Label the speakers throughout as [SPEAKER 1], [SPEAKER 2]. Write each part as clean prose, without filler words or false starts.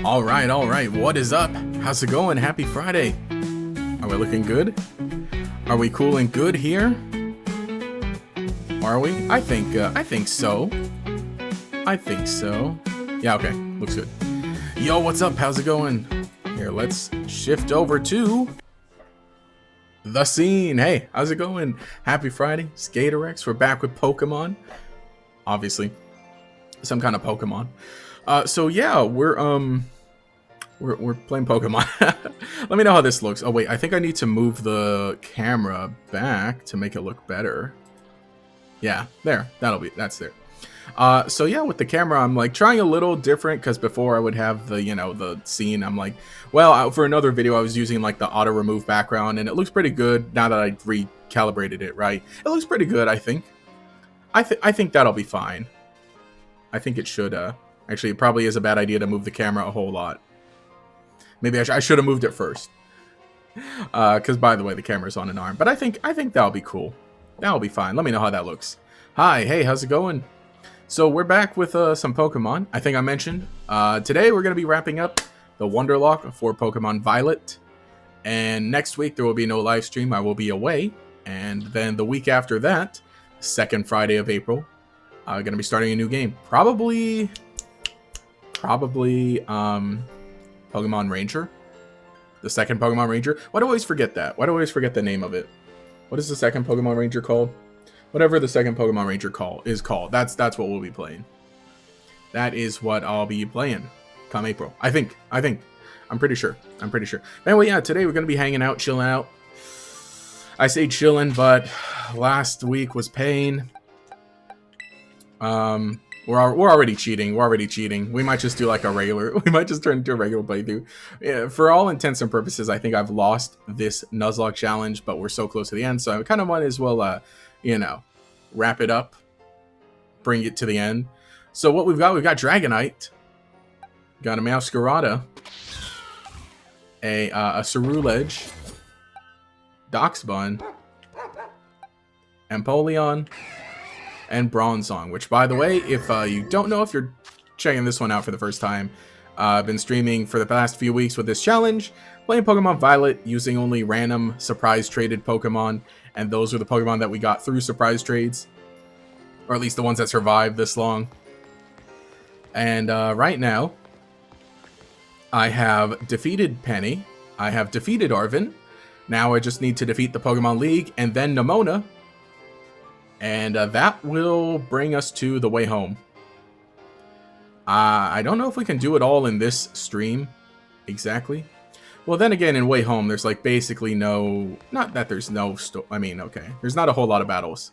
[SPEAKER 1] All right. What is up? How's it going? Happy Friday. Are we looking good? Are we cool and good here? Are we? I think so. I think so. Yeah, okay. Looks good. Yo, what's up? How's it going? Here, let's shift over to the scene. Hey, how's it going? Happy Friday. SkaterX. We're back with Pokemon. Obviously. Some kind of Pokemon. So yeah, we're playing Pokemon. Let me know how this looks. Oh wait, I think I need to move the camera back to make it look better. Yeah, there. That's there. So yeah, with the camera, I'm like trying a little different because before I would have the, the scene. I'm like, well, for another video, I was using like the auto remove background and it looks pretty good now that I recalibrated it, right? It looks pretty good, I think. I think that'll be fine. I think it should, actually, it probably is a bad idea to move the camera a whole lot. Maybe I should have moved it first. Because, by the way, the camera's on an arm. But I think that'll be cool. That'll be fine. Let me know how that looks. Hi, hey, how's it going? So, we're back with some Pokemon. I think I mentioned. Today, we're going to be wrapping up the Wonderlock for Pokemon Violet. And next week, there will be no live stream. I will be away. And then the week after that, second Friday of April, going to be starting a new game. Probably Pokemon Ranger. The second Pokemon Ranger. Why do I always forget that? Why do I always forget the name of it? What is the second Pokemon Ranger called? Whatever the second Pokemon Ranger is called. That's what we'll be playing. That is what I'll be playing come April. I think. I'm pretty sure. Anyway, yeah, today we're going to be hanging out, chilling out. I say chilling, but last week was pain. We're already cheating. We might just do like a regular. We might just turn into a regular playthrough. Yeah, for all intents and purposes, I think I've lost this Nuzlocke challenge, but we're so close to the end, so I kind of might as well, wrap it up, bring it to the end. So what we've got Dragonite, got a Meowscarada, a Ceruledge, Doxbun, Empoleon, and Bronzong, which, by the way, if you don't know, if you're checking this one out for the first time, I've been streaming for the past few weeks with this challenge, playing Pokemon Violet using only random surprise traded Pokemon, and those are the Pokemon that we got through surprise trades, or at least the ones that survived this long. And right now, I have defeated Penny, I have defeated Arven, now I just need to defeat the Pokemon League, and then Nemona. And that will bring us to the way home. I don't know if we can do it all in this stream. Exactly. Well, then again, in way home, there's like basically no... Not that there's no... okay. There's not a whole lot of battles.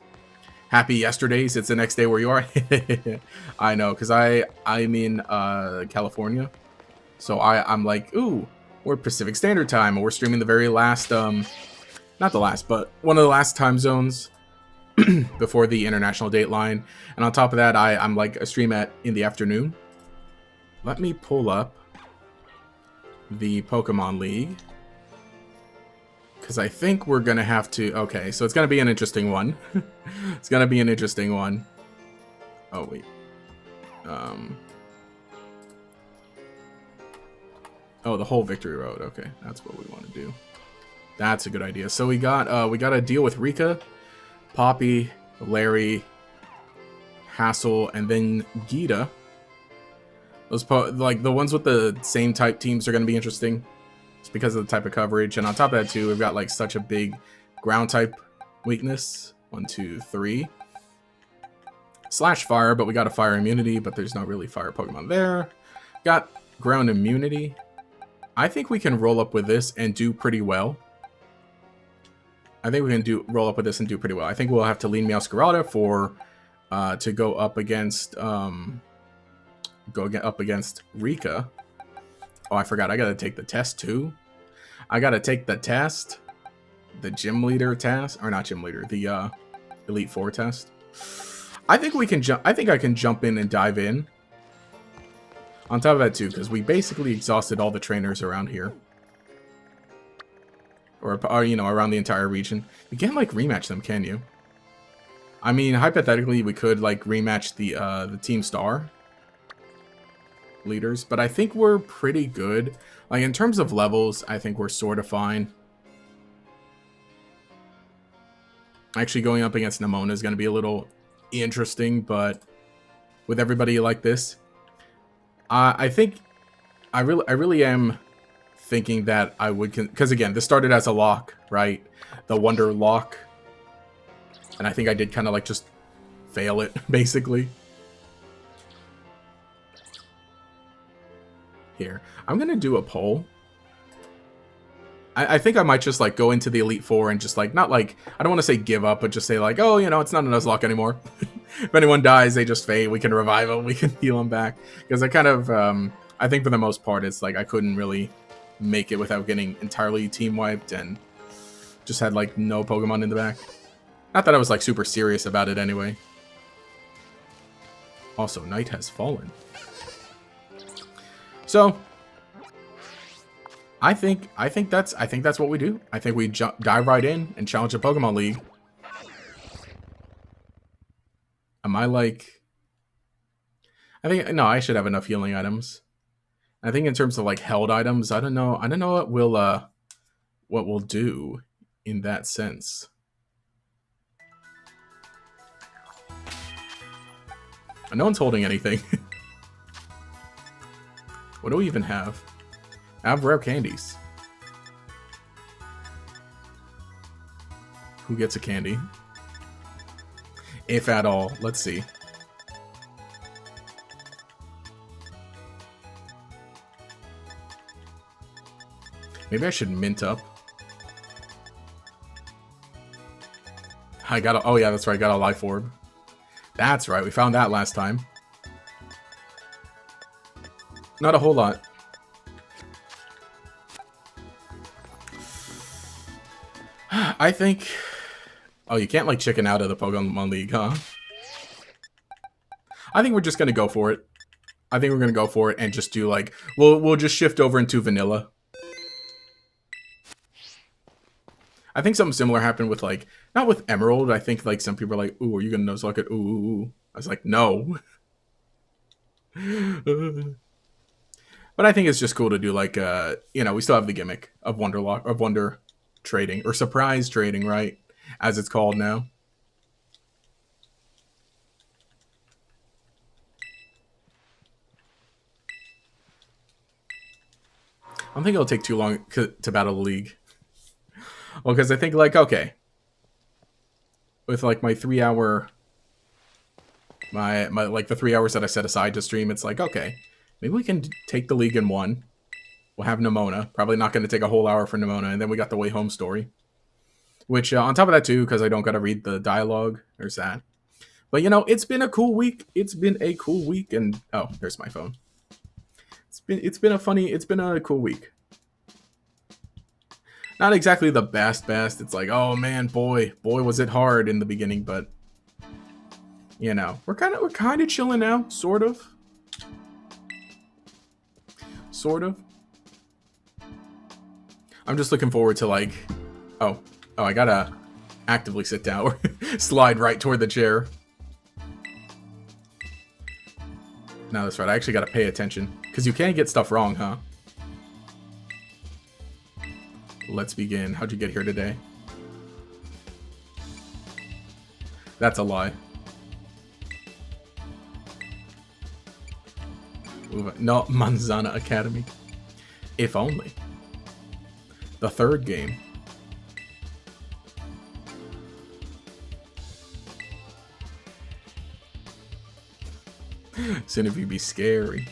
[SPEAKER 1] Happy yesterdays. It's the next day where you are. I know, because I'm in California. So I'm like, ooh, we're Pacific Standard Time. And we're streaming the very last... not the last, but one of the last time zones before the international date line. And on top of that, I'm like a stream in the afternoon. Let me pull up the Pokemon League, because I think we're gonna have to... Okay, so it's gonna be an interesting one. It's gonna be an interesting one. Oh wait. Oh, the whole Victory Road. Okay, that's what we want to do. That's a good idea. So we got a deal with Rika, Poppy, Larry, Hassel, and then Gita. Those like the ones with the same type teams are going to be interesting. It's because of the type of coverage, and on top of that too, we've got like such a big ground type weakness. 1, 2, 3. Slash fire, but we got a fire immunity, but there's not really fire Pokemon there. Got ground immunity. I think we can roll up with this and do pretty well. I think we can roll up with this and do pretty well. I think we'll have to lean Meowscarada for to go up against Rika. Oh, I forgot. I gotta take the test too. I gotta take the test, the gym leader test, or not gym leader, the Elite Four test. I think we can jump. I think I can jump in and dive in. On top of that too, because we basically exhausted all the trainers around here. Or around the entire region. You can't, like, rematch them, can you? I mean, hypothetically, we could, like, rematch the Team Star. leaders, but I think we're pretty good. Like, in terms of levels, I think we're sort of fine. Actually, going up against Nemona is going to be a little interesting, but with everybody like this, I think I really am thinking that I would, because again, this started as a lock, right? The Wonder Lock, and I think I did kind of like just fail it, basically. Here, I'm gonna do a poll. I think I might just like go into the Elite Four and just like, not like, I don't want to say give up, but just say like, oh, you know, it's not a Nuzlocke anymore. If anyone dies, they just fade. We can revive them. We can heal them back. Because I kind of, I think for the most part, it's like I couldn't really make it without getting entirely team wiped and just had like no Pokemon in the back. Not that I was like super serious about it anyway. Also, night has fallen. So I think that's what we do. I think we dive right in and challenge a Pokemon League. Am I like? I think no. I should have enough healing items. I think in terms of like held items, I don't know. I don't know what we'll do in that sense. No one's holding anything. What do we even have? I have rare candies. Who gets a candy? If at all. Let's see. Maybe I should mint up. I got a... Oh yeah, that's right. I got a life orb. That's right. We found that last time. Not a whole lot. I think... Oh, you can't like chicken out of the Pokemon League, huh? I think we're just gonna go for it. I think we're gonna go for it and just do like... We'll just shift over into vanilla. I think something similar happened with like... Not with Emerald. I think like some people are like, ooh, are you gonna Nuzlocke it? Ooh, ooh, ooh. I was like, no. But I think it's just cool to do like, you know, we still have the gimmick of Wonder trading, or surprise trading, right? As it's called now. I don't think it'll take too long to battle the league. Well, because I think like, okay, with like my 3 hour, my like the 3 hours that I set aside to stream, it's like, okay, maybe we can take the league in one. We'll have Nemona. Probably not going to take a whole hour for Nemona. And then we got the Way Home story. Which, on top of that, too, because I don't got to read the dialogue. There's that. But, you know, it's been a cool week. It's been a cool week. And, oh, there's my phone. It's been a cool week. Not exactly the best. It's like, oh, man, boy, was it hard in the beginning. But, you know, we're kind of chilling now. Sort of. I'm just looking forward to like, oh, I gotta actively sit down or slide right toward the chair. No, that's right. I actually gotta pay attention because you can't get stuff wrong, huh? Let's begin. How'd you get here today? That's a lie. No, Manzana Academy. If only. The third game. Soon if you be scary.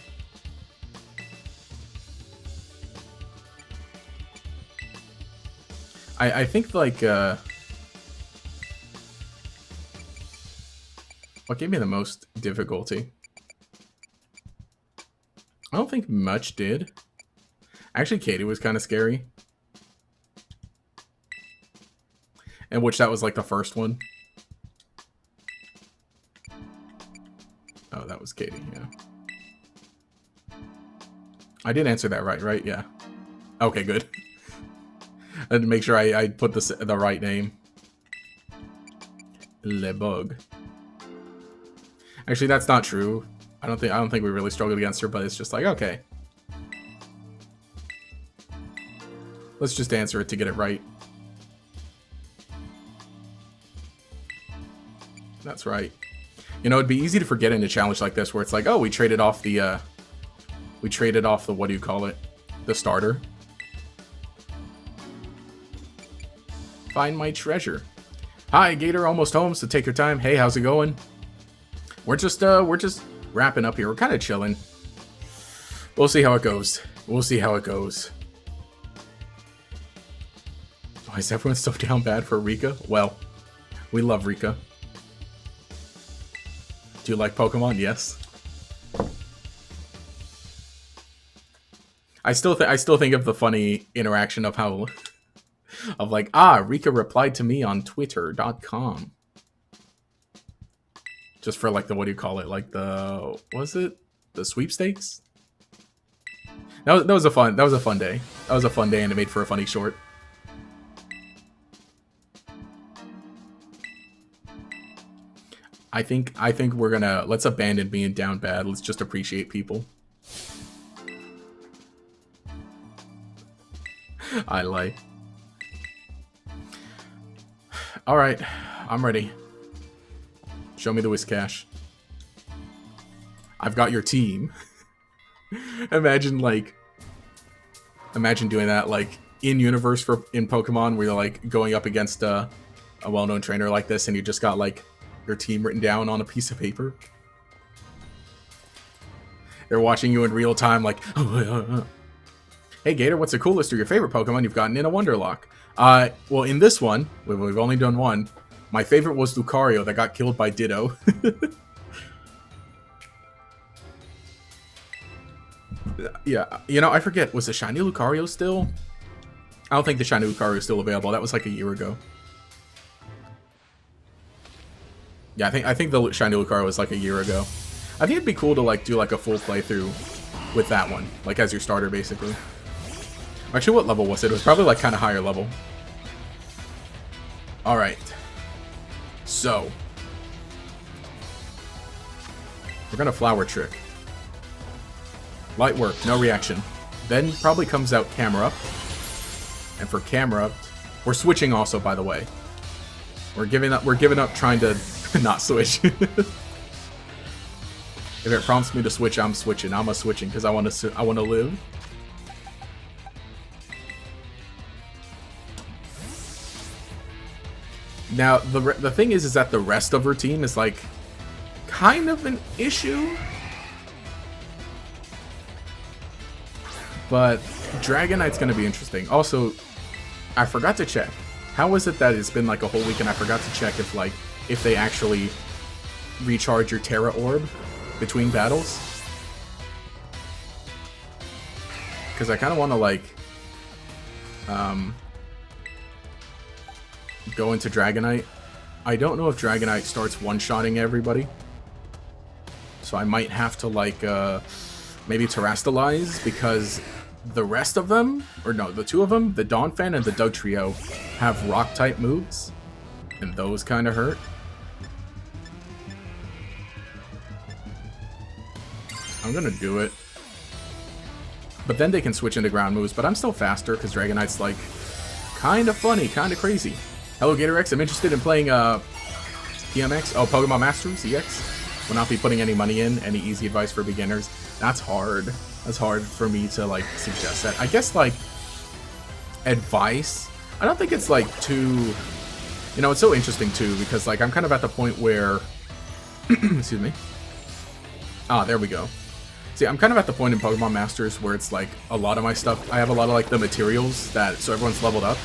[SPEAKER 1] I think like what gave me the most difficulty? I don't think much did. Actually, Katie was kind of scary. In which that was like the first one. Oh, that was Katie, yeah. I did answer that right? Yeah. Okay, good. I had to make sure I put the right name. Le Bug. Actually, that's not true. I don't think we really struggled against her, but it's just like, okay. Let's just answer it to get it right. That's right. You know, it'd be easy to forget in a challenge like this where it's like, oh, we traded off the what do you call it? The starter. Find my treasure. Hi, Gator, almost home, so take your time. Hey, how's it going? We're just wrapping up here. We're kind of chilling. We'll see how it goes. We'll see how it goes. Why is everyone so down bad for Rika? Well, we love Rika. Do you like Pokemon? Yes. I still think of the funny interaction of how of like, Rika replied to me on twitter.com. Just for like the, what do you call it? Like the, was it the sweepstakes? That was a fun day. That was a fun day and it made for a funny short. I think we're gonna, let's abandon being down bad. Let's just appreciate people. I lie. All right, I'm ready. Show me the Whiscash. I've got your team. Imagine doing that like in universe in Pokemon, where you're like going up against a well-known trainer like this, and you just got like your team written down on a piece of paper. They're watching you in real time, like. Hey Gator, what's the coolest or your favorite Pokemon you've gotten in a Wonderlock? Well, in this one, we've only done one. My favorite was Lucario that got killed by Ditto. Yeah, you know, I forget, was the shiny Lucario still? I don't think the shiny Lucario is still available. That was like a year ago. Yeah, I think the shiny Lucario was like a year ago. I think it'd be cool to like do like a full playthrough with that one, like as your starter basically. Actually, what level was it? It was probably like kind of higher level. All right. So we're gonna Flower Trick. Light work, no reaction. Then probably comes out Camera Up. And for Camera Up, we're switching also, by the way. We're giving up trying to not switch. If it prompts me to switch, I'm switching. I'm switching because I want to live. Now the thing is that the rest of her team is like kind of an issue. But Dragonite's going to be interesting. Also, I forgot to check. How is it that it's been like a whole week and I forgot to check if they actually recharge your Terra Orb between battles? Because I kind of want to like go into Dragonite. I don't know if Dragonite starts one-shotting everybody. So I might have to like maybe Terrastalize, because the rest of them, or no, the two of them, the Donphan and the Dugtrio, have Rock-type moves, and those kind of hurt. I'm gonna do it. But then they can switch into ground moves, but I'm still faster, because Dragonite's like, kind of funny, kind of crazy. Hello GatorX, I'm interested in playing PMX, oh, Pokemon Masters, EX. Will not be putting any money in. Any easy advice for beginners? That's hard. That's hard for me to like suggest that. I guess like advice, I don't think it's like too, you know, it's so interesting too, because like I'm kind of at the point where excuse me. There we go. See, I'm kind of at the point in Pokemon Masters where it's like a lot of my stuff, I have a lot of like the materials that, so everyone's leveled up.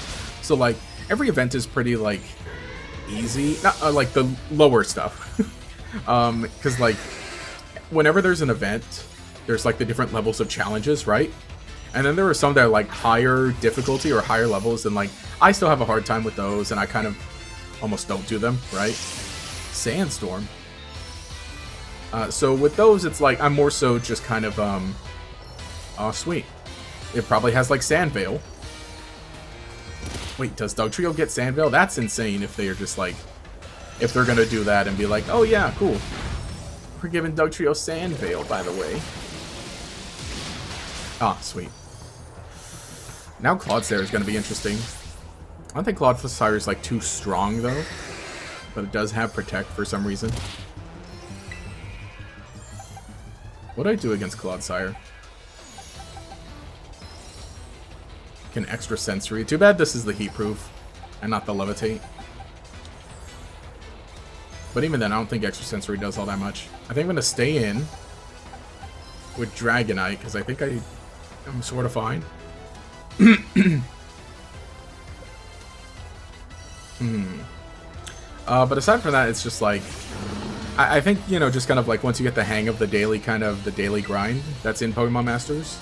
[SPEAKER 1] So like every event is pretty like easy, not like the lower stuff. Because like whenever there's an event, there's like the different levels of challenges, right? And then there are some that are like higher difficulty or higher levels, and like I still have a hard time with those, and I kind of almost don't do them, right? Sandstorm. So with those, it's like I'm more so just kind of oh sweet, it probably has like Sandveil. Wait, does Dugtrio get Sandveil? That's insane if they are just like, if they're gonna do that and be like, oh yeah, cool. for giving Dugtrio Sand Veil, by the way. Ah, sweet. Now Clodsire is going to be interesting. I don't think Clodsire is like too strong though, but it does have Protect for some reason. What do I do against Clodsire? Can extra sensory. Too bad this is the heat proof and not the levitate. But even then, I don't think extra sensory does all that much. I think I'm gonna stay in with Dragonite because I think I'm sort of fine. But aside from that, it's just like I think, you know, just kind of like once you get the hang of the daily grind that's in Pokemon Masters.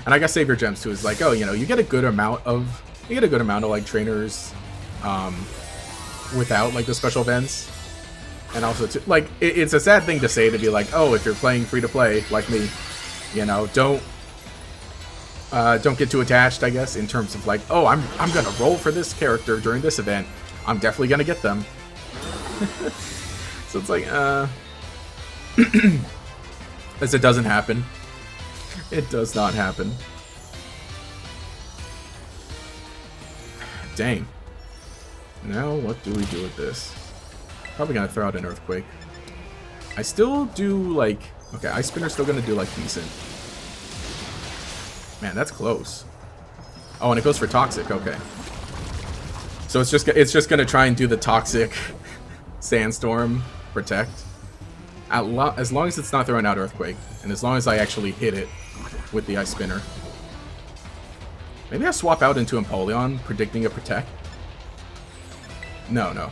[SPEAKER 1] And I guess Save Your Gems too is like, oh, you know, you get a good amount of like trainers without like the special events. And also like it's a sad thing to say, to be like, oh, if you're playing free to play like me, you know, don't get too attached, I guess, in terms of like, oh, I'm gonna roll for this character during this event. I'm definitely gonna get them. So it's like, as it doesn't happen. It does not happen. Dang. Now what do we do with this? Probably gonna throw out an Earthquake. I still do like, okay, Ice Spinner's still gonna do like decent. Man, that's close. Oh, and it goes for Toxic. Okay. So it's just gonna try and do the Toxic Sandstorm Protect. As long as it's not throwing out Earthquake, and as long as I actually hit it with the Ice Spinner. Maybe I swap out into Empoleon, predicting a Protect. No.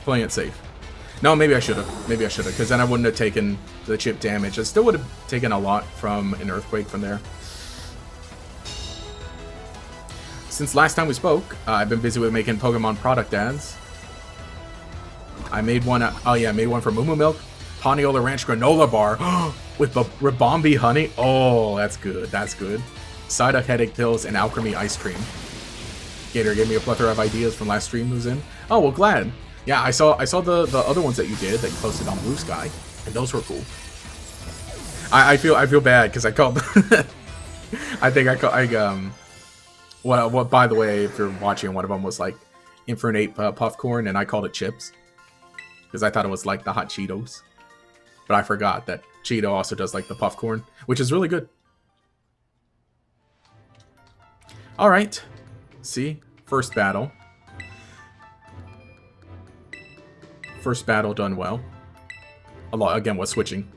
[SPEAKER 1] Playing it safe. No, maybe I should have. Because then I wouldn't have taken the chip damage. I still would have taken a lot from an Earthquake from there. Since last time we spoke, I've been busy with making Pokemon product ads. I made one, I made one for Moo Moo Milk, Poniola Ranch Granola Bar, with Ribombi Honey. Oh, that's good, Psyduck Headache Pills and Alchemy Ice Cream. Gator gave me a plethora of ideas from last stream who's in. Oh, well, glad. Yeah, I saw the other ones that you did, that you posted on Blue Sky, and those were cool. I feel bad, because I called... Well, by the way, if you're watching, one of them was like Infernape Puffcorn, and I called it Chips. Because I thought it was like the hot Cheetos. But I forgot that Cheeto also does like the Puffcorn, which is really good. Alright. See? First battle. First battle done well. Again, was switching.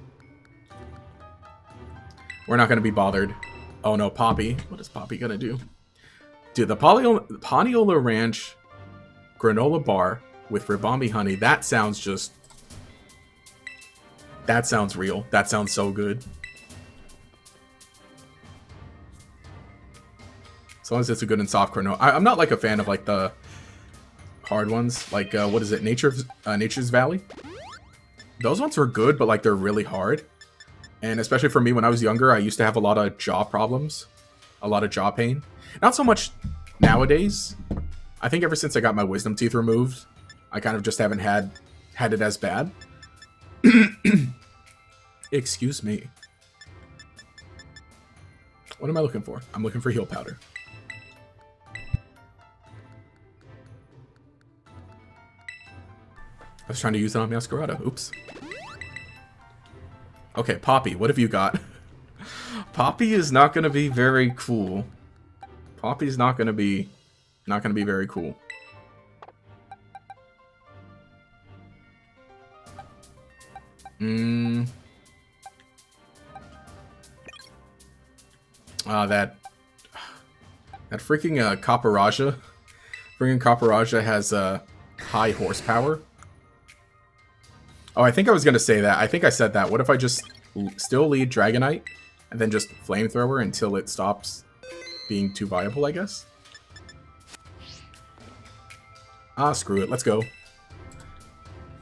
[SPEAKER 1] We're not going to be bothered. Oh no, Poppy. What is Poppy going to do? Dude, the Poniola Ranch Granola Bar with Ribombi Honey, that sounds just... That sounds real. That sounds so good. As long as it's a good and soft granola. I'm not like a fan of like the hard ones. Like, what is it? Nature's Valley? Those ones are good, but like they're really hard. And especially for me, when I was younger, I used to have a lot of jaw problems. A lot of jaw pain. Not so much nowadays. I think ever since I got my wisdom teeth removed, I kind of just haven't had it as bad. Excuse me. What am I looking for? I'm looking for heal powder. I was trying to use it on Masquerada. Oops. Okay, Poppy, what have you got? Poppy is not going to be very cool. Poppy's not going to be very cool. That freaking Capparaja. Freaking Capparaja has high horsepower. Oh, I think I was going to say that. I think I said that. What if I just still lead Dragonite and then just Flamethrower until it stops being too viable, I guess? Ah, screw it. Let's go.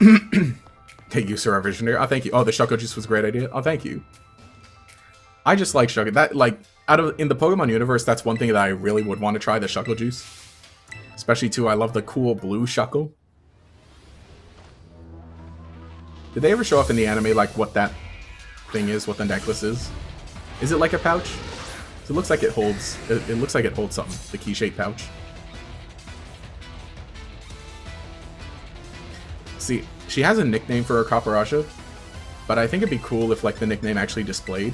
[SPEAKER 1] Thank you, Sir Visionary. Oh, thank you. Oh, the Shuckle Juice was a great idea. Oh, thank you. I just like Shuckle. That, like, in the Pokemon universe, that's one thing that I really would want to try, the Shuckle Juice. Especially, too, I love the cool blue Shuckle. Did they ever show off in the anime, like, what that thing is, what the necklace is? Is it like a pouch? It looks like it holds, it looks like it holds something, the key-shaped pouch. See, she has a nickname for her Kaparasha, but I think it'd be cool if, like, the nickname actually displayed.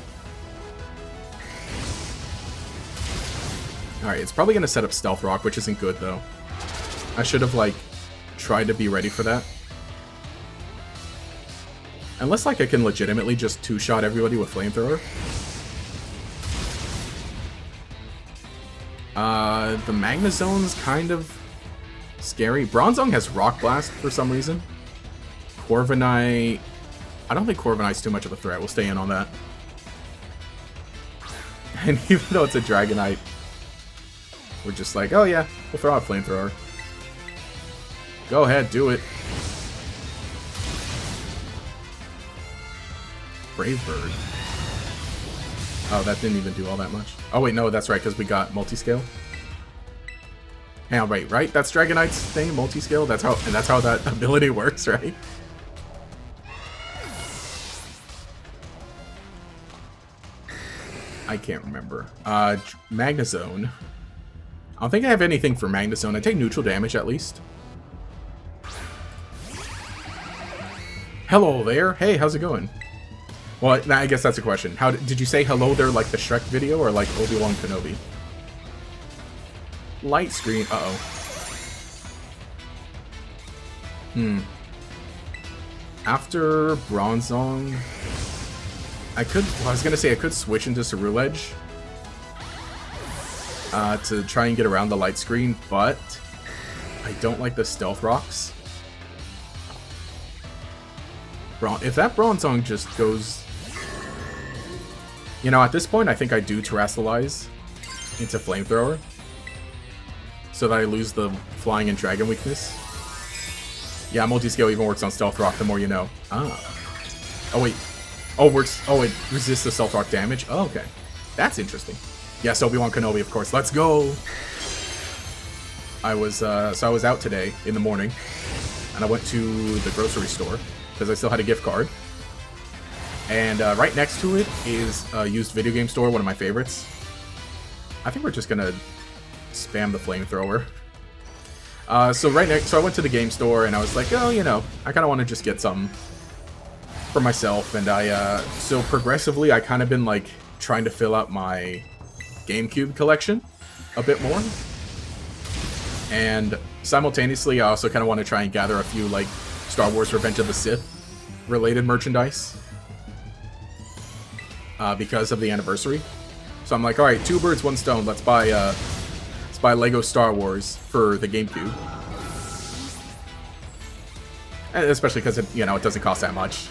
[SPEAKER 1] Alright, it's probably gonna set up Stealth Rock, which isn't good, though. I should have, like, tried to be ready for that. Unless, like, I can legitimately just two-shot everybody with Flamethrower. The Magnazone's kind of scary. Bronzong has Rock Blast for some reason. Corviknight... I don't think Corviknight's too much of a threat. We'll stay in on that. And even though it's a Dragonite, we're just like, oh yeah, we'll throw out Flamethrower. Go ahead, do it. Brave Bird. Oh, that didn't even do all that much. Oh wait, no, that's right, because we got multi-scale. Hang on, wait, right? That's Dragonite's thing, multi-scale? That's how that ability works, right? I can't remember. Magnazone. I don't think I have anything for Magnazone. I take neutral damage at least. Hello there. Hey, how's it going? Well, I guess that's a question. How did you say hello there like the Shrek video or like Obi-Wan Kenobi? Light screen. Uh-oh. After Bronzong, I was gonna say I could switch into Ceruledge to try and get around the light screen, but I don't like the Stealth Rocks. If that Bronzong just goes... You know, at this point, I think I do Terrasilize into Flamethrower, so that I lose the Flying and Dragon weakness. Yeah, multi-scale even works on Stealth Rock, the more you know. Ah. Oh, wait. Oh, it resists the Stealth Rock damage? Oh, okay. That's interesting. Yes, Obi-Wan Kenobi, of course. Let's go! I was out today in the morning, and I went to the grocery store, because I still had a gift card. And right next to it is a used video game store, one of my favorites. I think we're just gonna spam the Flamethrower. So I went to the game store, and I was like, oh, you know, I kind of want to just get something for myself. And so progressively, I kind of been like trying to fill out my GameCube collection a bit more. And simultaneously, I also kind of want to try and gather a few like Star Wars Revenge of the Sith related merchandise because of the anniversary. So I'm like, all right, two birds, one stone. Let's buy Lego Star Wars for the GameCube, and especially because it doesn't cost that much.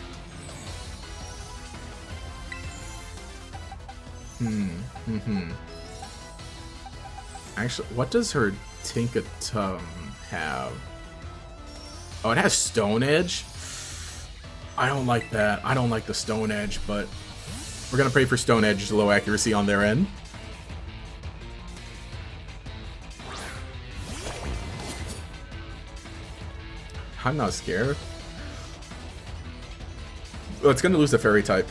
[SPEAKER 1] Actually, what does her Tinkaton have? Oh, it has Stone Edge. I don't like that. I don't like the Stone Edge, but we're gonna pray for Stone Edge's low accuracy on their end. I'm not scared. Oh, it's gonna lose the Fairy type.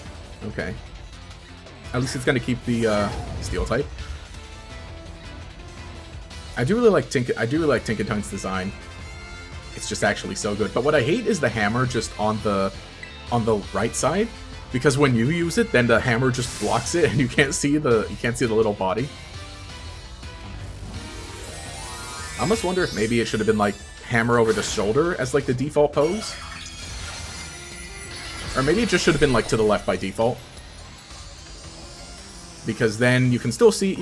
[SPEAKER 1] Okay. At least it's gonna keep the Steel type. I do really like Tinkaton's design. It's just actually so good. But what I hate is the hammer just on the right side, because when you use it, then the hammer just blocks it, and you can't see the little body. I almost wonder if maybe it should have been like hammer over the shoulder as like the default pose, or maybe it just should have been like to the left by default, because then you can still see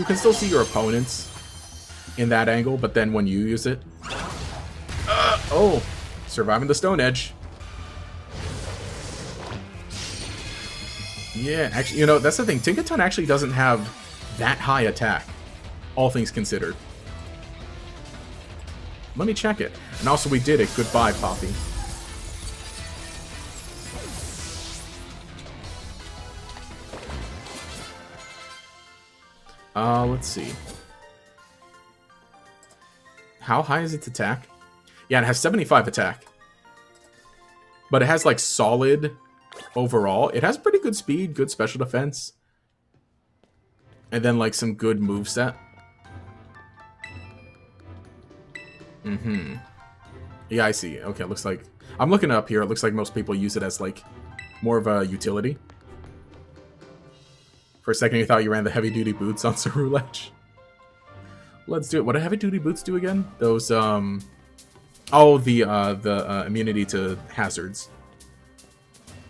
[SPEAKER 1] your opponents in that angle, but then when you use it, oh, surviving the Stone Edge. Yeah, actually, that's the thing. Tinkaton actually doesn't have that high attack, all things considered. Let me check it. And also, we did it. Goodbye, Poppy. Let's see. How high is its attack? Yeah, it has 75 attack. but it has like solid overall. It has pretty good speed, good special defense, and then like some good moveset. Yeah, I see. Okay, looks like I'm looking up here. It looks like most people use it as like more of a utility. For a second, you thought you ran the heavy-duty boots on Cerulege. Let's do it. What do heavy-duty boots do again? Those, oh, the immunity to hazards.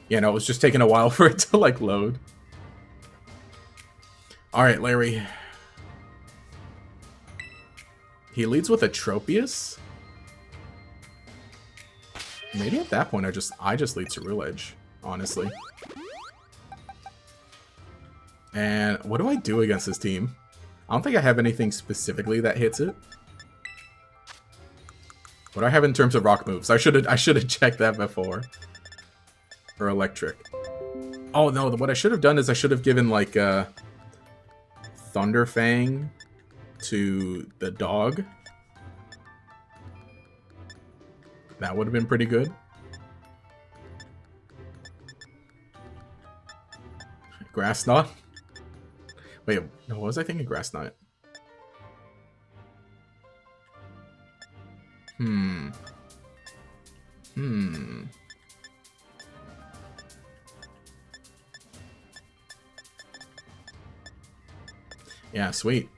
[SPEAKER 1] Yeah, no, it was just taking a while for it to, like, load. Alright, Larry. He leads with a Tropius? Maybe at that point I just lead Cerulege, honestly. And what do I do against this team? I don't think I have anything specifically that hits it. What do I have in terms of rock moves? I should have checked that before. Or electric. Oh no, what I should have done is I should have given like Thunder Fang to the dog. That would have been pretty good. Grass Knot? Wait, no, what was I thinking? Grass Knot. Yeah, sweet.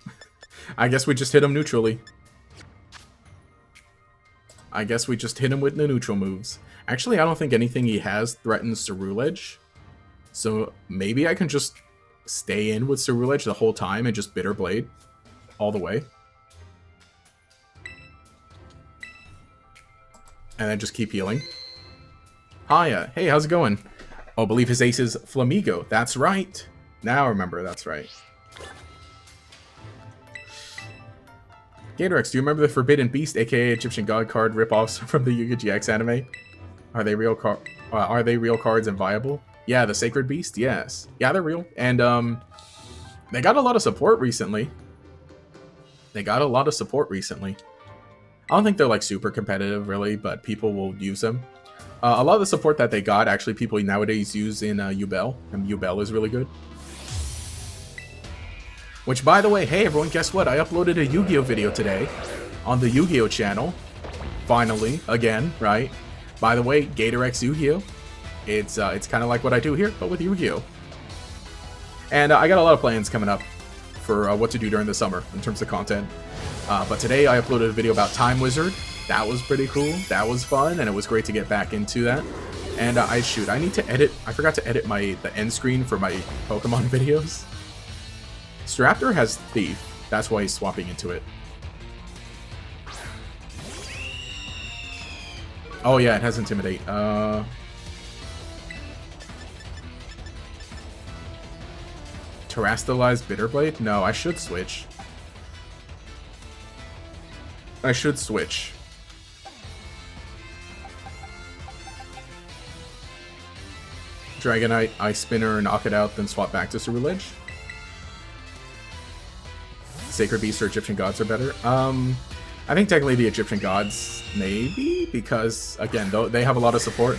[SPEAKER 1] I guess we just hit him neutrally. I guess we just hit him with the neutral moves. Actually, I don't think anything he has threatens Cerulege. So maybe I can just stay in with Cerulege the whole time and just Bitter Blade all the way. And then just keep healing. Hiya. Hey, how's it going? Oh, I believe his ace is Flamigo. That's right. Now I remember, that's right. Gatorex, do you remember the Forbidden Beast, aka Egyptian God card ripoffs from the Yu-Gi GX anime? Are they real cards and viable? Yeah, the Sacred Beast, yes. Yeah, they're real. And they got a lot of support recently. I don't think they're like super competitive really, but people will use them. A lot of the support that they got, actually people nowadays use in Yubel, and Yubel is really good. Which, by the way, hey everyone, guess what? I uploaded a Yu-Gi-Oh video today on the Yu-Gi-Oh channel. Finally, again, right? By the way, Gatorex Yu-Gi-Oh. It's kind of like what I do here, but with Yu-Gi-Oh. And I got a lot of plans coming up for what to do during the summer in terms of content. But today I uploaded a video about Time Wizard. That was pretty cool. That was fun, and it was great to get back into that. And I need to edit. I forgot to edit the end screen for my Pokemon videos. Staraptor has Thief. That's why he's swapping into it. Oh yeah, it has Intimidate. Terrastalize Bitterblade? No, I should switch. Dragonite, Ice Spinner, knock it out, then swap back to Cerulege. Sacred Beast or Egyptian Gods are better. I think technically the Egyptian Gods, maybe, because, again, though they have a lot of support.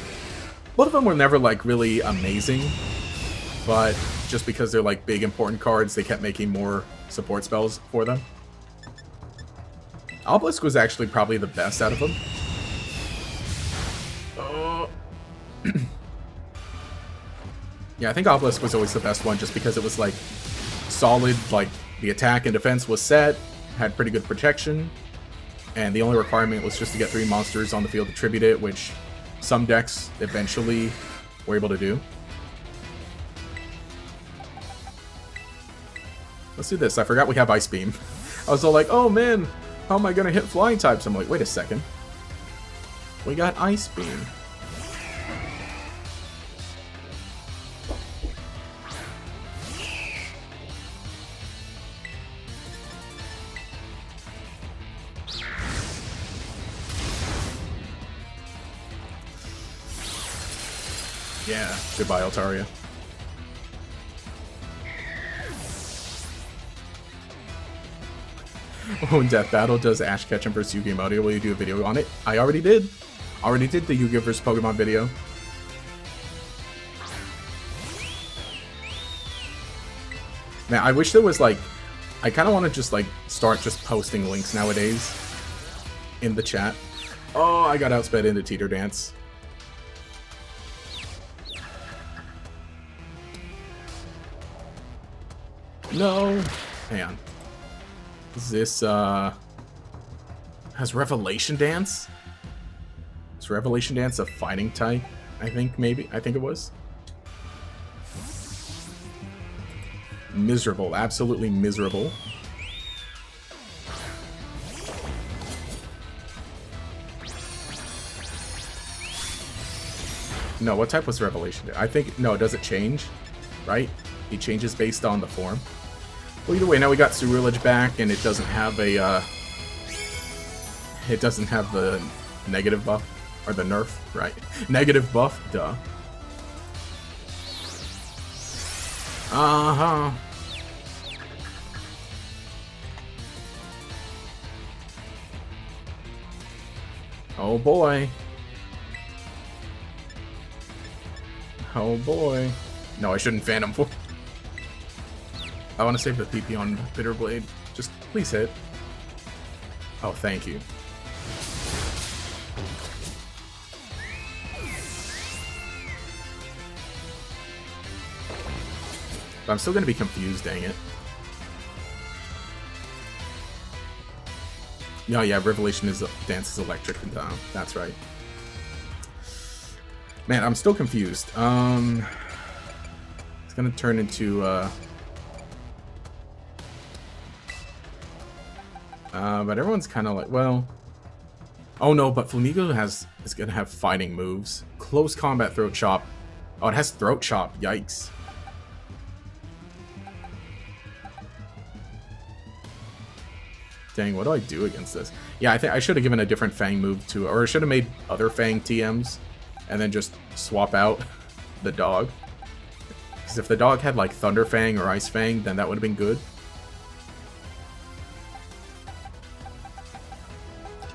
[SPEAKER 1] Both of them were never, like, really amazing, but just because they're, like, big, important cards, they kept making more support spells for them. Obelisk was actually probably the best out of them. Yeah, I think Obelisk was always the best one, just because it was, like, solid, like, the attack and defense was set, had pretty good protection, and the only requirement was just to get 3 monsters on the field to tribute it, which some decks eventually were able to do. Let's do this. I forgot we have Ice Beam. I was all like, oh man, how am I going to hit flying types? I'm like, wait a second. We got Ice Beam. Yeah, goodbye, Altaria. When Death Battle does Ash Ketchum vs Yu-Gi-Oh! Will you do a video on it? I already did. Already did the Yu-Gi-Oh! Vs Pokemon video. Man, I wish there was like... I kind of want to just like start just posting links nowadays in the chat. Oh, I got outsped into Teeter Dance. No. Hang on. Is this, has Revelation Dance? Is Revelation Dance a fighting type? I think, maybe. I think it was. Miserable. Absolutely miserable. No, what type was Revelation? I think, no, does it change? Right? It changes based on the form. Well, either way, now we got Ceruledge back, and it doesn't have a, it doesn't have the negative buff, or the nerf, right? Negative buff, duh. Uh-huh. Oh boy. Oh boy. No, I shouldn't Phantom for. I want to save the PP on Bitter Blade. Just please hit. Oh, thank you. But I'm still going to be confused, dang it. No, yeah, Revelation is Dance is electric and down. That's right. Man, I'm still confused. It's gonna turn into but everyone's kind of like, well, oh no, but Flamigo is gonna have fighting moves. Close combat throat chop. Oh, it has throat chop. Yikes. Dang, what do I do against this? Yeah, I think I should have given a different Fang move to, or I should have made other Fang TMs, and then just swap out the dog. Because if the dog had like Thunder Fang or Ice Fang, then that would have been good.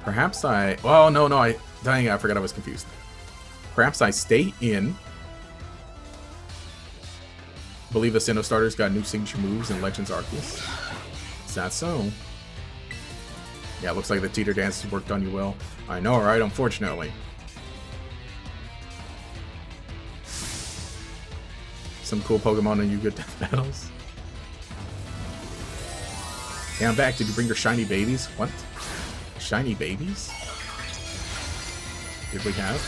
[SPEAKER 1] Perhaps I... Oh, no, dang, I forgot I was confused. Perhaps I stay in. Believe the Sinnoh starter's got new signature moves in Legends Arceus. Is that so? Yeah, it looks like the Teeter Dance has worked on you well. I know, right? Unfortunately. Some cool Pokemon and you good death battles. Hey, I'm back. Did you bring your shiny babies? What? Shiny babies? Did we have?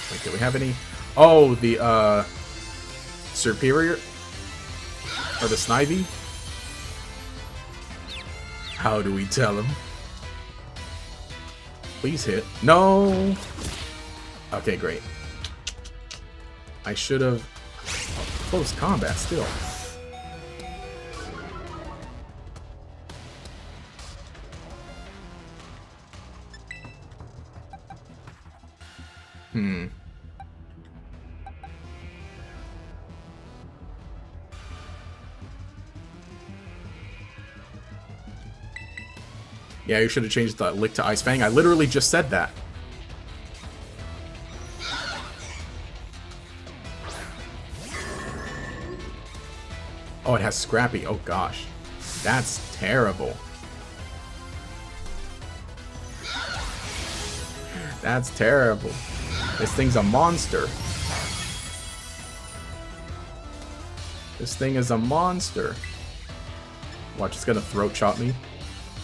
[SPEAKER 1] Wait, did we have any? Oh, the, Superior? Or the Snivy? How do we tell him? Please hit. No! Okay, great. I should have... Close combat still. Yeah, you should have changed the Lick to Ice Fang. I literally just said that. Oh, it has Scrappy. Oh, gosh. That's terrible. That's terrible. This thing's a monster. This thing is a monster. Watch, it's gonna throat chop me.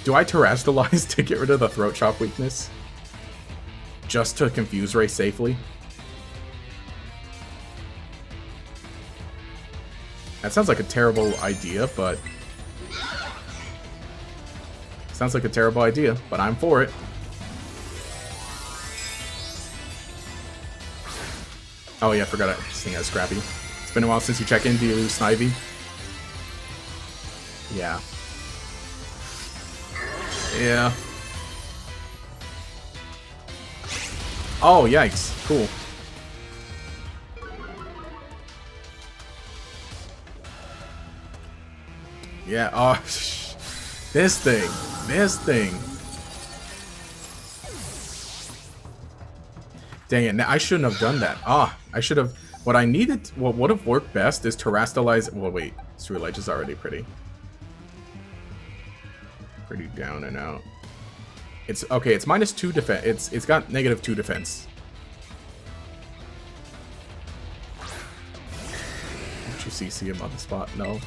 [SPEAKER 1] Do I Terrestrialize to get rid of the throat chop weakness? Just to confuse Ray safely? That sounds like a terrible idea, but... Sounds like a terrible idea, but I'm for it. Oh yeah, I forgot this thing has Scrappy. It's been a while since you check in. Do you lose Snivy? Yeah. Yeah. Oh, yikes. Cool. Yeah, oh, this thing. Dang it, I shouldn't have done that. Ah, I should have, what would have worked best is Terrestrialize, well wait, Ceruledge is already pretty. pretty down and out. It's okay. It's -2 defense. It's got -2 defense. Did you CC him on the spot? No.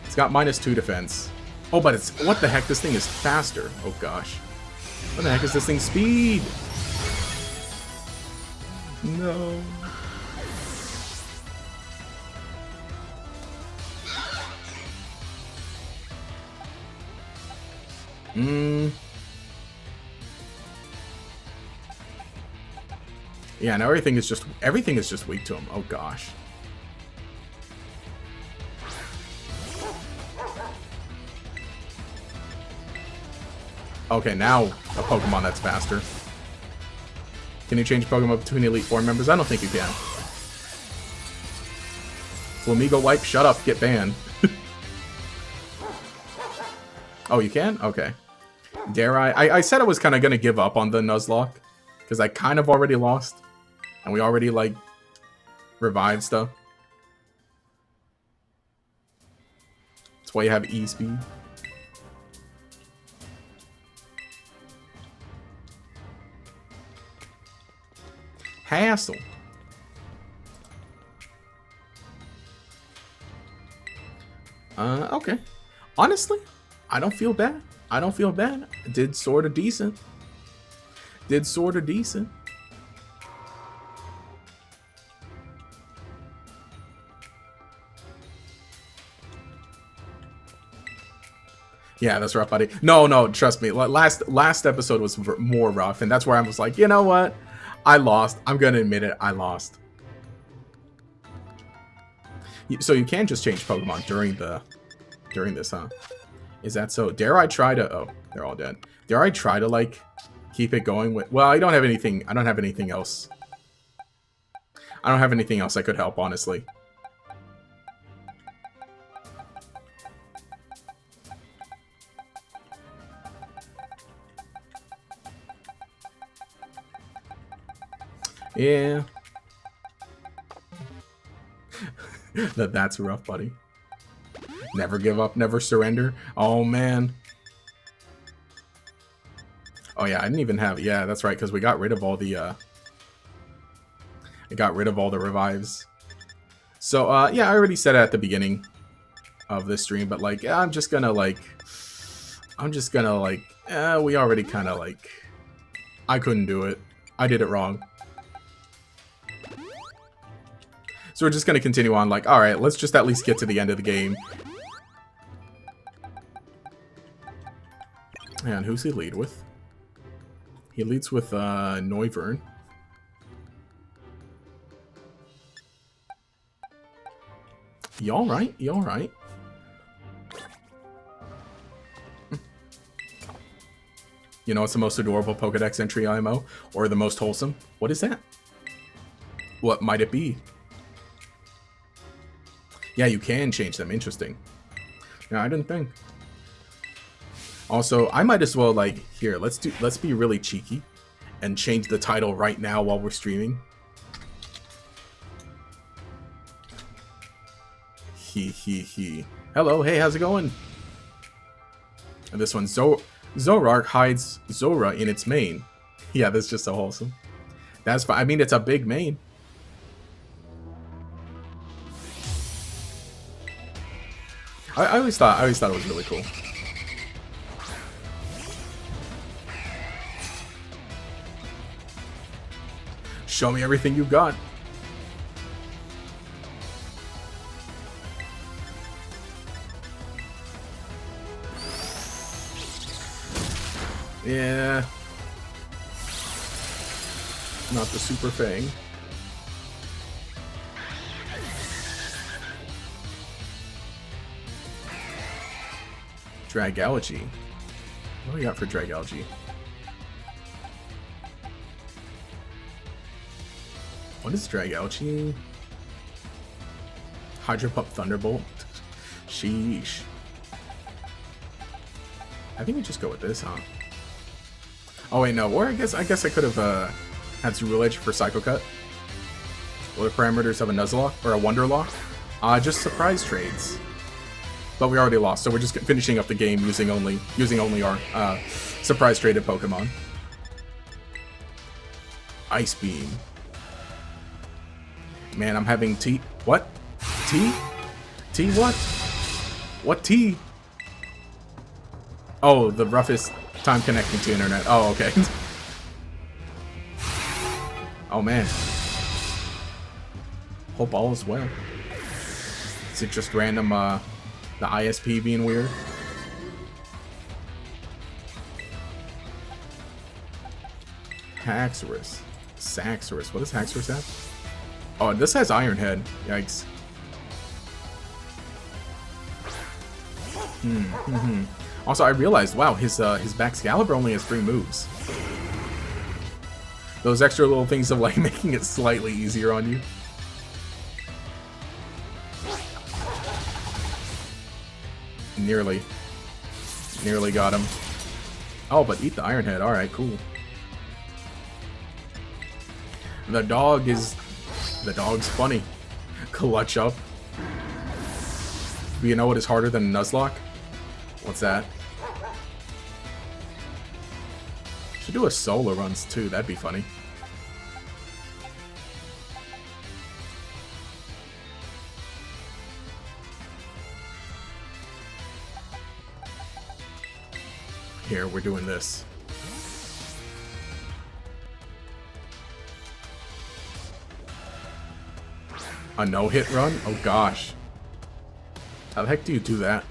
[SPEAKER 1] It's got -2 defense. Oh, but it's what the heck? This thing is faster. Oh gosh. What the heck is this thing's speed? No. Yeah, now everything is just weak to him. Oh gosh. Okay, now a Pokemon that's faster. Can you change Pokemon between Elite Four members? I don't think you can. Flamigo Wipe, shut up, get banned. Oh, you can? Okay. Dare I said I was kind of going to give up on the Nuzlocke, because I kind of already lost. And we already, like, revived stuff. That's why you have E-Speed. Hassle. Okay. Honestly, I don't feel bad. I don't feel bad. Did sort of decent. Did sort of decent. Yeah, that's rough, buddy. No, trust me. Last episode was more rough, and that's where I was like, you know what? I lost. I'm gonna admit it. I lost. So you can just change Pokemon during this, huh? Is that so? Dare I try to? Oh, they're all dead. Dare I try to like keep it going with? Well, I don't have anything. I don't have anything else. I don't have anything else that could help, honestly. Yeah. That's rough, buddy. Never give up, never surrender. Oh, man. Oh, yeah, I didn't even have... Yeah, that's right, because we got rid of all the... I got rid of all the revives. So, yeah, I already said it at the beginning of this stream, but, like, I'm just gonna, like... we already kind of, like... I couldn't do it. I did it wrong. So we're just going to continue on, like, alright, let's just at least get to the end of the game. And who's he lead with? He leads with, Noivern. You alright? You alright? You know what's the most adorable Pokedex entry IMO? Or the most wholesome? What is that? What might it be? Yeah, you can change them. Interesting. Yeah, I didn't think. Also, I might as well, like, here, let's be really cheeky and change the title right now while we're streaming. He. Hello, hey, how's it going? And this one, Zorark hides Zora in its mane. Yeah, that's just so wholesome. That's fine. I mean, it's a big mane. I always thought it was really cool. Show me everything you got. Yeah. Not the Super Fang. Dragology. What do we got for Dragology? What is Dragology? Hydropup Thunderbolt. Sheesh. I think we just go with this, huh? Oh wait, no. Or I guess I could have had some Rule Edge for Psycho Cut. What are the parameters of a Nuzlocke or a Wonderlock? Just surprise trades. but we already lost, so we're just finishing up the game using only our surprise traded Pokemon. Ice Beam. Man, I'm having T. What? T? T what? What T? Oh, the roughest time connecting to internet. Oh, okay. Oh man. Hope all is well. Is it just random, the ISP being weird? Haxorus. Saxorus. What does Haxorus have? Oh, this has Iron Head. Yikes. Also, I realized, wow, his Baxcalibur only has 3 moves. Those extra little things of like making it slightly easier on you. Nearly got him. Oh, but eat the Iron Head. All right, cool. The dog's funny. Clutch up. Do you know what is harder than Nuzlocke? What's that? Should do a solo runs too, that'd be funny. Here, we're doing this. A no-hit run? Oh gosh. How the heck do you do that?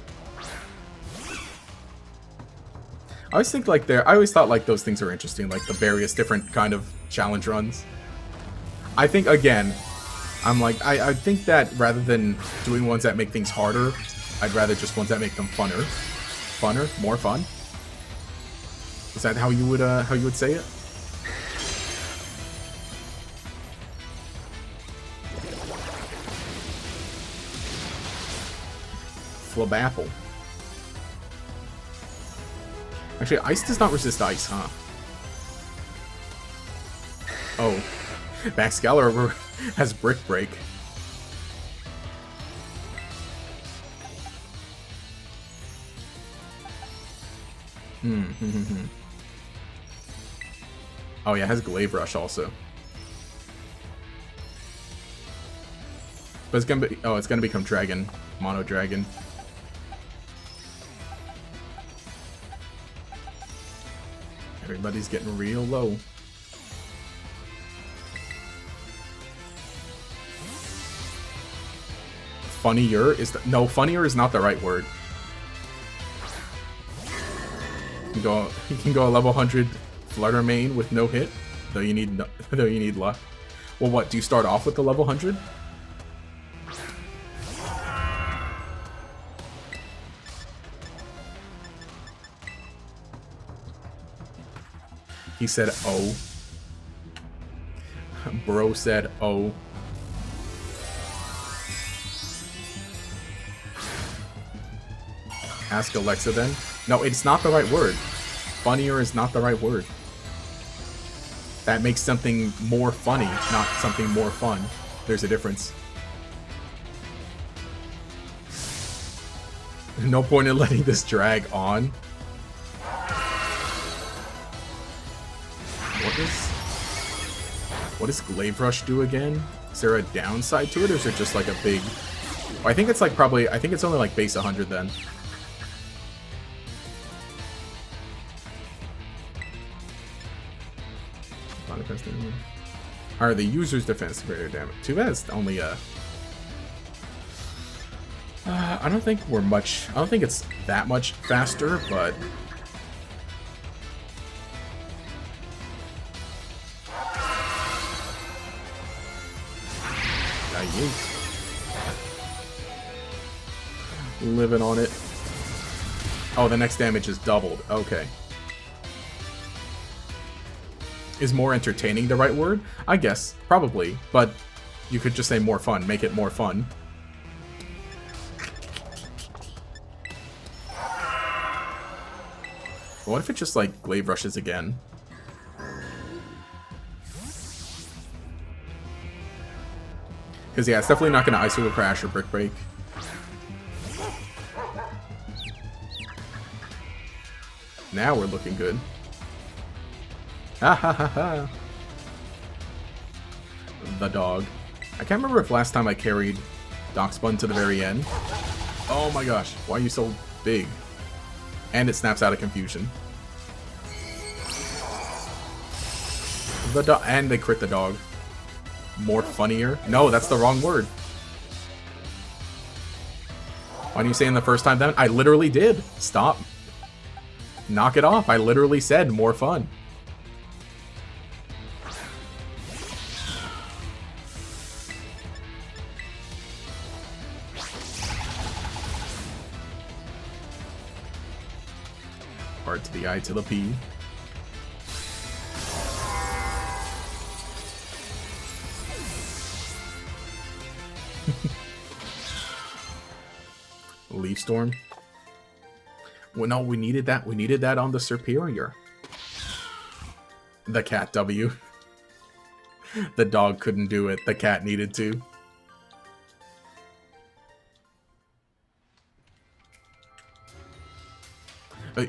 [SPEAKER 1] I always think like I always thought like those things are interesting, like the various different kind of challenge runs. I think again, I'm like I think that rather than doing ones that make things harder, I'd rather just ones that make them funner, more fun. Is that how you would say it? Flabapple. Actually, ice does not resist ice, huh? Oh. Baxcalibur has Brick Break. Oh yeah, it has Glaive Rush also. But it's gonna be it's gonna become Dragon. Mono Dragon. Everybody's getting real low. Funnier is no, funnier is not the right word. You can go a level 100 Flutter Mane with no hit, though you need luck. Well, what do you start off with the level 100? He said, oh. Bro said, oh. Ask Alexa then. No, it's not the right word. Funnier is not the right word. That makes something more funny, not something more fun. There's a difference. No point in letting this drag on. What does Glaive Rush do again? Is there a downside to it, or is it just like a big... Oh, I think it's like probably... I think it's only like base 100 then. Alright, the user's defense greater damage. Too bad it's only a... I don't think we're much... I don't think it's that much faster, but... Living on it. Oh, the next damage is doubled. Okay. Is more entertaining the right word? I guess. Probably. But you could just say more fun. Make it more fun. What if it just, like, Glaive Rushes again? Because, yeah, it's definitely not going to Ice Wheel Crash or Brick Break. Now we're looking good. Ha ha ha ha. The dog. I can't remember if last time I carried Doxbun to the very end. Oh my gosh, why are you so big? And it snaps out of confusion. And they crit the dog. More funnier? No, that's the wrong word. Why didn't you say in the first time then? I literally did. Stop. Knock it off. I literally said more fun. R to the I to the P. Leaf Storm. Well, no, we needed that. We needed that on the Superior. The cat W. The dog couldn't do it. The cat needed to.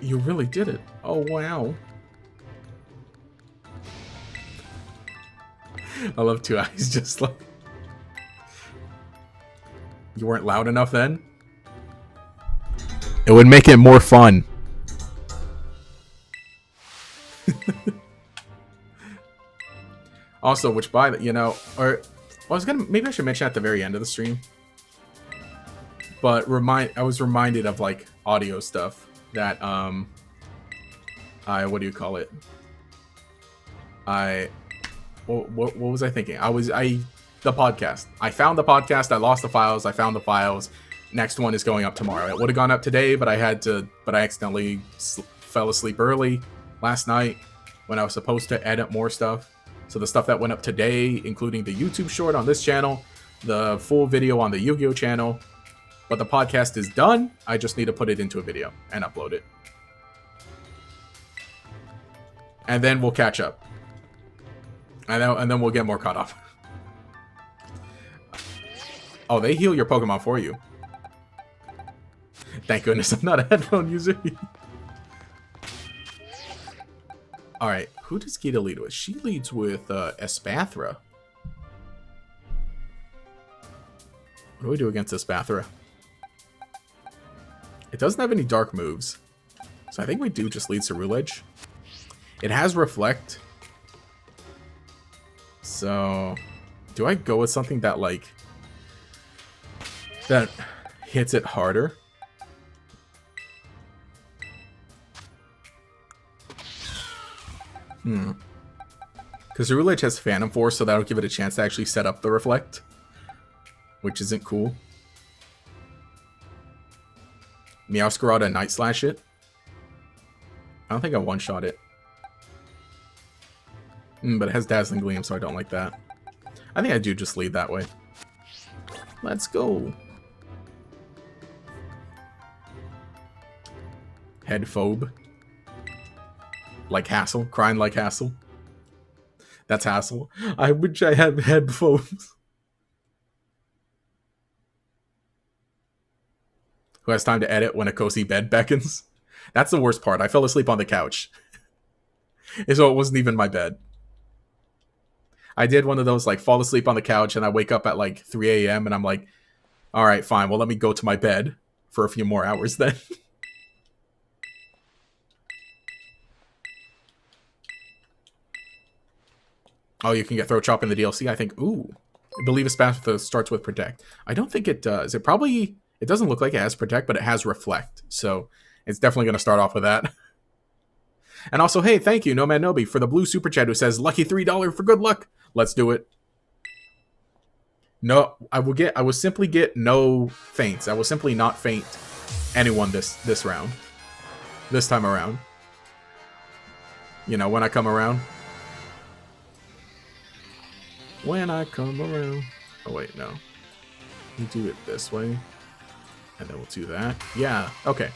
[SPEAKER 1] You really did it. Oh, wow. I love Two Eyes just like... You weren't loud enough then? It would make it more fun. Also, which by the, you know, or I was gonna, maybe I should mention at the very end of the stream. But I was reminded of like audio stuff that what do you call it? What was I thinking? The podcast. I found the podcast. I lost the files. I found the files. Next one is going up tomorrow. It would have gone up today, but I accidentally fell asleep early last night when I was supposed to edit more stuff. So the stuff that went up today, including the YouTube short on this channel, the full video on the Yu-Gi-Oh channel, but the podcast is done. I just need to put it into a video and upload it. And then we'll catch up. And then we'll get more caught up. Oh, they heal your Pokemon for you. Thank goodness I'm not a headphone user. Alright, who does Gita lead with? She leads with Espathra. What do we do against Espathra? It doesn't have any dark moves. So I think we do just lead Ceruledge. It has Reflect. So do I go with something that like that hits it harder? Because Ceruledge has Phantom Force, so that'll give it a chance to actually set up the Reflect, which isn't cool. Meowscarada Night Slash it. I don't think I one-shot it. But it has Dazzling Gleam, so I don't like that. I think I do just lead that way. Let's go. Headphobe. Like Hassel. Crying like Hassel. That's Hassel. I wish I had headphones. Who has time to edit when a cozy bed beckons? That's the worst part. I fell asleep on the couch. So it wasn't even my bed. I did one of those, like, fall asleep on the couch, and I wake up at, like, 3 a.m., and I'm like, alright, fine, well, let me go to my bed for a few more hours then. Oh, you can get Throat Chop in the DLC, I think. Ooh. I believe Espathra starts with Protect. I don't think it does. It doesn't look like it has Protect, but it has Reflect. So it's definitely going to start off with that. And also, hey, thank you, Nomad Nobi, for the blue super chat who says, lucky $3 for good luck. Let's do it. No, I will simply get no feints. I will simply not feint anyone this round. This time around. You know, when I come around. When I come around. Oh, wait, no. We do it this way. And then we'll do that. Yeah, okay.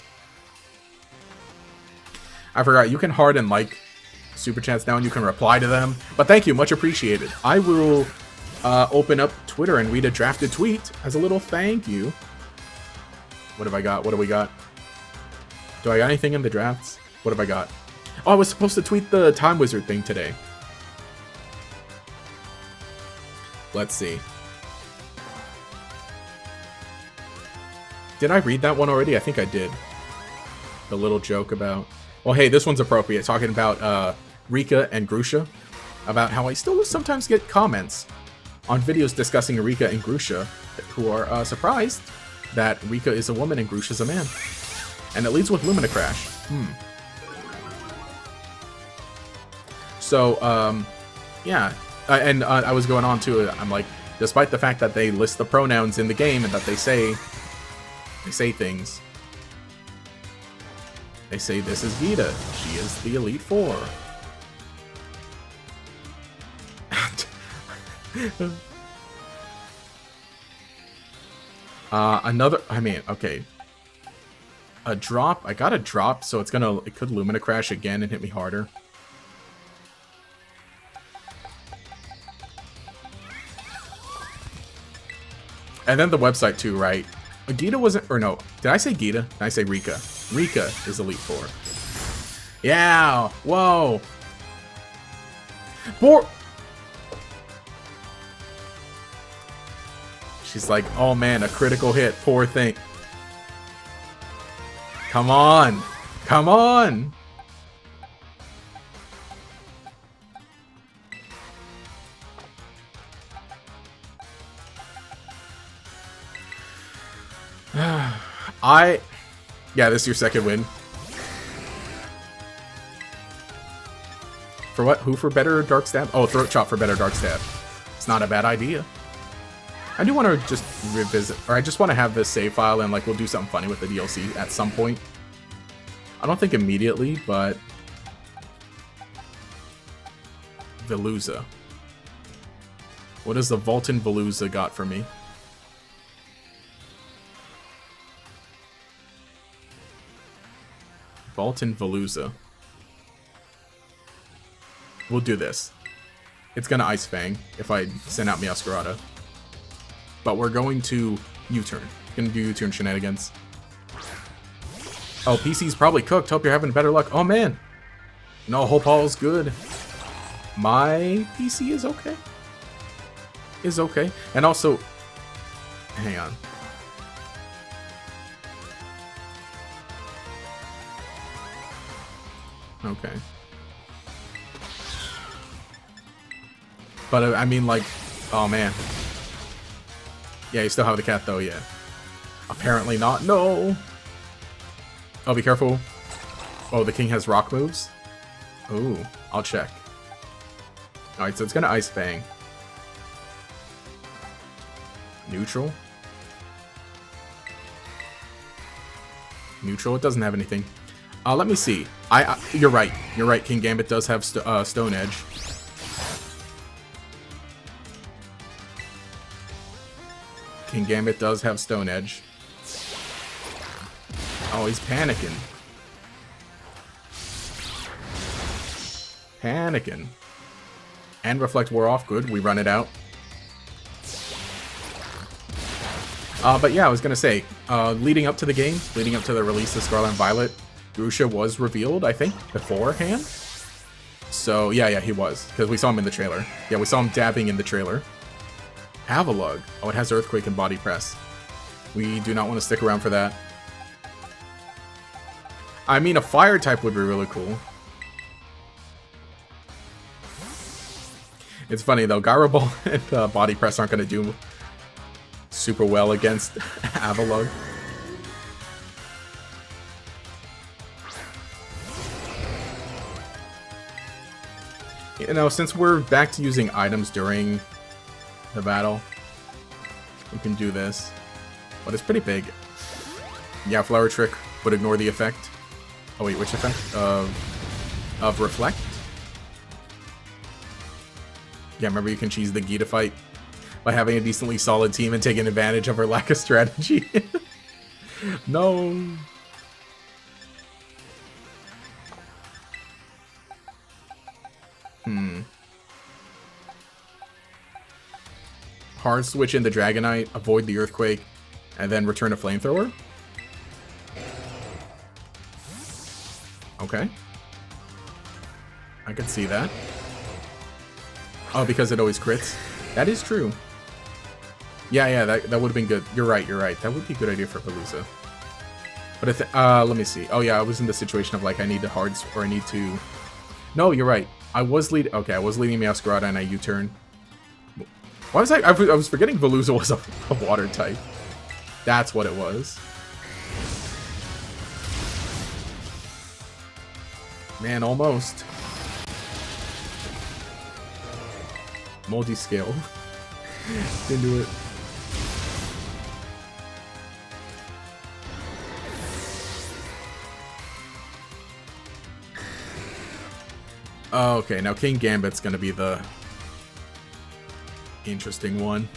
[SPEAKER 1] I forgot, you can heart and like super chats down. You can reply to them. But thank you, much appreciated. I will open up Twitter and read a drafted tweet as a little thank you. What have I got? What do we got? Do I got anything in the drafts? What have I got? Oh, I was supposed to tweet the Time Wizard thing today. Let's see. Did I read that one already? I think I did. The little joke about... Well, hey, this one's appropriate. Talking about Rika and Grusha. About how I still sometimes get comments on videos discussing Rika and Grusha who are surprised that Rika is a woman and Grusha's a man. And it leads with Lumina Crash. So, yeah. I was going on to it. I'm like, despite the fact that they list the pronouns in the game and that they say things. They say this is Gita. She is the Elite Four. Okay. A drop. I got a drop, so it could Lumina Crash again and hit me harder. And then the website too, right? Gita wasn't, or no, did I say Gita? Did I say Rika? Rika is Elite Four. Yeah, whoa. She's like, oh man, a critical hit, poor thing. Come on, come on. Yeah, this is your second win. For what? Who for better Dark Stab? Oh, Throat Chop for better Dark Stab. It's not a bad idea. I do want to just revisit, or I just want to have this save file and like we'll do something funny with the DLC at some point. I don't think immediately, but Veluza. What does the Volton Veluza got for me? Volton Veluza. We'll do this. It's gonna Ice Fang if I send out Meowscarada. But we're going to U-turn. Gonna do U-turn shenanigans. Oh, PC's probably cooked. Hope you're having better luck. Oh man. No, hope all's good. My PC is okay. Is okay. And also, hang on. Okay. But I mean, like, oh man. Yeah, you still have the cat though, yeah. Apparently not. No. Oh, be careful. Oh, the king has rock moves? Ooh, I'll check. Alright, so it's gonna Ice Fang. Neutral? Neutral, it doesn't have anything. Let me see. You're right. You're right, King Gambit does have Stone Edge. King Gambit does have Stone Edge. Oh, he's panicking. Panicking. And Reflect wore off. Good. We run it out. But yeah, I was going to say, leading up to the game, leading up to the release of Scarlet and Violet, Grusha was revealed, I think, beforehand. So, yeah, he was. Because we saw him in the trailer. Yeah, we saw him dabbing in the trailer. Avalugg. Oh, it has Earthquake and Body Press. We do not want to stick around for that. I mean, a fire type would be really cool. It's funny, though. Gyro Ball and Body Press aren't going to do super well against Avalugg. You know, since we're back to using items during the battle, we can do this. But it's pretty big. Yeah, Flower Trick would ignore the effect. Oh wait, which effect? Of Reflect? Yeah, remember you can cheese the Gita fight by having a decently solid team and taking advantage of her lack of strategy. No. Hard switch into Dragonite, avoid the Earthquake, and then return a Flamethrower? Okay. I can see that. Oh, because it always crits? That is true. Yeah, that would have been good. You're right. That would be a good idea for Palooza. But let me see. Oh yeah, I was in the situation of like I need to hards or I need to. No, you're right. I was leading Meowscarada and I U-turn. Why was I was forgetting Veluza was a water type. That's what it was. Man, almost. Multi-scale. Didn't do it. Oh, okay, now King Gambit's gonna be the interesting one.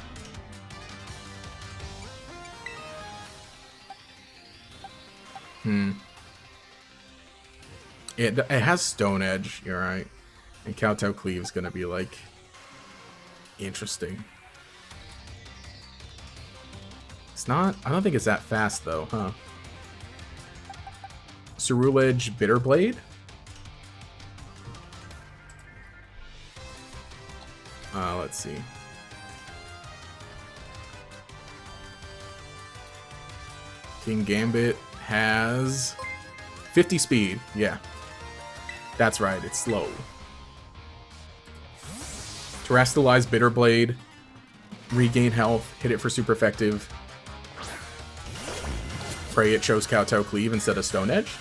[SPEAKER 1] It has Stone Edge, you're right. And Kowtow Cleave's gonna be like interesting. It's not, I don't think it's that fast though, huh? Cerulege Bitterblade? Let's see. King Gambit has 50 speed. Yeah. That's right, it's slow. Terrastalize Bitterblade. Regain health. Hit it for super effective. Pray it chose Kowtow Cleave instead of Stone Edge.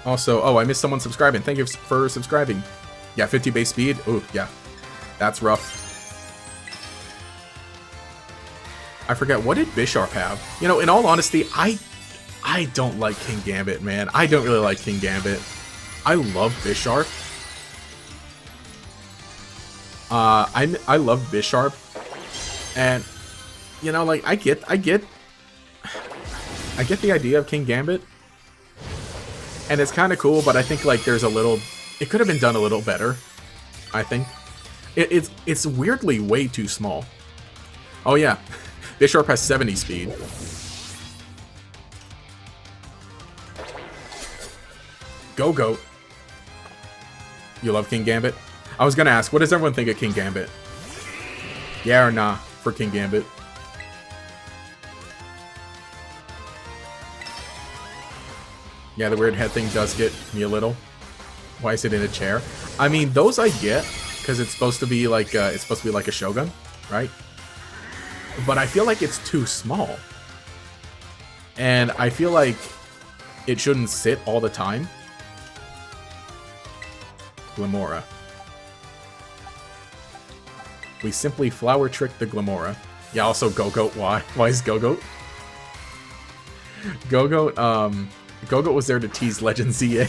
[SPEAKER 1] Also, oh, I missed someone subscribing. Thank you for subscribing. Yeah, 50 base speed. Ooh, yeah. That's rough. I forget, what did Bisharp have? You know, in all honesty, I don't like King Gambit, man. I don't really like King Gambit. I love Bisharp. I love Bisharp. And, you know, like, I get the idea of King Gambit. And it's kind of cool, but I think, like, there's a little... It could have been done a little better, I think. It's weirdly way too small. Oh, yeah. Bisharp has 70 speed. Go-Goat. You love King Gambit? I was gonna ask, what does everyone think of King Gambit? Yeah or nah for King Gambit? Yeah, the weird head thing does get me a little. Why is it in a chair? I mean, those I get, because it's supposed to be like a Shogun, right? But I feel like it's too small. And I feel like it shouldn't sit all the time. Glamora. We simply flower tricked the Glamora. Yeah, also Go-Goat. Why? Why is Go-Goat? Go-Goat, Go-Goat was there to tease Legend ZA.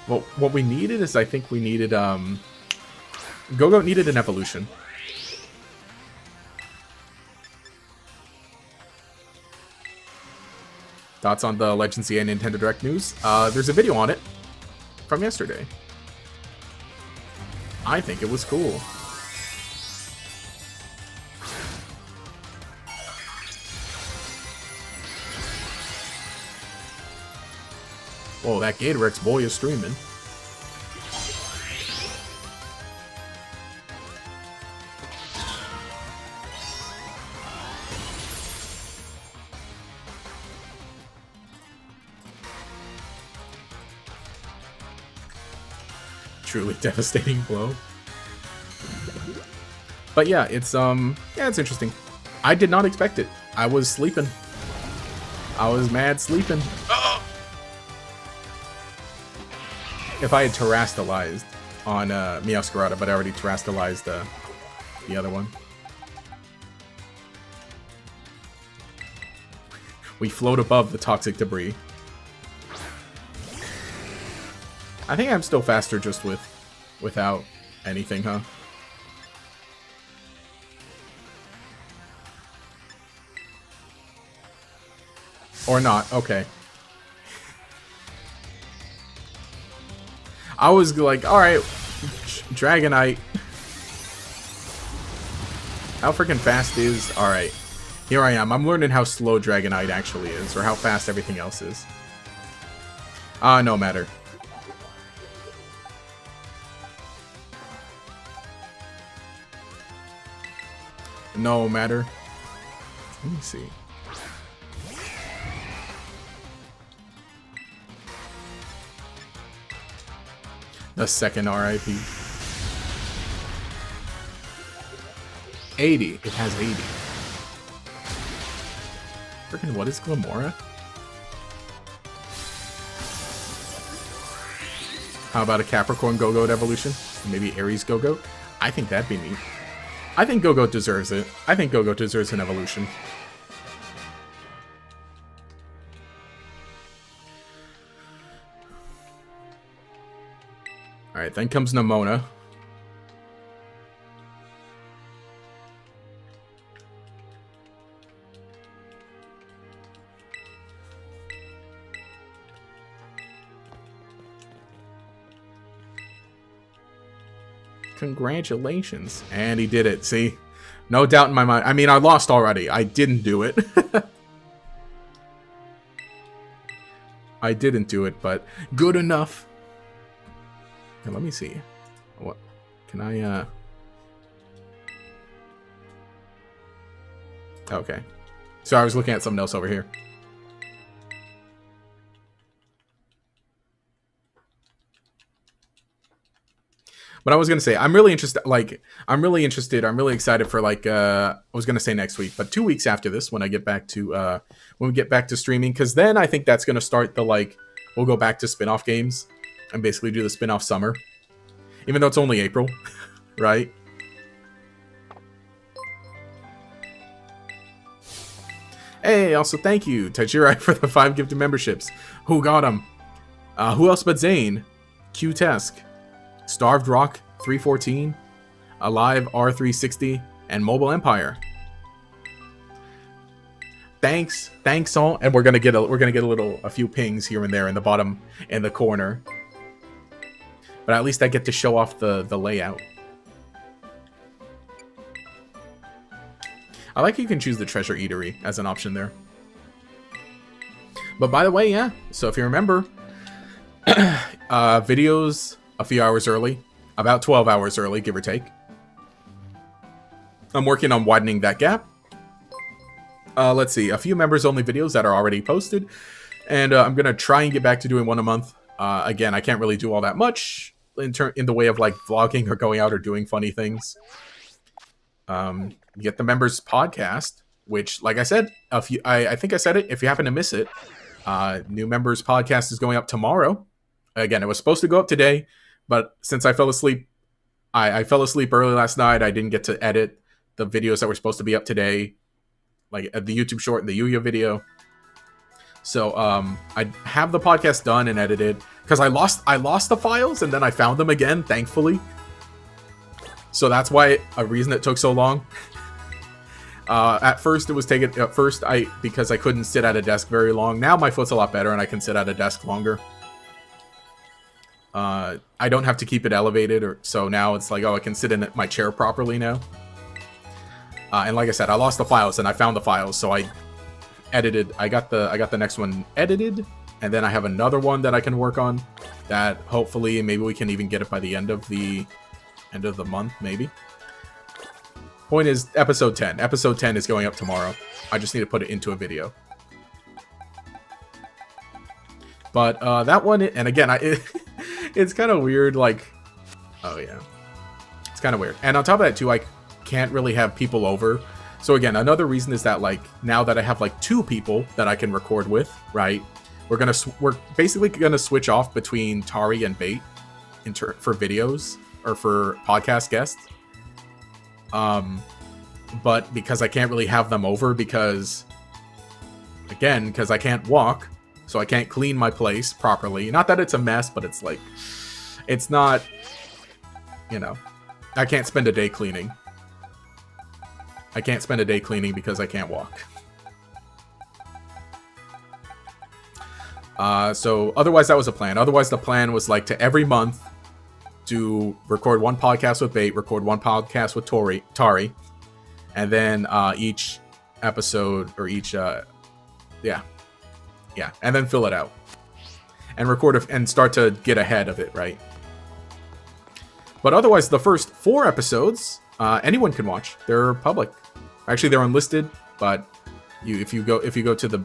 [SPEAKER 1] Well, what we needed is, I think we needed, Go-Goat needed an evolution. Thoughts on the Legend ZA Nintendo Direct news? There's a video on it from yesterday. I think it was cool. Whoa, that Gatorex boy is streaming. Truly devastating blow. But yeah, it's interesting. I did not expect it. I was sleeping. I was mad sleeping. If I had terrastalized on Meowscarada, but I already terrastalized the other one. We float above the toxic debris. I think I'm still faster just without anything, huh? Or not, okay. I was like, alright, Dragonite. How freaking fast is... Alright. Here I am. I'm learning how slow Dragonite actually is, or how fast everything else is. No matter. No matter. Let me see. The second RIP. 80. It has 80. Freaking what is Glamora? How about a Capricorn Go-Goat evolution? Maybe Aries Go-Goat? I think that'd be neat. I think Go-Goat deserves it. I think Go-Goat deserves an evolution. Alright, then comes Nemona. Congratulations. And he did it. See? No doubt in my mind. I mean, I lost already. I didn't do it. I didn't do it, but good enough. Okay, let me see. What? Can I, Okay. So I was looking at something else over here. But I was going to say, I'm really interested, I'm really excited for, I was going to say next week, but 2 weeks after this, when I get back to, when we get back to streaming, because then I think that's going to start the, we'll go back to spin-off games, and basically do the spin-off summer. Even though it's only April, right? Hey, also thank you, Tajirai, for the 5 gifted memberships. Who got them? Who else but Zane? Q-Tesk. Starved Rock 314, Alive R360, and Mobile Empire. Thanks all, and we're gonna get a few pings here and there in the bottom in the corner. But at least I get to show off the layout. I like you can choose the Treasure Eatery as an option there. But by the way, yeah. So if you remember, videos a few hours early, about 12 hours early, give or take. I'm working on widening that gap. Let's see, a few members-only videos that are already posted, and I'm gonna try and get back to doing one a month. Again, I can't really do all that much in the way of vlogging or going out or doing funny things. Get the members podcast, which, like I said, I think I said it. If you happen to miss it, new members podcast is going up tomorrow. Again, it was supposed to go up today. But since I fell asleep, I fell asleep early last night. I didn't get to edit the videos that were supposed to be up today, like the YouTube short and the Yuya video. So I have the podcast done and edited because I lost the files and then I found them again, thankfully. So that's why a reason it took so long. At first it was taken. At first because I couldn't sit at a desk very long. Now my foot's a lot better and I can sit at a desk longer. I don't have to keep it elevated, so now it's like, oh, I can sit in my chair properly now. And like I said, I lost the files and I found the files, so I edited. I got the next one edited, and then I have another one that I can work on. That hopefully maybe we can even get it by the end of the month, maybe. Point is, episode 10. Episode 10 is going up tomorrow. I just need to put it into a video. But that one, and again, it's kind of weird, oh yeah. It's kind of weird. And on top of that, too, I can't really have people over. So again, another reason is that, now that I have, 2 people that I can record with, right? We're basically gonna switch off between Tari and Bait for videos, or for podcast guests. But because I can't really have them over because I can't walk, so I can't clean my place properly. Not that it's a mess, but it's it's not, I can't spend a day cleaning. I can't spend a day cleaning because I can't walk. So otherwise that was a plan. Otherwise the plan was to every month to record one podcast with Bait, record one podcast with Tari, and then each episode or each yeah, and then fill it out and record and start to get ahead of it, right? But otherwise, the first 4 episodes anyone can watch. They're public. Actually, they're unlisted, but if you go to the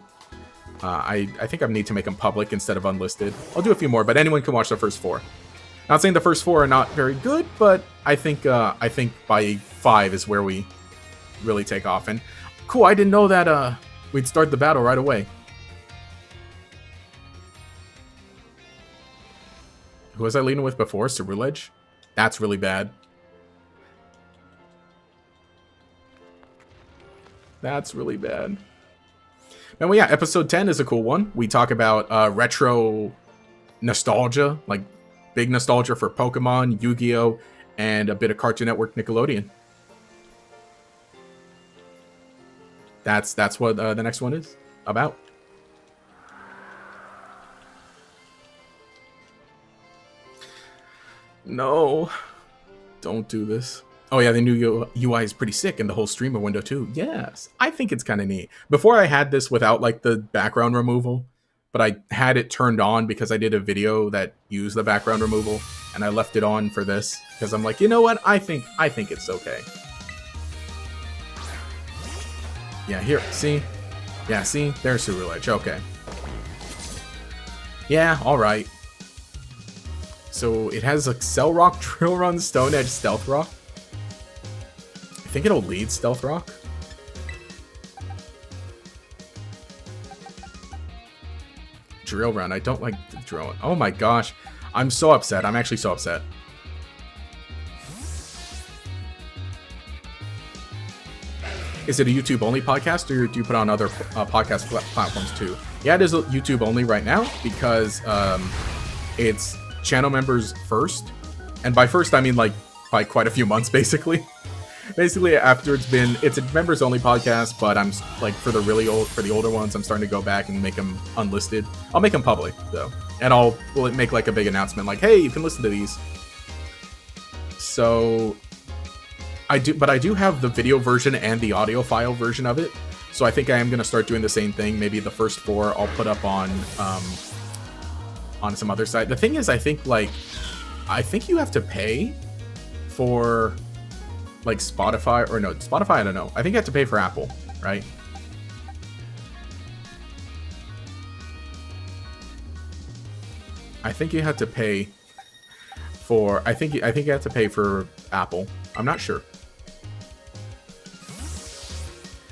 [SPEAKER 1] I think I need to make them public instead of unlisted. I'll do a few more, but anyone can watch the first 4. Not saying the first 4 are not very good, but I think by 5 is where we really take off. And cool, I didn't know that we'd start the battle right away. Who was I leading with before? Cerulege? That's really bad. That's really bad. And well, yeah, episode 10 is a cool one. We talk about retro nostalgia, like big nostalgia for Pokemon, Yu-Gi-Oh, and a bit of Cartoon Network, Nickelodeon. That's what the next one is about. No, don't do this. Oh yeah, the new UI is pretty sick, and the whole streamer window too. Yes, I think it's kind of neat. Before I had this without like the background removal, but I had it turned on because I did a video that used the background removal, and I left it on for this because I'm like, you know what? I think it's okay. Yeah, here, see? Yeah, see? There's Cerulege. Okay. Yeah, all right. So it has like Cell Rock, Drill Run, Stone Edge, Stealth Rock. I think it'll lead Stealth Rock. Drill Run. I don't like the Drill Run. Oh my gosh. I'm so upset. I'm actually so upset. Is it a YouTube only podcast, or do you put on other podcast platforms too? Yeah, it is YouTube only right now because it's channel members first, and by first I mean like by quite a few months, basically. Basically, after it's a members only podcast, but I'm like for the older ones, I'm starting to go back and make them unlisted. I'll make them public though, and I'll make like a big announcement like, hey, you can listen to these. So I do have the video version and the audio file version of it. So I think I am going to start doing the same thing. Maybe the first 4 I'll put up on some other site. The thing is, I think you have to pay for like Spotify, or no, Spotify, I don't know. I think you have to pay for Apple, right? I think you have to pay for I think you have to pay for Apple. I'm not sure.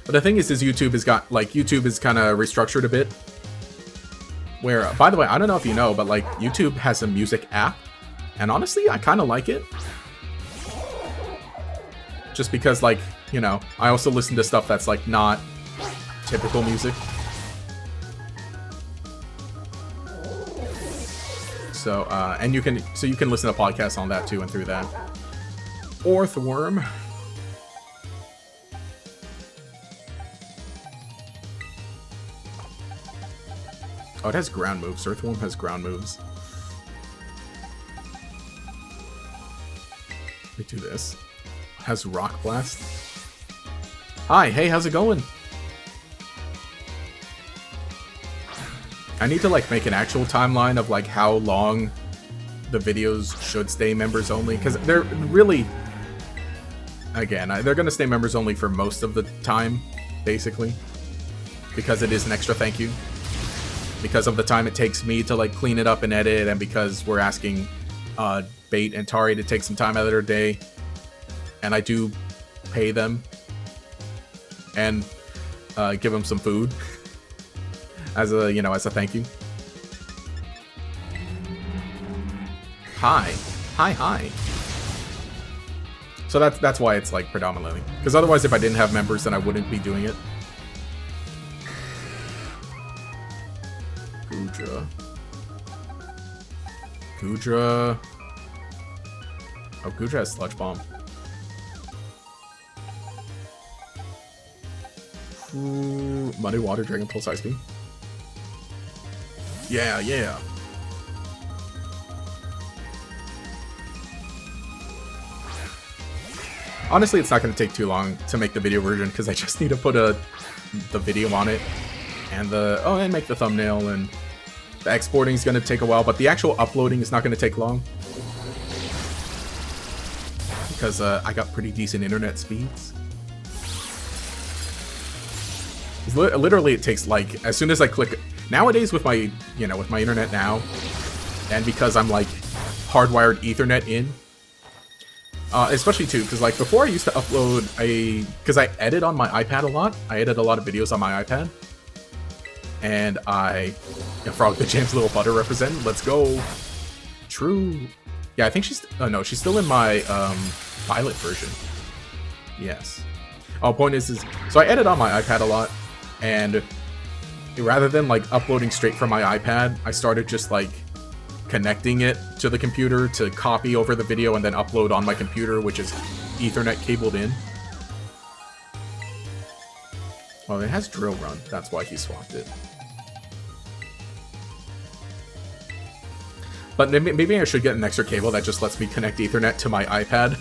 [SPEAKER 1] But the thing is YouTube has got YouTube is kind of restructured a bit. Where, by the way, I don't know if you know, but like YouTube has a music app, and honestly, I kind of like it. Just because, like, you know, I also listen to stuff that's like not typical music. So, and you can listen to podcasts on that too, and through that. Orthworm. Oh, it has ground moves. Earthworm has ground moves. Let me do this. It has Rock Blast. Hi, hey, how's it going? I need to like make an actual timeline of like how long the videos should stay members only, because they're really, again, they're going to stay members only for most of the time, basically, because it is an extra thank you. Because of the time it takes me to like clean it up and edit, and because we're asking Bait and Tari to take some time out of their day, and I do pay them and give them some food as a thank you. Hi. So that's why it's like predominantly, because otherwise if I didn't have members then I wouldn't be doing it. Goodra. Oh, Goodra has Sludge Bomb. Ooh, Muddy Water, Dragon Pulse, Ice Beam. Yeah. Honestly, it's not going to take too long to make the video version because I just need to put the video on it and and make the thumbnail, and the exporting is going to take a while, but the actual uploading is not going to take long because I got pretty decent internet speeds. Literally, it takes like as soon as I click. Nowadays, with my with my internet now, and because I'm like hardwired Ethernet in. Especially too, because like before I used to upload because I edit on my iPad a lot. I edit a lot of videos on my iPad, and Frog the Jam's Little Butter represent. Let's go. True. Yeah, I think she's. Oh no, she's still in my pilot version. Yes. Oh, point is so I edit on my iPad a lot, and rather than like uploading straight from my iPad, I started just like connecting it to the computer to copy over the video and then upload on my computer, which is Ethernet cabled in. Well, it has drill run. That's why he swapped it. But maybe I should get an extra cable that just lets me connect Ethernet to my iPad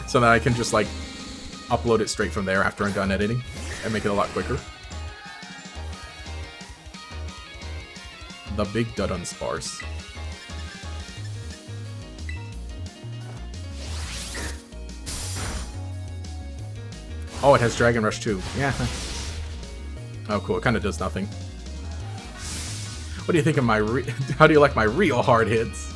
[SPEAKER 1] so that I can just like upload it straight from there after I'm done editing and make it a lot quicker. The Big Dudun Sparse. Oh, it has Dragon Rush too. Yeah. Oh, cool. It kind of does nothing. What do you think of my how do you like my real hard hits?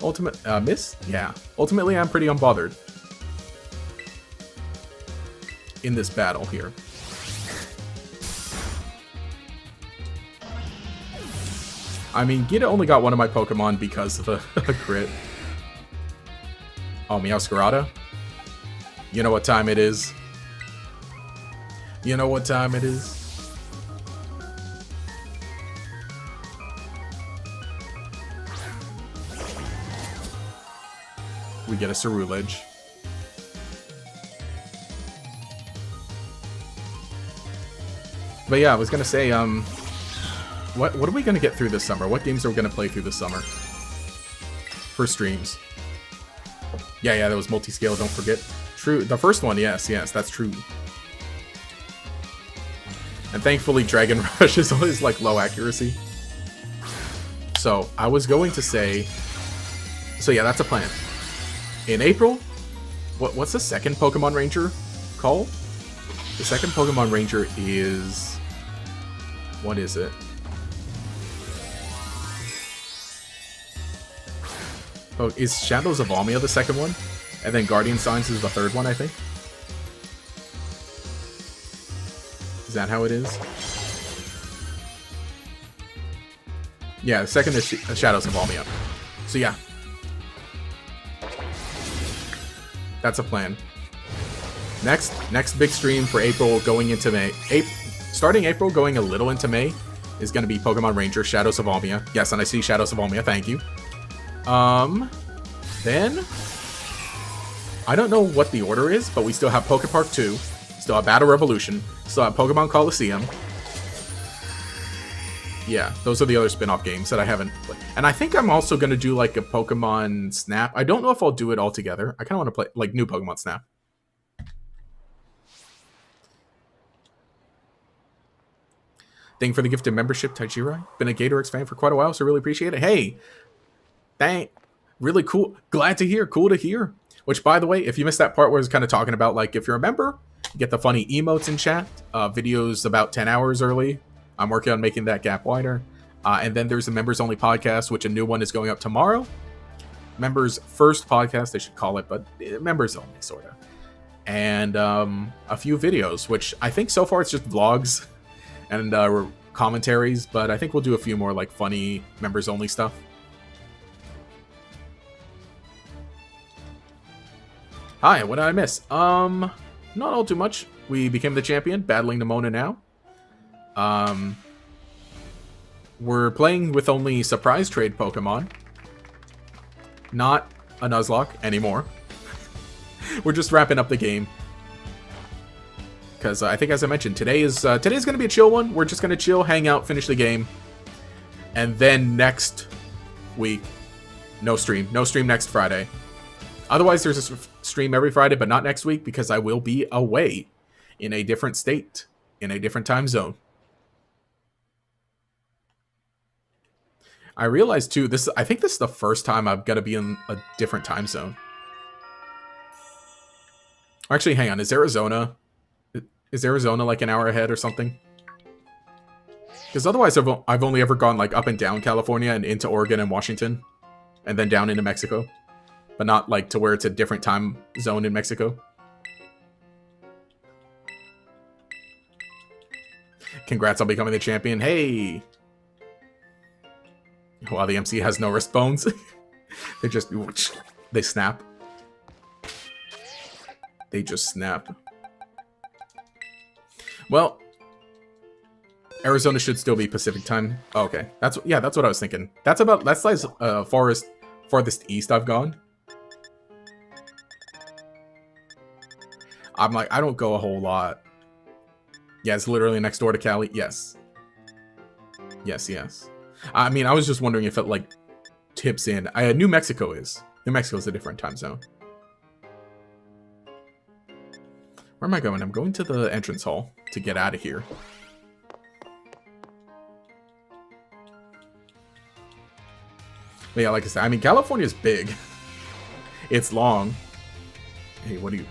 [SPEAKER 1] Ultimate miss? Yeah. Ultimately, I'm pretty unbothered in this battle here. I mean, Gita only got one of my Pokemon because of a crit. Oh, Meowscarada? You know what time it is. You know what time it is. We get a Cerulege. But yeah, I was gonna say, what are we gonna get through this summer? What games are we gonna play through this summer? For streams. Yeah, that was multi-scale, don't forget. True, the first one, yes, that's true. And thankfully, Dragon Rush is always like low accuracy. So, I was going to say... So yeah, that's a plan. In April, what's the second Pokemon Ranger called? The second Pokemon Ranger is... What is it? Oh, is Shadows of Almia the second one? And then Guardian Signs is the third one, I think? Is that how it is? Yeah, the second is Shadows of Almia. So yeah. That's a plan. Next big stream for April going into May. Starting April, going a little into May, is going to be Pokemon Ranger Shadows of Almia. Yes, and I see Shadows of Almia, thank you. Then... I don't know what the order is, but we still have Pokepark 2, still have Battle Revolution, still have Pokemon Coliseum. Yeah, those are the other spin-off games that I haven't played. And I think I'm also going to do like a Pokemon Snap. I don't know if I'll do it all together. I kind of want to play like new Pokemon Snap. Thank you for the gifted membership, Taijira. Been a Gatorix fan for quite a while, so really appreciate it. Hey, really cool. Glad to hear. Cool to hear. Which, by the way, if you missed that part where I was kind of talking about, like, if you're a member, you get the funny emotes in chat. Videos about 10 hours early. I'm working on making that gap wider. And then there's the members only podcast, which a new one is going up tomorrow. Members first podcast, they should call it, but members only, sort of. And a few videos, which I think so far it's just vlogs and commentaries, but I think we'll do a few more like funny members only stuff. Hi, what did I miss? Not all too much. We became the champion, battling Nemona now. We're playing with only surprise trade Pokemon. Not a Nuzlocke anymore. We're just wrapping up the game. Because I think, as I mentioned, today's going to be a chill one. We're just going to chill, hang out, finish the game. And then next week, no stream. No stream next Friday. Otherwise, there's a stream every Friday, but not next week because I will be away in a different state, in a different time zone. I realized too, I think this is the first time I'm gonna be in a different time zone. Actually, hang on, is Arizona like an hour ahead or something? Because otherwise I've only ever gone like up and down California and into Oregon and Washington, and then down into Mexico, but not like to where it's a different time zone in Mexico. Congrats on becoming the champion. Hey! Wow, the MC has no wrist bones. They just... They snap. They just snap. Well, Arizona should still be Pacific time. Oh, okay, that's what I was thinking. That's like farthest east I've gone. I'm like, I don't go a whole lot. Yeah, it's literally next door to Cali. Yes. Yes. I mean, I was just wondering if it like tips in. New Mexico is a different time zone. Where am I going? I'm going to the entrance hall to get out of here. But yeah, like I said, I mean, California's big. It's long. Hey, what do you...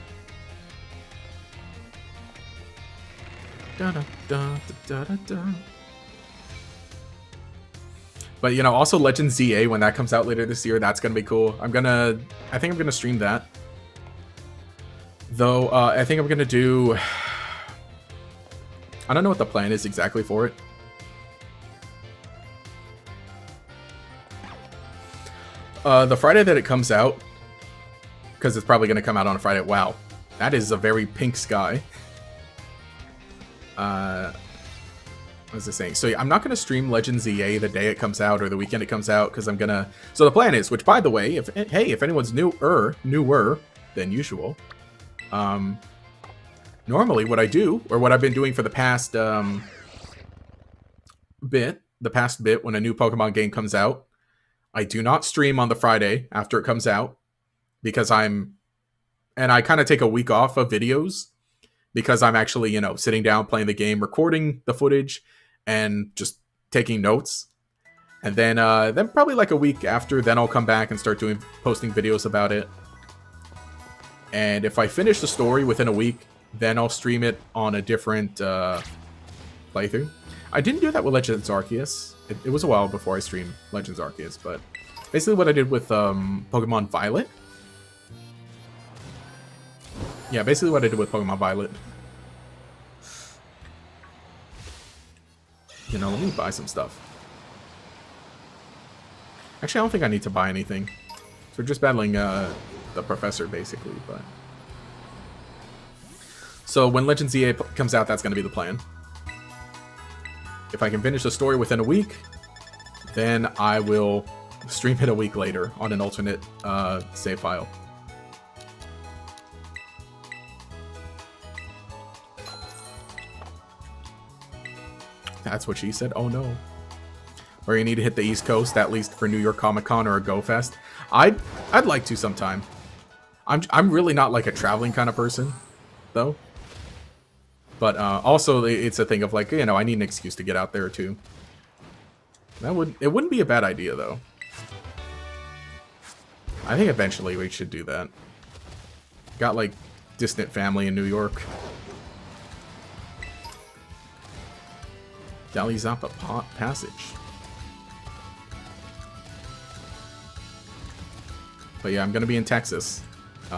[SPEAKER 1] But, you know, also Legend ZA, when that comes out later this year, that's going to be cool. I think I'm going to stream that. Though, I think I'm going to do... I don't know what the plan is exactly for it. The Friday that it comes out, because it's probably going to come out on a Friday. Wow, that is a very pink sky. What was I saying? So yeah, I'm not going to stream Legend ZA the day it comes out or the weekend it comes out, because I'm going to... So the plan is, which by the way, if anyone's newer than usual, normally what I do, or what I've been doing for the past bit when a new Pokemon game comes out, I do not stream on the Friday after it comes out, because I kind of take a week off of videos, because I'm actually, you know, sitting down, playing the game, recording the footage, and just taking notes. And then probably like a week after, then I'll come back and start posting videos about it. And if I finish the story within a week, then I'll stream it on a different playthrough. I didn't do that with Legends Arceus. It was a while before I streamed Legends Arceus, but basically what I did with Pokemon Violet. Yeah, basically what I did with Pokemon Violet. You know, let me buy some stuff. Actually, I don't think I need to buy anything. So we're just battling the professor, basically, but... So when Legend ZA comes out, that's going to be the plan. If I can finish the story within a week, then I will stream it a week later on an alternate save file. That's what she said. Oh no. Or you need to hit the East Coast, at least for New York Comic Con or a Go Fest. I'd like to sometime. I'm really not like a traveling kind of person, though. But also, it's a thing of like, you know, I need an excuse to get out there too. It wouldn't be a bad idea though. I think eventually we should do that. Got like distant family in New York. Dali Zappa Passage. But yeah, I'm gonna be in Texas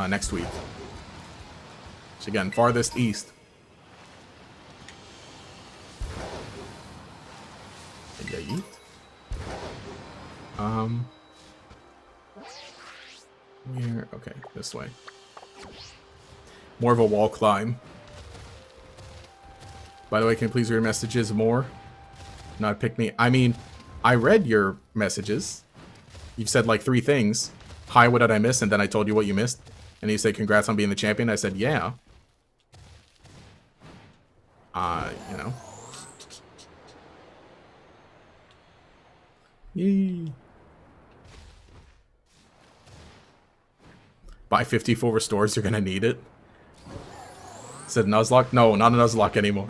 [SPEAKER 1] next week. Which again, farthest east. Where? Okay, this way. More of a wall climb. By the way, can you please read your messages more? Not pick me. I mean, I read your messages. You've said like 3 things. Hi, what did I miss? And then I told you what you missed. And you said, congrats on being the champion. I said, yeah. You know. Yee. Buy 50 full restores, you're gonna need it. Said Nuzlocke? No, not a Nuzlocke anymore.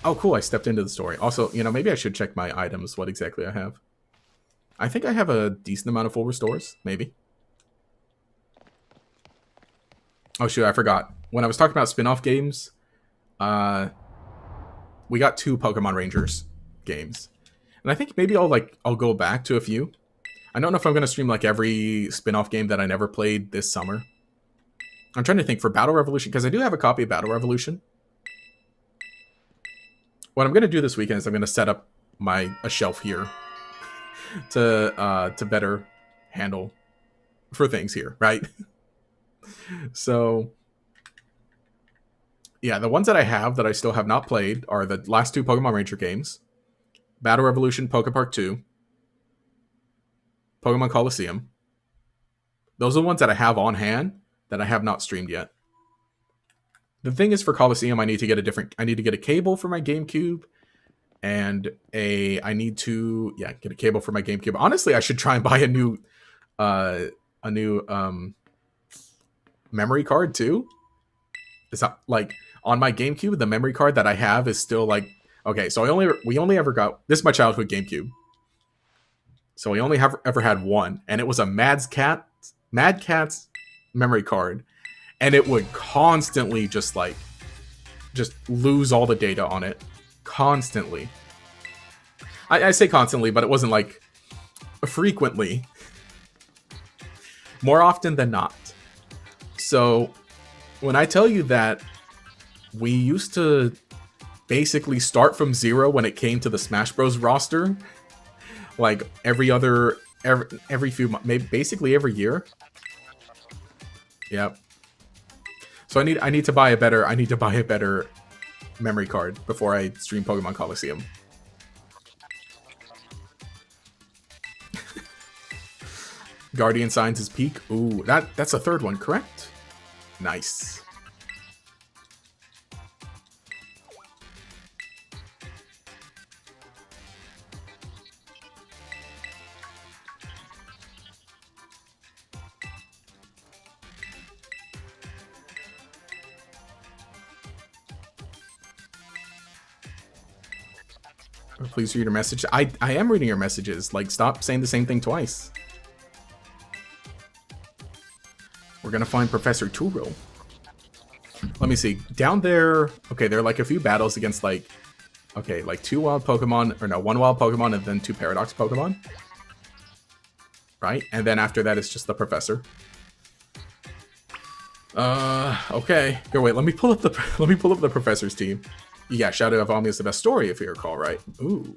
[SPEAKER 1] Oh, cool, I stepped into the story. Also, you know, maybe I should check my items, what exactly I have. I think I have a decent amount of full restores, maybe. Oh, shoot, I forgot. When I was talking about spin-off games, we got 2 Pokemon Rangers games. And I think maybe I'll go back to a few. I don't know if I'm going to stream like every spin-off game that I never played this summer. I'm trying to think for Battle Revolution, because I do have a copy of Battle Revolution. What I'm going to do this weekend is I'm going to set up a shelf here to better handle for things here, right? So, yeah, the ones that I have that I still have not played are the last 2 Pokemon Ranger games, Battle Revolution Poke Park 2, Pokemon Coliseum. Those are the ones that I have on hand that I have not streamed yet. The thing is, for Coliseum, I need to get a cable for my GameCube, and I need to get a cable for my GameCube. Honestly, I should try and buy a new memory card too. It's not like on my GameCube, the memory card that I have is still like, okay, so we only ever got, this is my childhood GameCube. So we only ever had one, and it was a Mad Cat's memory card, and it would constantly just lose all the data on it. Constantly. I say constantly, but it wasn't like frequently. More often than not. So when I tell you that we used to basically start from 0 when it came to the Smash Bros roster, like every few months, maybe basically every year. Yep. So I need to buy a better memory card before I stream Pokemon Coliseum. Guardian Signs is peak. Ooh, that's a third one, correct? Nice. Please read your message. I am reading your messages. Like, stop saying the same thing twice. We're gonna find Professor Turo. Let me see. Down there, okay, there are like a few battles against like 2 wild Pokemon, or no, 1 wild Pokemon and then 2 Paradox Pokemon. Right? And then after that, it's just the Professor. Okay. Here, wait, let me pull up the Professor's team. Yeah, Shadow of Omni is the best story, if you recall, right? Ooh.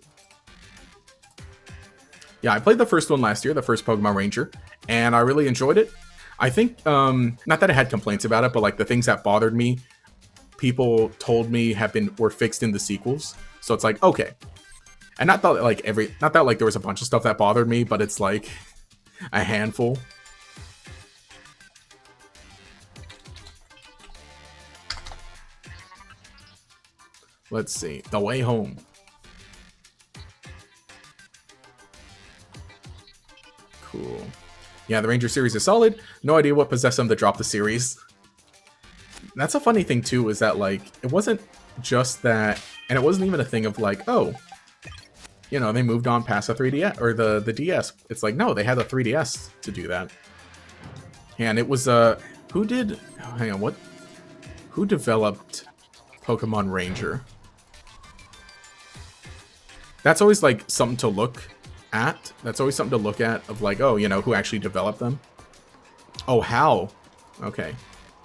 [SPEAKER 1] Yeah, I played the first one last year, the first Pokemon Ranger, and I really enjoyed it. I think, not that I had complaints about it, but like the things that bothered me, people told me were fixed in the sequels. So it's like, okay. And not that like there was a bunch of stuff that bothered me, but it's like a handful. Let's see. The Way Home. Cool. Yeah, the Ranger series is solid. No idea what possessed them to drop the series. That's a funny thing, too, is that, like, it wasn't just that... And it wasn't even a thing of, like, oh, you know, they moved on past the 3DS, or the DS. It's like, no, they had the 3DS to do that. And it was, who did... Oh, hang on, what? Who developed Pokemon Ranger? That's always, like, something to look at. That's always something to look at of, like, oh, you know, who actually developed them. Oh, HAL. Okay.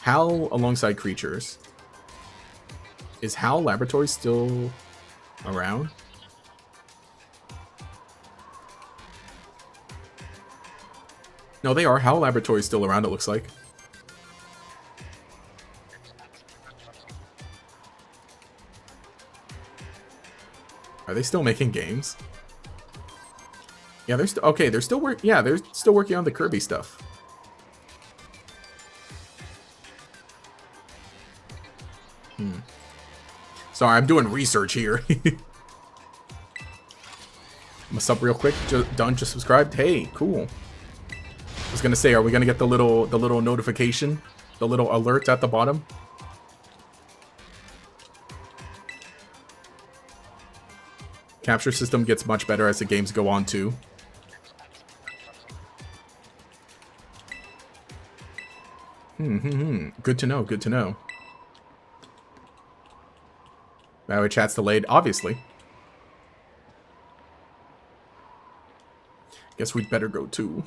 [SPEAKER 1] HAL alongside Creatures. Is HAL Laboratories still around? No, they are. HAL Laboratories still around, it looks like. Are they still making games? Yeah, they're still okay. They're still working on the Kirby stuff. Sorry, I'm doing research here. I'm gonna sub real quick. Just subscribed. Hey, cool. I was gonna say, are we gonna get the little notification, the little alert at the bottom? Capture system gets much better as the games go on too. Good to know, good to know. Battery chat's delayed, obviously. Guess we'd better go too.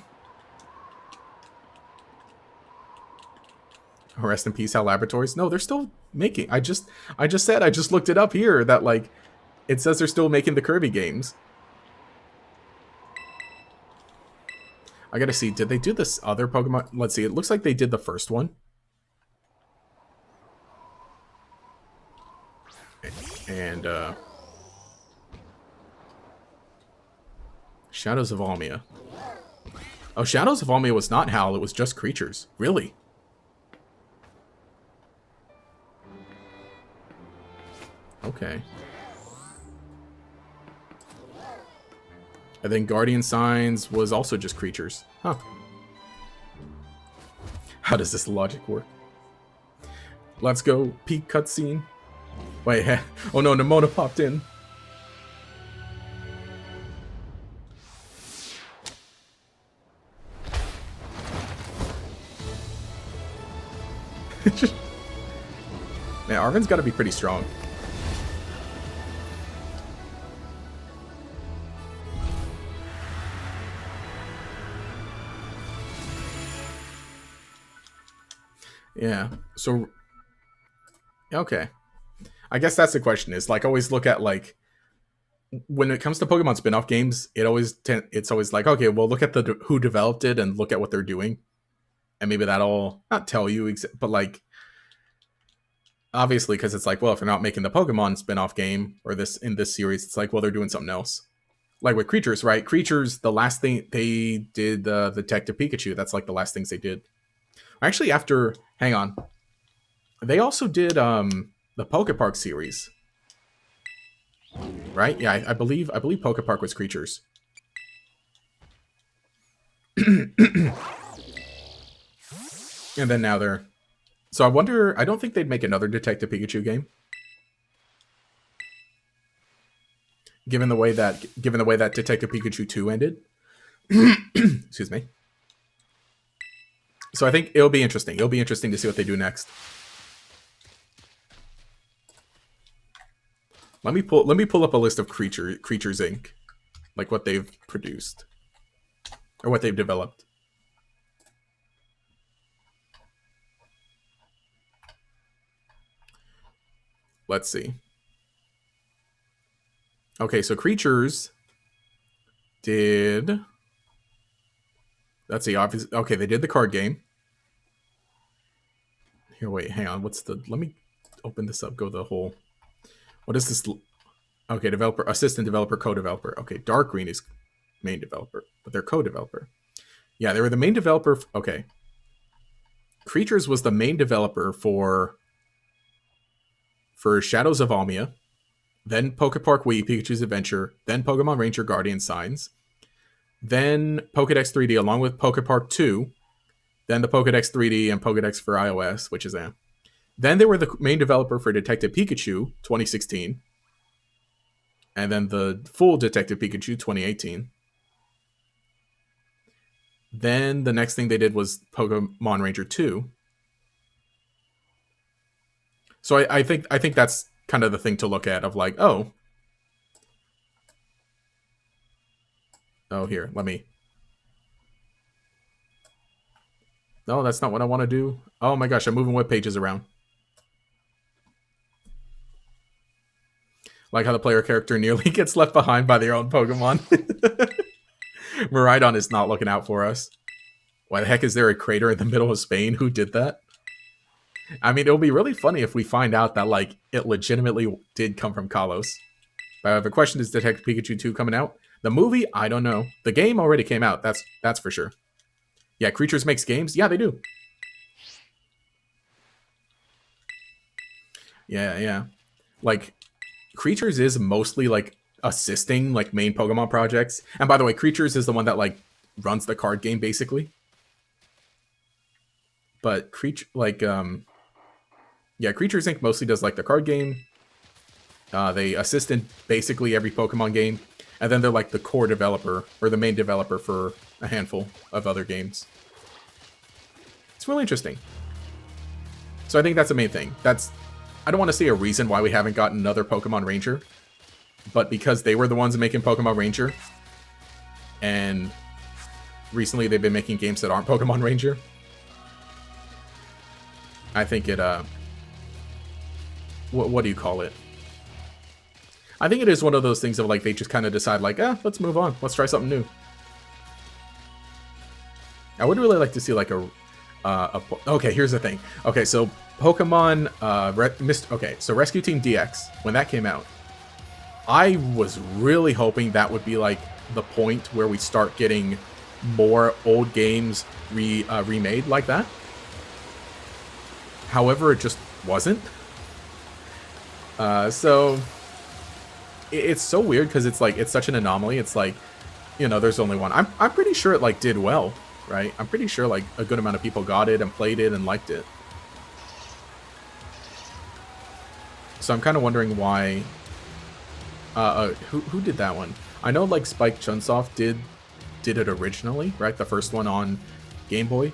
[SPEAKER 1] Rest in peace, HAL Laboratories. No, they're still making. I just said, I just looked it up here that like it says they're still making the Kirby games. I gotta see, did they do this other Pokemon? Let's see, it looks like they did the first one. And Shadows of Almia. Oh, Shadows of Almia was not HAL, it was just creatures. Really? Okay. And then Guardian Signs was also just creatures. Huh. How does this logic work? Let's go. Peak cutscene. Wait, oh no, Nimona popped in. Man, Arven's got to be pretty strong. Yeah, so... Okay. I guess that's the question, is, like, always look at, like... When it comes to Pokemon spin-off games, it's always like, okay, well, look at who developed it and look at what they're doing. And maybe that'll not tell you, but, like... Obviously, because it's like, well, if they're not making the Pokemon spin-off game, or in this series, it's like, well, they're doing something else. Like with Creatures, right? Creatures, the last thing they did, the Detective Pikachu, that's like the last things they did. Actually, after... Hang on. They also did the Pokepark series. Right? Yeah, I believe Pokepark was Creatures. And then now they're... So I wonder... I don't think they'd make another Detective Pikachu game. Given the way that Detective Pikachu 2 ended. Excuse me. So I think it'll be interesting. It'll be interesting to see what they do next. Let me pull up a list of Creatures Inc. Like what they've produced. Or what they've developed. Let's see. Okay, so Creatures did... Let's see, obviously... Okay, they did the card game. Here, wait, hang on. What's the... Let me open this up, go the whole... What is this? Okay, developer, assistant developer, co-developer. Okay, Dark Green is main developer, but they're co-developer. Yeah, they were the main developer. Okay. Creatures was the main developer for Shadows of Almia, then Pokepark Wii, Pikachu's Adventure, then Pokemon Ranger Guardian Signs, then Pokedex 3D along with Pokepark 2, then the Pokedex 3D and Pokedex for iOS, which is Then they were the main developer for Detective Pikachu 2016, and then the full Detective Pikachu 2018. Then the next thing they did was Pokemon Ranger 2. So I think that's kind of the thing to look at of like, oh, here, let me. No, that's not what I want to do. Oh my gosh, I'm moving web pages around. Like how the player character nearly gets left behind by their own Pokemon. Miraidon is not looking out for us. Why the heck is there a crater in the middle of Spain? Who did that? I mean, it'll be really funny if we find out that, like, it legitimately did come from Kalos. But the question is, Detective Pikachu 2 coming out? The movie? I don't know. The game already came out. That's for sure. Yeah, Creatures makes games? Yeah, they do. Yeah. Like, Creatures is mostly, like, assisting, like, main Pokemon projects. And by the way, Creatures is the one that, like, runs the card game, basically. but Creatures Inc. mostly does like the card game. They assist in basically every Pokemon game, and then they're like the core developer or the main developer for a handful of other games. It's really interesting. So I think that's the main thing. I don't want to say a reason why we haven't gotten another Pokemon Ranger, but because they were the ones making Pokemon Ranger, and recently they've been making games that aren't Pokemon Ranger. I think it, what do you call it? I think it is one of those things of like, they just kind of decide like, let's move on. Let's try something new. I would really like to see like okay, here's the thing. Okay, so Pokemon, so Rescue Team DX, when that came out, I was really hoping that would be like the point where we start getting more old games remade like that. However, it just wasn't. So it's so weird because it's like, it's such an anomaly. It's like, there's only one. I'm pretty sure it like did well, right? I'm pretty sure like a good amount of people got it and played it and liked it. So I'm kind of wondering why. Who did that one? I know like Spike Chunsoft did it originally, right? The first one on Game Boy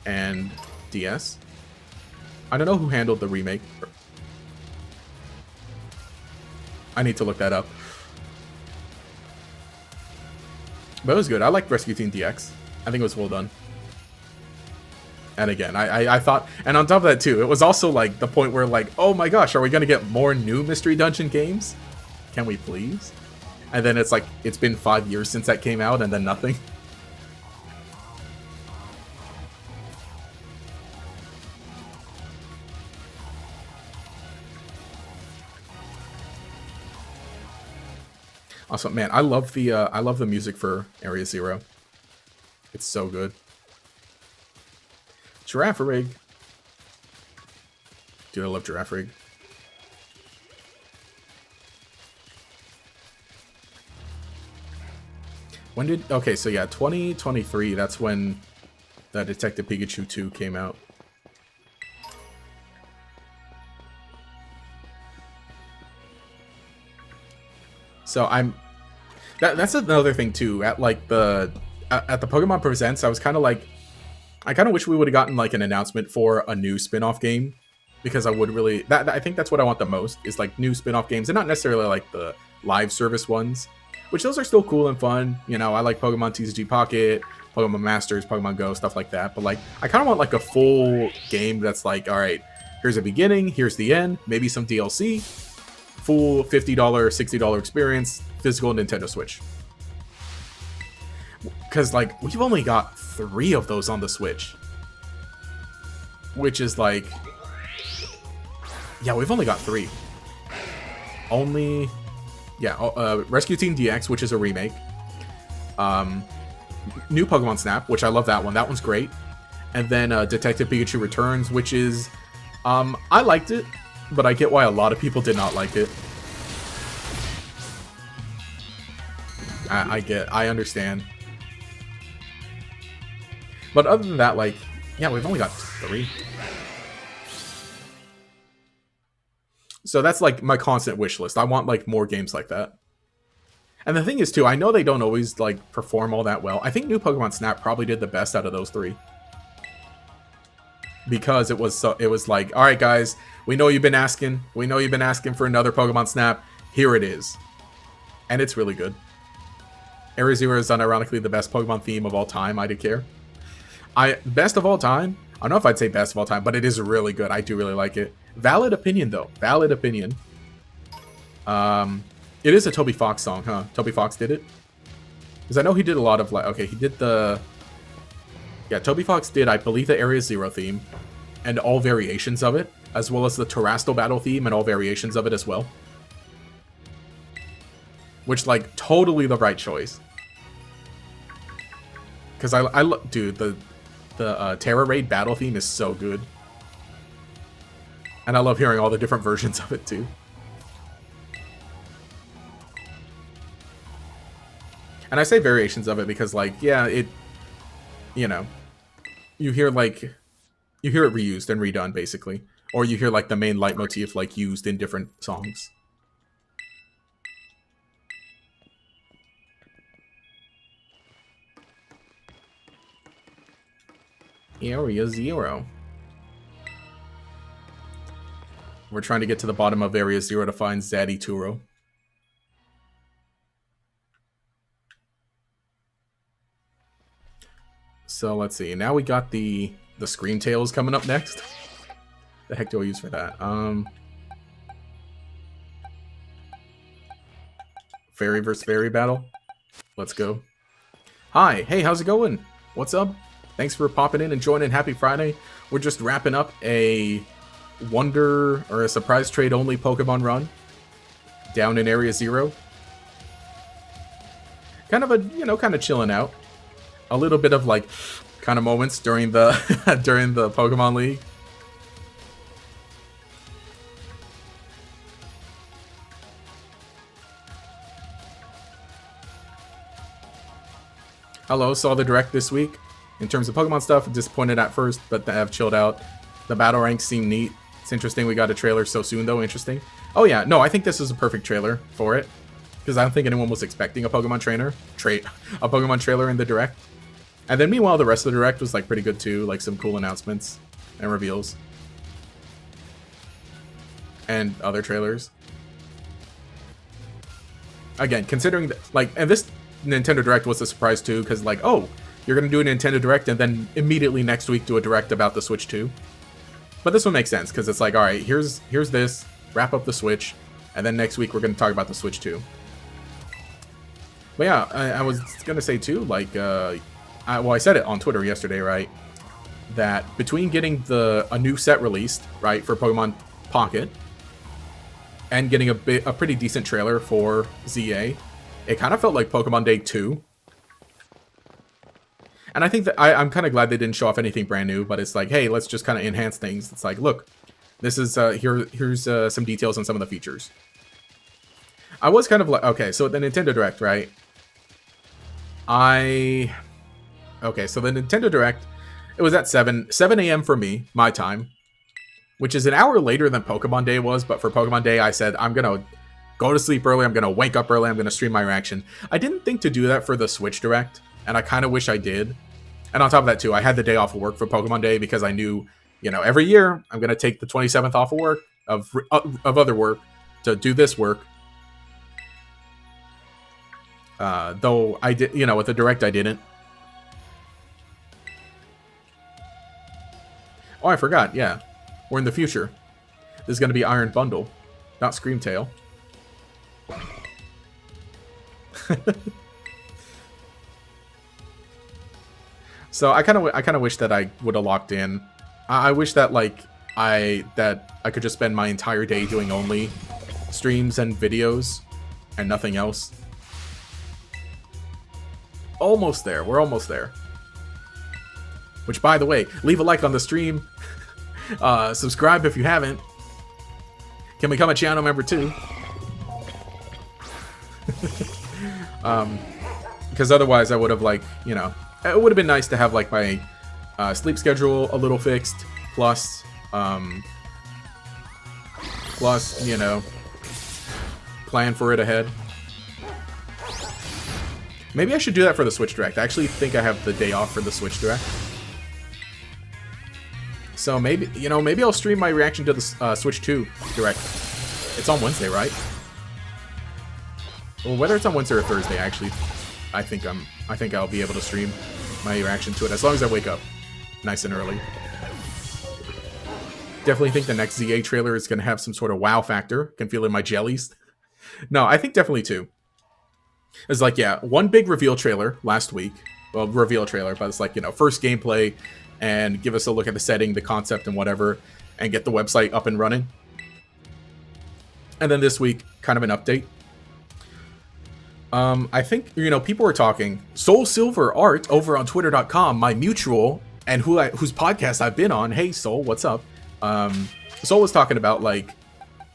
[SPEAKER 1] and DS. I don't know who handled the remake. I need to look that up. But it was good. I liked Rescue Team DX. I think it was well done. And again, I thought, and on top of that too, it was also like the point where like, oh my gosh, are we going to get more new Mystery Dungeon games? Can we please? And then it's like, it's been 5 years since that came out and then nothing. Also, man, I love the music for Area Zero. It's so good. Giraffe Rig. Dude, I love Giraffe Rig. When did... Okay, so yeah, 2023, that's when the Detective Pikachu 2 came out. So that's another thing too. At the Pokemon Presents, I was kind of like, I kind of wish we would have gotten like an announcement for a new spin-off game, because I would really I think that's what I want the most, is like new spin-off games, and not necessarily like the live service ones, which those are still cool and fun. I like Pokemon TCG Pocket, Pokemon Masters, Pokemon Go, stuff like that. But like, I kind of want like a full game that's like, all right, here's the beginning, here's the end, maybe some DLC. Full $50, $60 experience, physical Nintendo Switch. Because, like, we've only got 3 of those on the Switch. Which is like... Yeah, we've only got 3. Rescue Team DX, which is a remake. New Pokemon Snap, which I love that one. That one's great. And then Detective Pikachu Returns, which is... I liked it. But I get why a lot of people did not like it. I understand. But other than that, like, yeah, we've only got 3. So that's like my constant wish list. I want like more games like that. And the thing is too, I know they don't always like perform all that well. I think New Pokemon Snap probably did the best out of those 3. Because it was like, all right, guys, we know you've been asking. We know you've been asking for another Pokemon Snap. Here it is. And it's really good. Area Zero is unironically the best Pokemon theme of all time. I do care. Best of all time? I don't know if I'd say best of all time, but it is really good. I do really like it. Valid opinion, though. Valid opinion. It is a Toby Fox song, huh? Toby Fox did it? Because I know he did a lot of, like, okay, he did the... Yeah, Toby Fox did, I believe, the Area Zero theme, and all variations of it, as well as the Terastal battle theme and all variations of it as well. Which, like, totally the right choice. Because dude, the Terra Raid battle theme is so good. And I love hearing all the different versions of it, too. And I say variations of it because, like, yeah, you know, you hear, like, You hear it reused and redone, basically. Or you hear, like, the main leitmotif, like, used in different songs. Area 0. We're trying to get to the bottom of Area 0 to find Zaddy Turo. So let's see. Now we got the Scream Tails coming up next. The heck do I use for that? Fairy versus fairy battle. Let's go. Hi. Hey, how's it going? What's up? Thanks for popping in and joining. Happy Friday. We're just wrapping up a Wonder or a surprise trade only Pokemon run down in Area 0. Kind of a, kind of chilling out. A little bit of like kind of moments during the during the Pokemon League. Hello, saw the direct this week. In terms of Pokemon stuff, disappointed at first, but I've chilled out. The battle ranks seem neat. It's interesting we got a trailer so soon, though. Interesting. Oh yeah, no, I think this is a perfect trailer for it. Because I don't think anyone was expecting a Pokemon Pokemon trailer in the direct. And then meanwhile, the rest of the direct was like pretty good too, like some cool announcements and reveals. And other trailers. Again, considering that, like, and this Nintendo Direct was a surprise too, because like, oh, you're gonna do a Nintendo Direct and then immediately next week do a Direct about the Switch 2. But this one makes sense because it's like, all right, here's this, wrap up the Switch, and then next week we're gonna talk about the Switch 2. But yeah, I was gonna say too, like, I said it on Twitter yesterday, right? That between getting a new set released, right, for Pokemon Pocket, and getting a pretty decent trailer for ZA, it kind of felt like Pokemon Day 2. And I think that I'm kind of glad they didn't show off anything brand new, but it's like, hey, let's just kind of enhance things. It's like, look, this is here's some details on some of the features. I was kind of like, okay, so the Nintendo Direct, right? Okay, so the Nintendo Direct, it was at 7 a.m. for me, my time, which is an hour later than Pokemon Day was, but for Pokemon Day, I said, I'm going to go to sleep early, I'm going to wake up early, I'm going to stream my reaction. I didn't think to do that for the Switch Direct, and I kind of wish I did. And on top of that, too, I had the day off of work for Pokemon Day because I knew, every year I'm going to take the 27th off of work, of other work, to do this work. Though I did, with the Direct, I didn't. Oh, I forgot, yeah. We're in the future. This is going to be Iron Bundle, not Screamtail. So I kind of wish that I would have locked in. I wish that I could just spend my entire day doing only streams and videos and nothing else. Almost there. We're almost there. Which, by the way, leave a like on the stream. Subscribe if you haven't. Can become a channel member too. Because otherwise I would have it would have been nice to have my sleep schedule a little fixed, plus plan for it ahead. Maybe I should do that for the Switch Direct. I actually think I have the day off for the Switch Direct. So maybe I'll stream my reaction to the Switch 2 Direct. It's on Wednesday, right? Well, whether it's on Wednesday or Thursday, actually, I think I'll be able to stream my reaction to it as long as I wake up nice and early. Definitely think the next ZA trailer is going to have some sort of wow factor. Can feel it in my jellies. No, I think definitely two. It's one big reveal trailer last week. Well, reveal trailer, but it's first gameplay and give us a look at the setting, the concept, and whatever, and get the website up and running. And then this week, kind of an update. I think, people were talking. Soul Silver Art over on Twitter.com, my mutual, and whose podcast I've been on. Hey, Soul, what's up? Soul was talking about,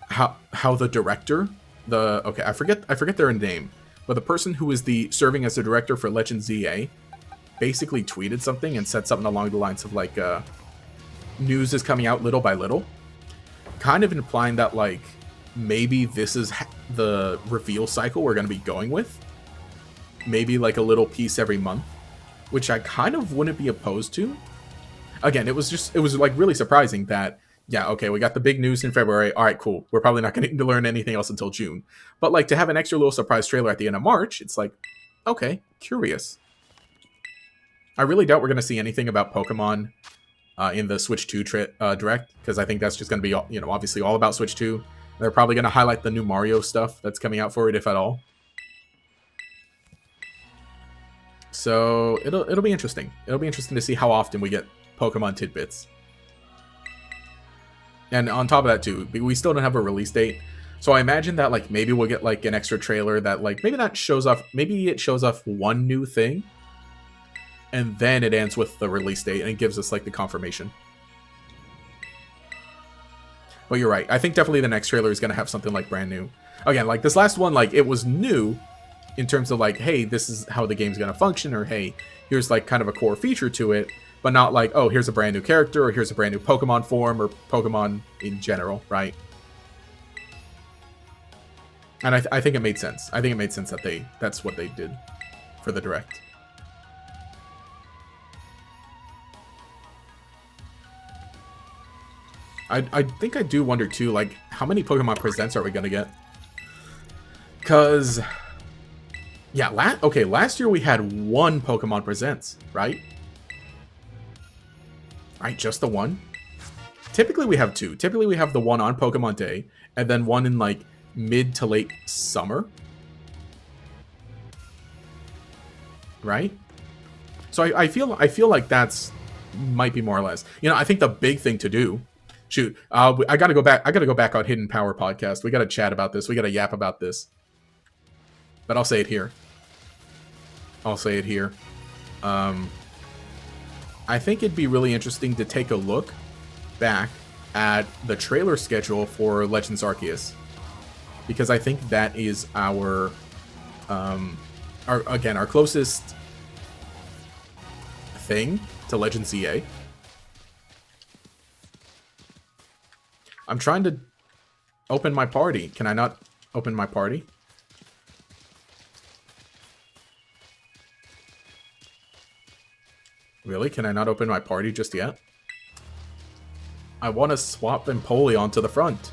[SPEAKER 1] how the director, I forget their name, but the person who is serving as the director for Legend ZA basically tweeted something and said something along the lines of news is coming out little by little, kind of implying that like maybe this is the reveal cycle we're going to be going with. Maybe like a little piece every month, which I kind of wouldn't be opposed to. Again, it was like really surprising that, yeah, okay, we got the big news in February. All right, cool. We're probably not going to learn anything else until June. But like to have an extra little surprise trailer at the end of March, it's like, okay, curious. I really doubt we're going to see anything about Pokemon in the Switch 2 Direct, because I think that's just going to be, obviously all about Switch 2. They're probably going to highlight the new Mario stuff that's coming out for it, if at all. So it'll be interesting. It'll be interesting to see how often we get Pokemon tidbits. And on top of that too, we still don't have a release date. So I imagine that like maybe we'll get like an extra trailer that like maybe it shows off one new thing, and then it ends with the release date and it gives us like the confirmation. But you're right. I think definitely the next trailer is going to have something like brand new. Again, like this last one, like it was new in terms of like, hey, this is how the game's going to function, or hey, here's like kind of a core feature to it, but not like, oh, here's a brand new character, or here's a brand new Pokemon form, or Pokemon in general, right? And I think it made sense. I think it made sense that that's what they did for the Direct. I think I do wonder too, like, how many Pokemon Presents are we gonna get? Cause, yeah, last year we had 1 Pokemon Presents, right? Right, just the 1. Typically we have 2. Typically we have the one on Pokemon Day, and then one in like mid to late summer, right? So I feel like that's might be more or less. I think the big thing to do. Shoot, I gotta go back on Hidden Power podcast. We gotta chat about this. We gotta yap about this. But I'll say it here. I think it'd be really interesting to take a look back at the trailer schedule for Legends Arceus, because I think that is our closest thing to Legends EA. I'm trying to open my party. Can I not open my party? Really? Can I not open my party just yet? I want to swap Empoleon to the front.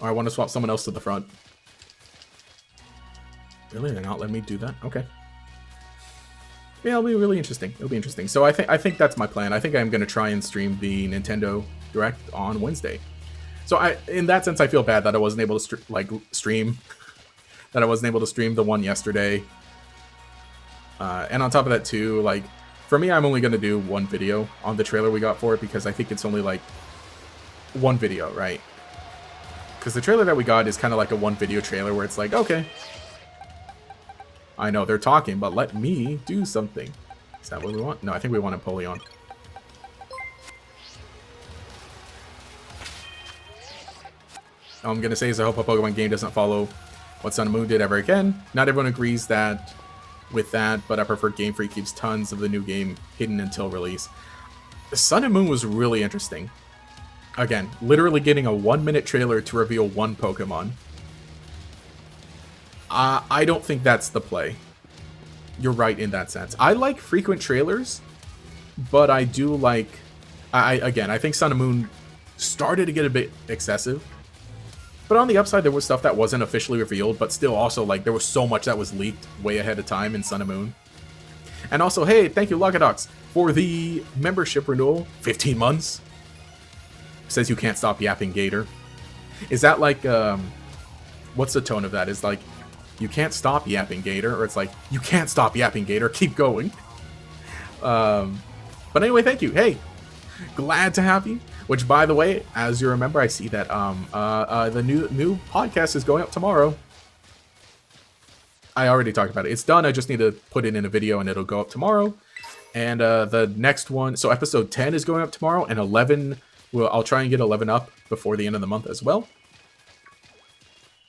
[SPEAKER 1] Or I want to swap someone else to the front. Really? They're not letting me do that? Okay. Yeah, it'll be really interesting. It'll be interesting. So I think that's my plan. I think I'm going to try and stream the Nintendo Direct on Wednesday. So in that sense, I feel bad that I wasn't able to stream. That I wasn't able to stream the one yesterday. And on top of that too, like, for me, I'm only going to do one video on the trailer we got for it, because I think it's only like one video, right? Because the trailer that we got is kind of like a one video trailer where it's like, okay, I know they're talking, but let me do something. Is that what we want? No, I think we want Empoleon. All I'm going to say is I hope a Pokemon game doesn't follow what Sun and Moon did ever again. Not everyone agrees with that, but I prefer Game Freak keeps tons of the new game hidden until release. Sun and Moon was really interesting. Again, literally getting a 1-minute trailer to reveal one Pokemon. I don't think that's the play. You're right in that sense. I like frequent trailers, but I do like... I think Sun and Moon started to get a bit excessive. But on the upside, there was stuff that wasn't officially revealed, but still also, like, there was so much that was leaked way ahead of time in Sun and Moon. And also, hey, thank you, Logadox, for the membership renewal. 15 months. Says you can't stop yapping, Gator. Is that like, what's the tone of that? Is like, you can't stop yapping, Gator, or it's like, you can't stop yapping, Gator, keep going. But anyway, thank you. Hey, glad to have you. Which, by the way, as you remember, I see that the new podcast is going up tomorrow. I already talked about it. It's done. I just need to put it in a video, and it'll go up tomorrow. And the next one, so episode 10 is going up tomorrow, and 11, I'll try and get 11 up before the end of the month as well.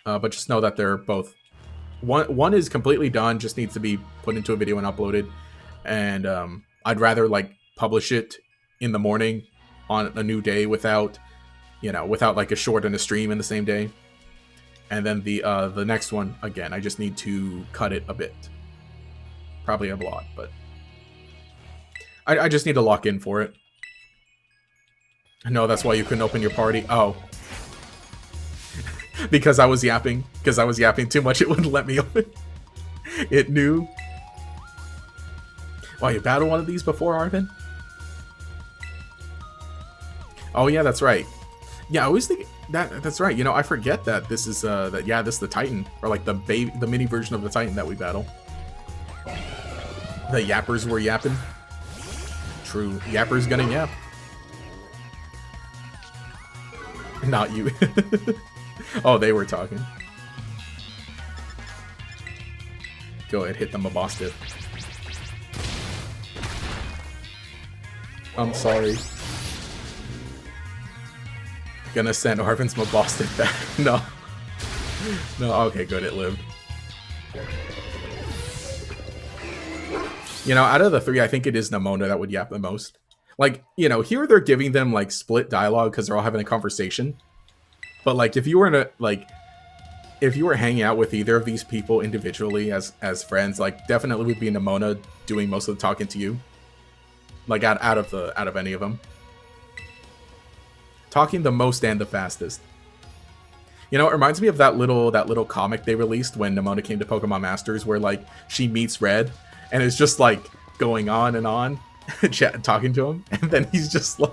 [SPEAKER 1] But just know that they're both... One is completely done, just needs to be put into a video and uploaded. And I'd rather, like, publish it in the morning on a new day without, without like a short and a stream in the same day. And then the next one, again, I just need to cut it a bit. Probably a lot, but I just need to lock in for it. No, that's why you couldn't open your party. Oh. Because I was yapping. Because I was yapping too much, it wouldn't let me open. It knew. Wow, you battled one of these before, Arvin? Oh yeah, that's right. Yeah, I always think that's right. I forget that this is this is the Titan, or like the mini version of the Titan that we battle. The yappers were yapping. True, yappers gonna yap. Not you. Oh, they were talking. Go ahead, hit them a boss dip. I'm sorry. Gonna send Arvin's Mabostic back. No. No, okay, good, it lived. Out of the three, I think it is Nemona that would yap the most. Like, here they're giving them, like, split dialogue because they're all having a conversation. But, like, if you were hanging out with either of these people individually as friends, like, definitely would be Nemona doing most of the talking to you. Like, out of any of them. Talking the most and the fastest. It reminds me of that little comic they released when Nemona came to Pokemon Masters, where like she meets Red, and it's just like going on and on, talking to him, and then he's just like.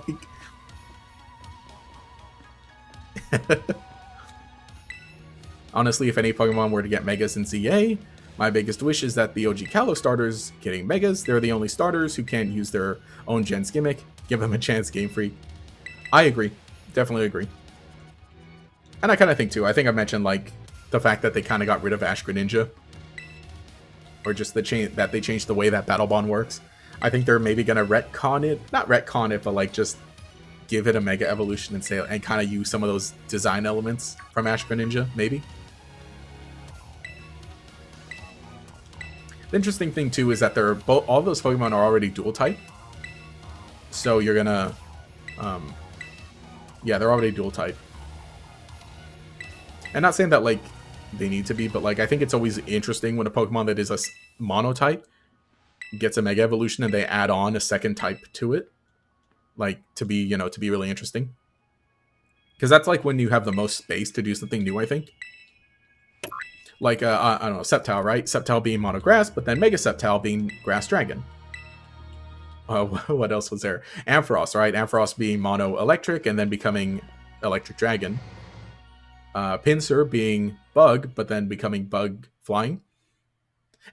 [SPEAKER 1] Honestly, if any Pokemon were to get Megas in ZA, my biggest wish is that the OG Kalos starters getting Megas. They're the only starters who can't use their own Gen's gimmick. Give them a chance, Game Freak. I agree. Definitely agree. And I kind of think too. I think I mentioned like the fact that they kind of got rid of Ash Greninja, or just that they changed the way that Battle Bond works. I think they're maybe gonna retcon it, not retcon it, but like just give it a Mega Evolution and kind of use some of those design elements from Ash Greninja, maybe. The interesting thing too is that all those Pokemon are already dual type, so you're gonna, yeah, they're already dual type. And not saying that like they need to be, but like I think it's always interesting when a Pokemon that is a monotype gets a Mega Evolution and they add on a second type to it, like to be really interesting. Because that's like when you have the most space to do something new, I think. Like I don't know, Sceptile, right? Sceptile being Mono Grass, but then Mega Sceptile being Grass Dragon. What else was there? Ampharos, right? Ampharos being Mono Electric and then becoming Electric Dragon. Pinsir being Bug, but then becoming Bug Flying.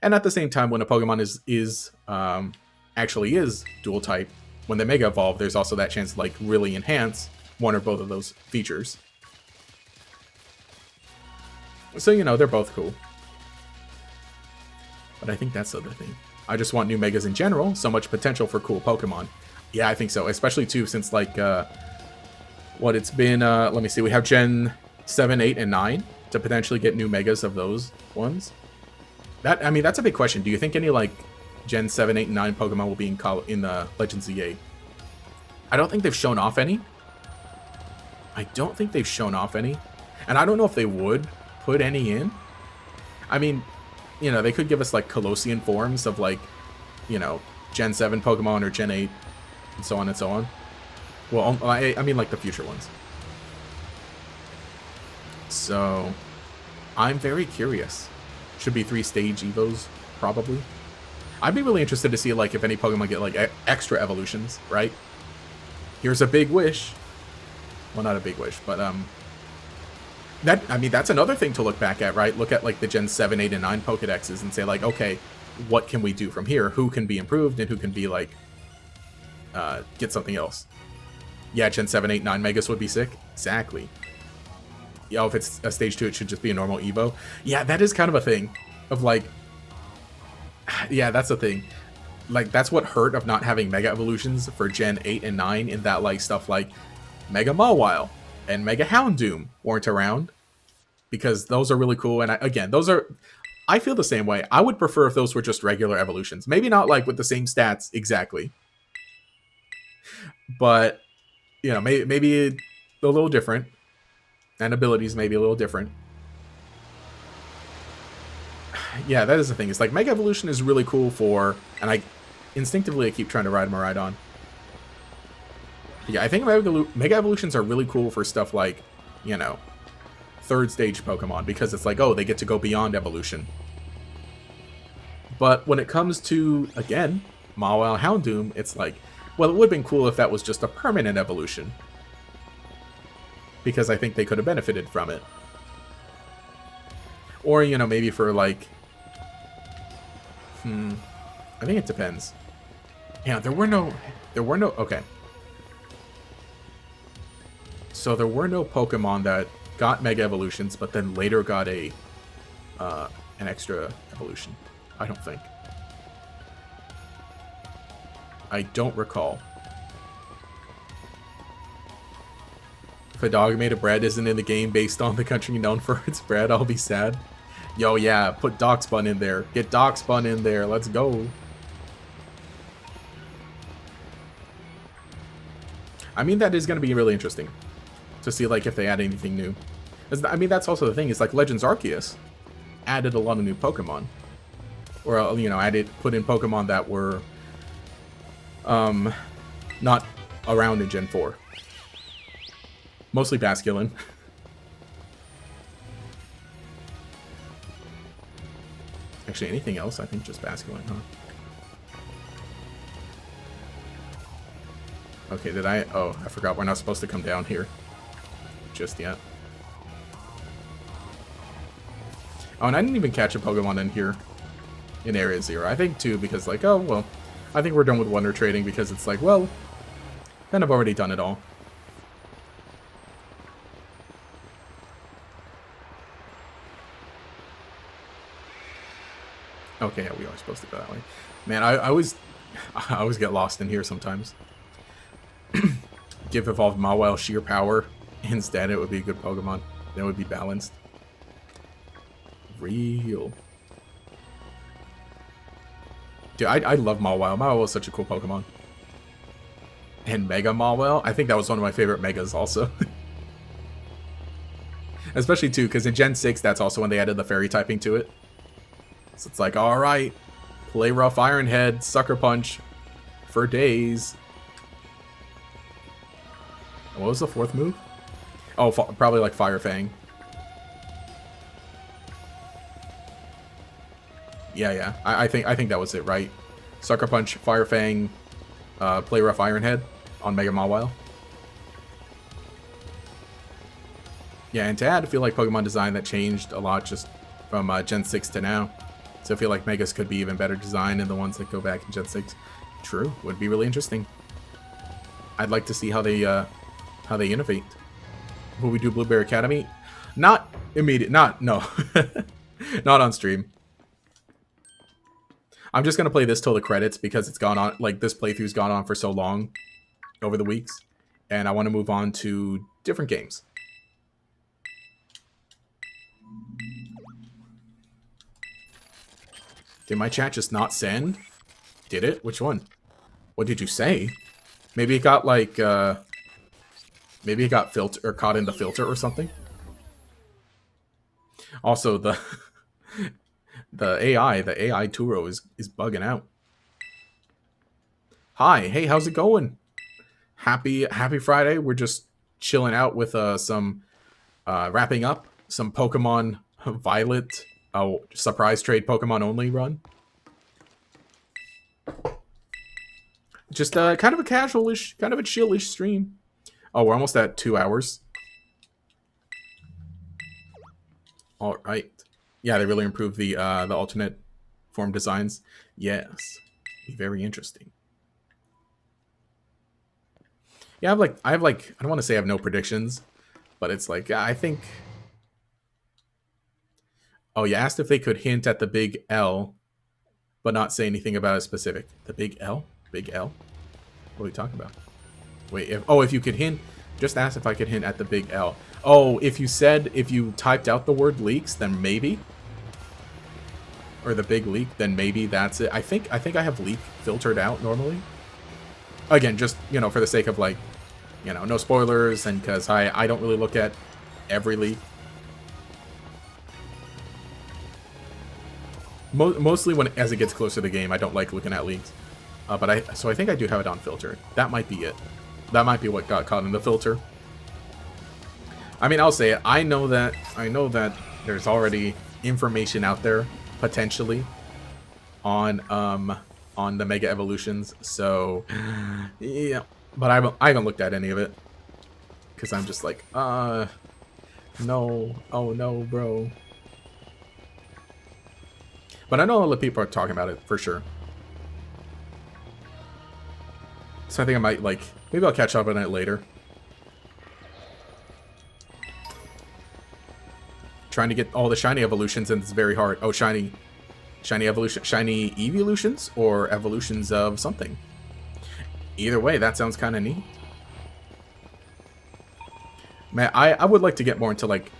[SPEAKER 1] And at the same time, when a Pokemon actually is dual type, when they Mega Evolve, there's also that chance to like really enhance one or both of those features. So, they're both cool. But I think that's the other thing. I just want new Megas in general. So much potential for cool Pokemon. Yeah, I think so. Especially, too, since, like, what it's been... let me see. We have Gen 7, 8, and 9 to potentially get new Megas of those ones. That's a big question. Do you think any, like, Gen 7, 8, and 9 Pokemon will be in the Legends ZA? I don't think they've shown off any. And I don't know if they would put any in. I mean, they could give us like Colossian forms of like, Gen 7 Pokemon or Gen 8 and so on and so on. Well, I mean like the future ones. So, I'm very curious. Should be 3-stage Evos, probably. I'd be really interested to see like if any Pokemon get like extra evolutions, right? Here's a big wish. Well, not a big wish, but that's another thing to look back at, right? Look at like the Gen 7, 8, and 9 Pokedexes and say like, okay, what can we do from here? Who can be improved and who can be like, get something else? Yeah, Gen 7, 8, 9 Megas would be sick. Exactly. Yeah, if it's a stage 2, it should just be a normal Evo. Yeah, that is kind of a thing of like, yeah, that's the thing. Like, that's what hurt of not having Mega Evolutions for Gen 8 and 9 in that like stuff like Mega Mawile and Mega Houndoom weren't around, because those are really cool. And I feel the same way. I would prefer if those were just regular evolutions. Maybe not like with the same stats exactly. But, you know, maybe a little different. And abilities maybe a little different. Yeah, that is the thing. It's like Mega Evolution is really cool for, and I instinctively I keep trying to ride Miraidon. Yeah, I think Mega Evolutions are really cool for stuff like, you know, third stage Pokemon, because it's like, oh, they get to go beyond evolution. But when it comes to, again, Mawile Houndoom, it's like, well, it would have been cool if that was just a permanent evolution, because I think they could have benefited from it. Or, you know, maybe for like, I think it depends. Yeah, there were no, okay. So there were no Pokemon that got Mega Evolutions, but then later got an extra evolution. I don't think. I don't recall. If a dog made of bread isn't in the game based on the country known for its bread, I'll be sad. Yo, yeah, put Darkspun in there. Get Darkspun in there. Let's go. I mean, that is going to be really interesting to see, like, if they add anything new. I mean, that's also the thing. Is like Legends Arceus added a lot of new Pokemon, or you know, put in Pokemon that were not around in Gen 4. Mostly Basculin. Actually, anything else? I think just Basculin, huh? Okay, did I? Oh, I forgot we're not supposed to come down here just yet. Oh, and I didn't even catch a Pokemon in here in Area 0. I think, too, because, like, oh, well, I think we're done with Wonder Trading because it's like, well, kind of already done it all. Okay, yeah, we are supposed to go that way. Man, I always get lost in here sometimes. Give Evolved Mawile sheer power. Instead, it would be a good Pokemon. Then it would be balanced. Real. Dude, I love Mawile. Mawile is such a cool Pokemon. And Mega Mawile, I think that was one of my favorite Megas also. Especially, too, because in Gen 6, that's also when they added the Fairy typing to it. So it's like, alright, play rough Iron Head, Sucker Punch for days. What was the fourth move? Oh, probably like Fire Fang. Yeah. I think that was it, right? Sucker Punch, Fire Fang, play rough Iron Head on Mega Mawile. Yeah, and to add, I feel like Pokemon design that changed a lot just from Gen 6 to now. So I feel like Megas could be even better designed than the ones that go back in Gen 6. True, would be really interesting. I'd like to see how they innovate. Will we do Blueberry Academy? Not immediate. No. Not on stream. I'm just gonna play this till the credits because it's gone on. Like this playthrough's gone on for so long over the weeks, and I want to move on to different games. Did my chat just not send? Did it? Which one? What did you say? Maybe it got like, maybe it got filter or caught in the filter or something. Also, the AI Turo is bugging out. Hi, hey, how's it going? Happy Friday. We're just chilling out with some wrapping up some Pokemon Violet. Surprise trade Pokemon only run. Just kind of a casual-ish, kind of a chill-ish stream. Oh, we're almost at 2 hours. All right. Yeah, they really improved the alternate form designs. Yes, very interesting. Yeah, I have like I don't want to say I have no predictions, but it's like I think. Oh, you asked if they could hint at the big L, but not say anything about it specific. The big L? Big L? What are we talking about? Wait, if you could hint, just ask if I could hint at the big L. Oh, if you typed out the word leaks, then maybe. Or the big leak, then maybe that's it. I think I have leak filtered out normally. Again, just, you know, for the sake of, like, you know, no spoilers, and because I don't really look at every leak. Mostly as it gets closer to the game, I don't like looking at leaks. So I think I do have it on filter. That might be it. That might be what got caught in the filter. I mean, I'll say it. I know that there's already information out there potentially on the Mega Evolutions. So yeah, but I haven't looked at any of it because I'm just like, no, oh no, bro. But I know a lot of people are talking about it for sure. So I think I might, like, maybe I'll catch up on it later. Trying to get all the shiny evolutions, and it's very hard. Oh, shiny evolution, shiny evolutions, or evolutions of something. Either way, that sounds kind of neat. Man, I would like to get more into, like,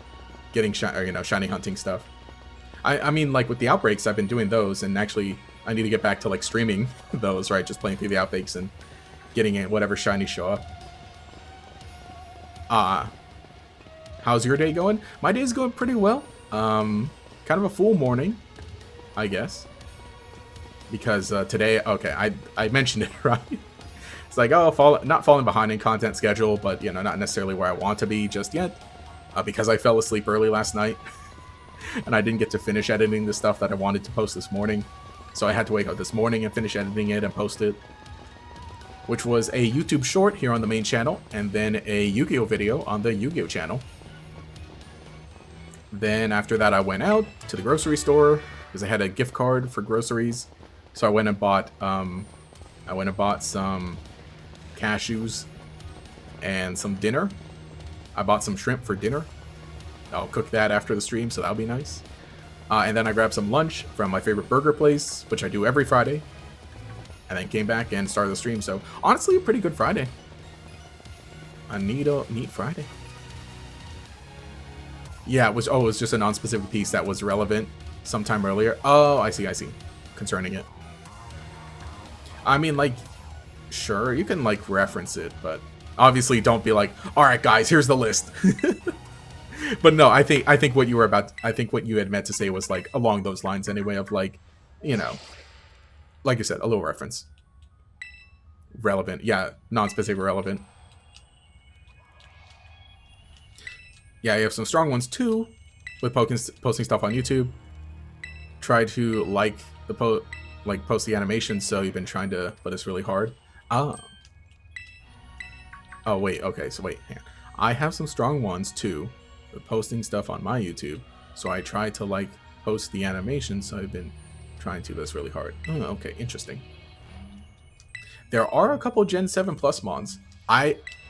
[SPEAKER 1] getting shiny hunting stuff. I mean, like, with the outbreaks, I've been doing those, and actually, I need to get back to, like, streaming those, right? Just playing through the outbreaks and getting in whatever shiny show up. How's your day going? My day is going pretty well. Kind of a full morning, I guess. Because today, okay, I mentioned it, right? It's like, oh, not falling behind in content schedule, but, you know, not necessarily where I want to be just yet. Because I fell asleep early last night. And I didn't get to finish editing the stuff that I wanted to post this morning. So I had to wake up this morning and finish editing it and post it. Which was a YouTube short here on the main channel, and then a Yu-Gi-Oh video on the Yu-Gi-Oh channel. Then after that, I went out to the grocery store because I had a gift card for groceries. So I went and bought some cashews and some dinner. I bought some shrimp for dinner. I'll cook that after the stream, so that'll be nice. And then I grabbed some lunch from my favorite burger place, which I do every Friday. And then came back and started the stream. So honestly, a pretty good Friday. A neat Friday. Yeah, it was just a non-specific piece that was relevant sometime earlier. Oh, I see. Concerning it. I mean, like, sure, you can, like, reference it, but obviously don't be like, all right, guys, here's the list. But no, I think what you had meant to say was, like, along those lines anyway, of, like, you know, like you said, a little reference. Relevant. Yeah, non-specific relevant. Yeah, you have some strong ones too, with posting stuff on YouTube. Try to post the animations, so you've been trying to, but it's really hard. Oh, wait, okay, so wait, hang on. I have some strong ones too, with posting stuff on my YouTube, so I try to, like, post the animations, so I've been trying to, but it's really hard. Oh, okay, interesting. There are a couple Gen 7 Plus mons.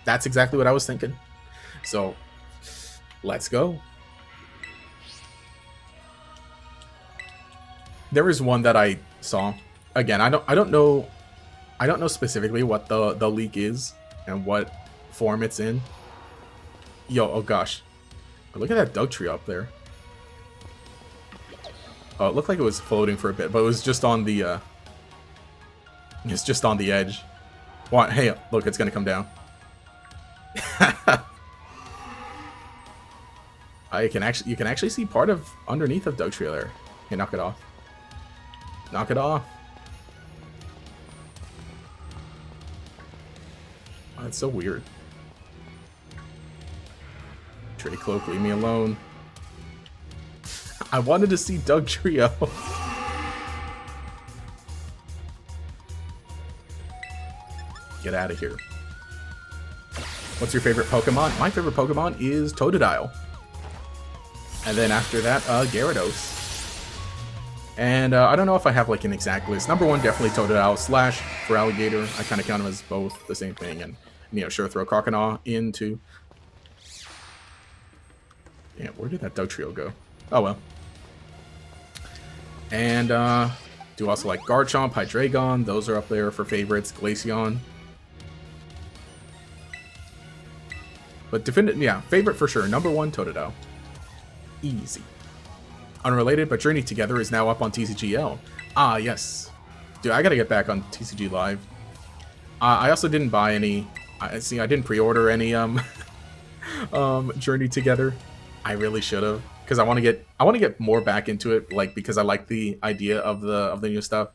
[SPEAKER 1] That's exactly what I was thinking. So, let's go. There is one that I saw. Again, I don't know specifically what the leak is and what form it's in. Yo, oh gosh. Look at that Doug tree up there. Oh, it looked like it was floating for a bit, but it was just on the it's just on the edge. What? Hey, look, it's gonna come down. You can actually see part of underneath of Doug tree there. Hey, knock it off. Knock it off. Oh, that's so weird. Trey Cloak, leave me alone. I wanted to see Doug Trio. Get out of here. What's your favorite Pokemon? My favorite Pokemon is Totodile. And then after that, Gyarados. And I don't know if I have, like, an exact list. Number one, definitely Totodile / for Alligator. I kind of count them as both the same thing. And, you know, sure, throw Croconaw in too. Yeah, where did that Dugtrio go? Oh, well. And do also like Garchomp, Hydreigon. Those are up there for favorites. Glaceon. But yeah, favorite for sure. Number one, Totodile. Easy. Unrelated, but Journey Together is now up on TCGL. Ah, yes. Dude, I gotta get back on TCG Live. I also didn't buy any. I didn't pre-order any Journey Together. I really should have, because I want to get more back into it, like, because I like the idea of the new stuff.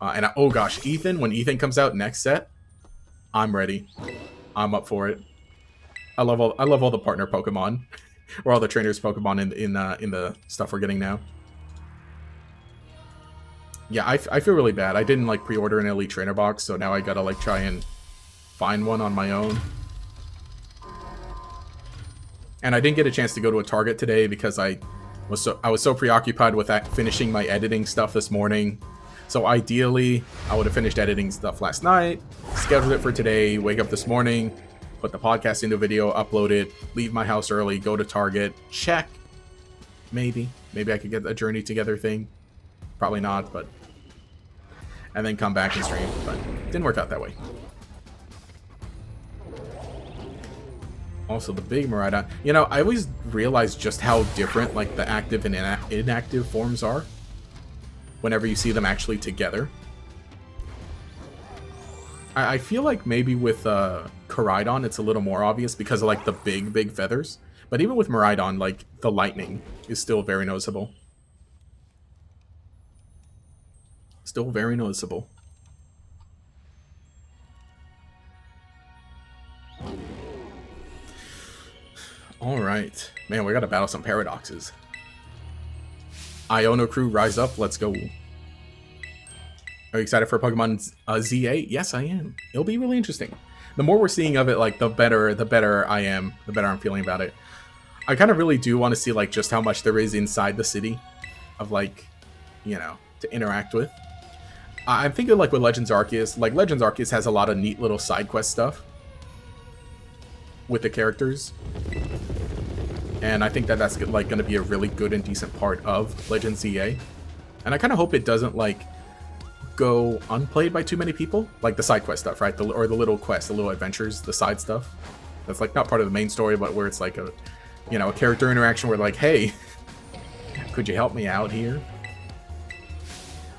[SPEAKER 1] Oh gosh, Ethan, when Ethan comes out next set, I'm ready. I'm up for it. I love all the partner Pokemon, or all the trainers Pokemon in the stuff we're getting now. Yeah, I feel really bad. I didn't like pre-order an Elite Trainer box, so now I gotta like try and find one on my own. And I didn't get a chance to go to a Target today because I was so preoccupied with finishing my editing stuff this morning. So ideally, I would have finished editing stuff last night, scheduled it for today, wake up this morning, put the podcast into video, upload it, leave my house early, go to Target, check. Maybe I could get a Journey Together thing. Probably not, but... And then come back and stream, but it didn't work out that way. Also, the big Miraidon. You know, I always realize just how different, like, the active and inactive forms are whenever you see them actually together. I feel like maybe with Koraidon, it's a little more obvious because of, like, the big feathers. But even with Miraidon, like, the lightning is still very noticeable. Still very noticeable. Alright. Man, we gotta battle some paradoxes. Iono crew, rise up, let's go. Are you excited for Pokemon Z8? Yes, I am. It'll be really interesting. The more we're seeing of it, like, the better I am, the better I'm feeling about it. I kind of really do want to see, like, just how much there is inside the city of, like, you know, to interact with. I'm thinking, like, with Legends Arceus. Like, Legends Arceus has a lot of neat little side quest stuff with the characters. And I think that that's, like, going to be a really good and decent part of Legends ZA. And I kind of hope it doesn't, like, go unplayed by too many people. Like, the side quest stuff, right? Or the little quests, the little adventures, the side stuff. That's, like, not part of the main story, but where it's, like, a, you know, a character interaction where, like, hey, could you help me out here?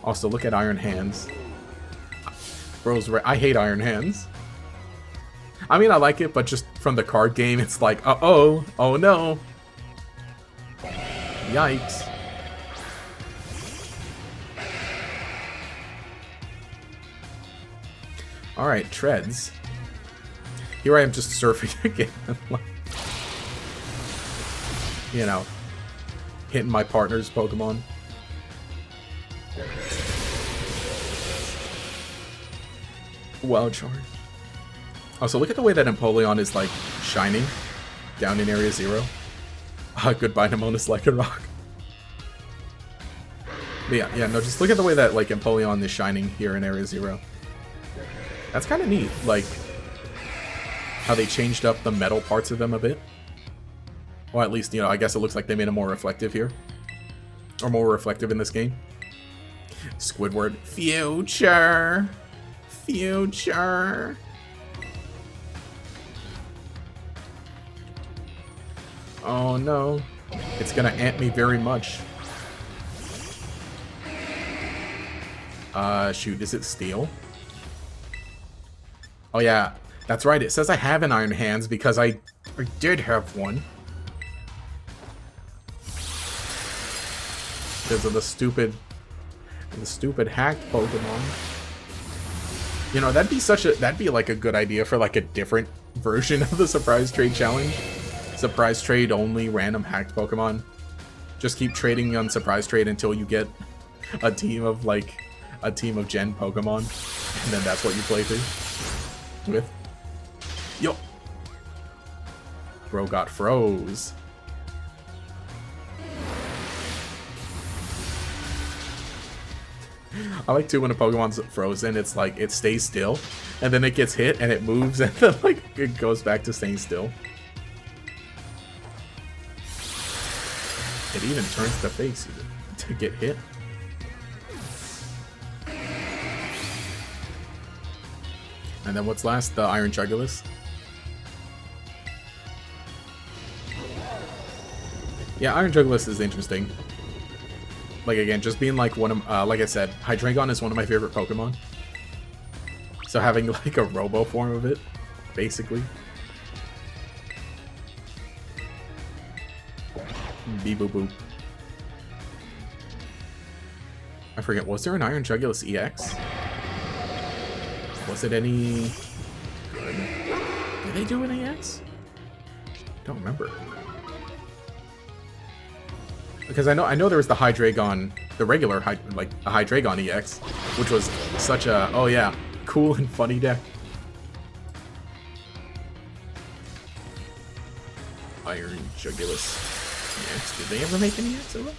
[SPEAKER 1] Also, look at Iron Hands. Bros, I hate Iron Hands. I mean, I like it, but just from the card game, it's like, uh-oh, oh no. Yikes. Alright, Treads. Here I am just surfing again. You know, hitting my partner's Pokemon. Wild Charge. Also, look at the way that Empoleon is, like, shining down in Area 0. Goodbye, Nemonis Lycanroc. But yeah, no, just look at the way that, like, Empoleon is shining here in Area 0. That's kind of neat, like, how they changed up the metal parts of them a bit. Well, at least, you know, I guess it looks like they made them more reflective here. Or more reflective in this game. Squidward. Future! Future! Oh no. It's gonna ant me very much. Shoot, is it steel? Oh yeah, that's right, it says I have an Iron Hands because I did have one. Because of the stupid hacked Pokemon. You know, that'd be like a good idea for like a different version of the surprise trade challenge. Surprise trade only random hacked Pokemon. Just keep trading on surprise trade until you get a team of Gen Pokemon, and then that's what you play through with. Yo, bro got froze. I like too when a Pokemon's frozen, it's like it stays still, and then it gets hit and it moves, and then like it goes back to staying still. It even turns the face to get hit. And then what's last? The Iron Jugulis. Yeah, Iron Jugulis is interesting. Like, again, just being like one of, like I said, Hydreigon is one of my favorite Pokemon. So having like a robo form of it, basically. Beep boop boop. I forget, was there an Iron Jugulus EX? Was it any good? Did they do an EX? Don't remember. Because I know there was the Hydreigon, the regular like the Hydreigon EX, which was such a, oh yeah, cool and funny deck. Iron Jugulus EX. Did they ever make an EX of it?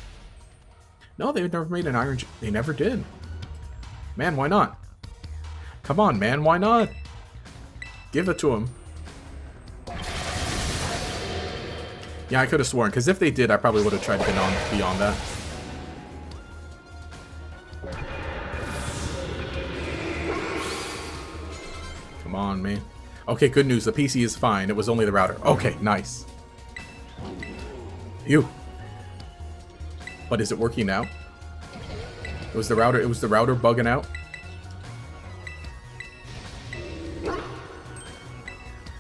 [SPEAKER 1] No, they've never made an Iron. They never did. Man, why not? Come on, man, why not? Give it to him. Yeah, I could have sworn, because if they did, I probably would have tried to get on beyond that. Come on, man. Okay, good news. The PC is fine. It was only the router. Okay, nice. Ew. But is it working now? It was the router. It was the router bugging out.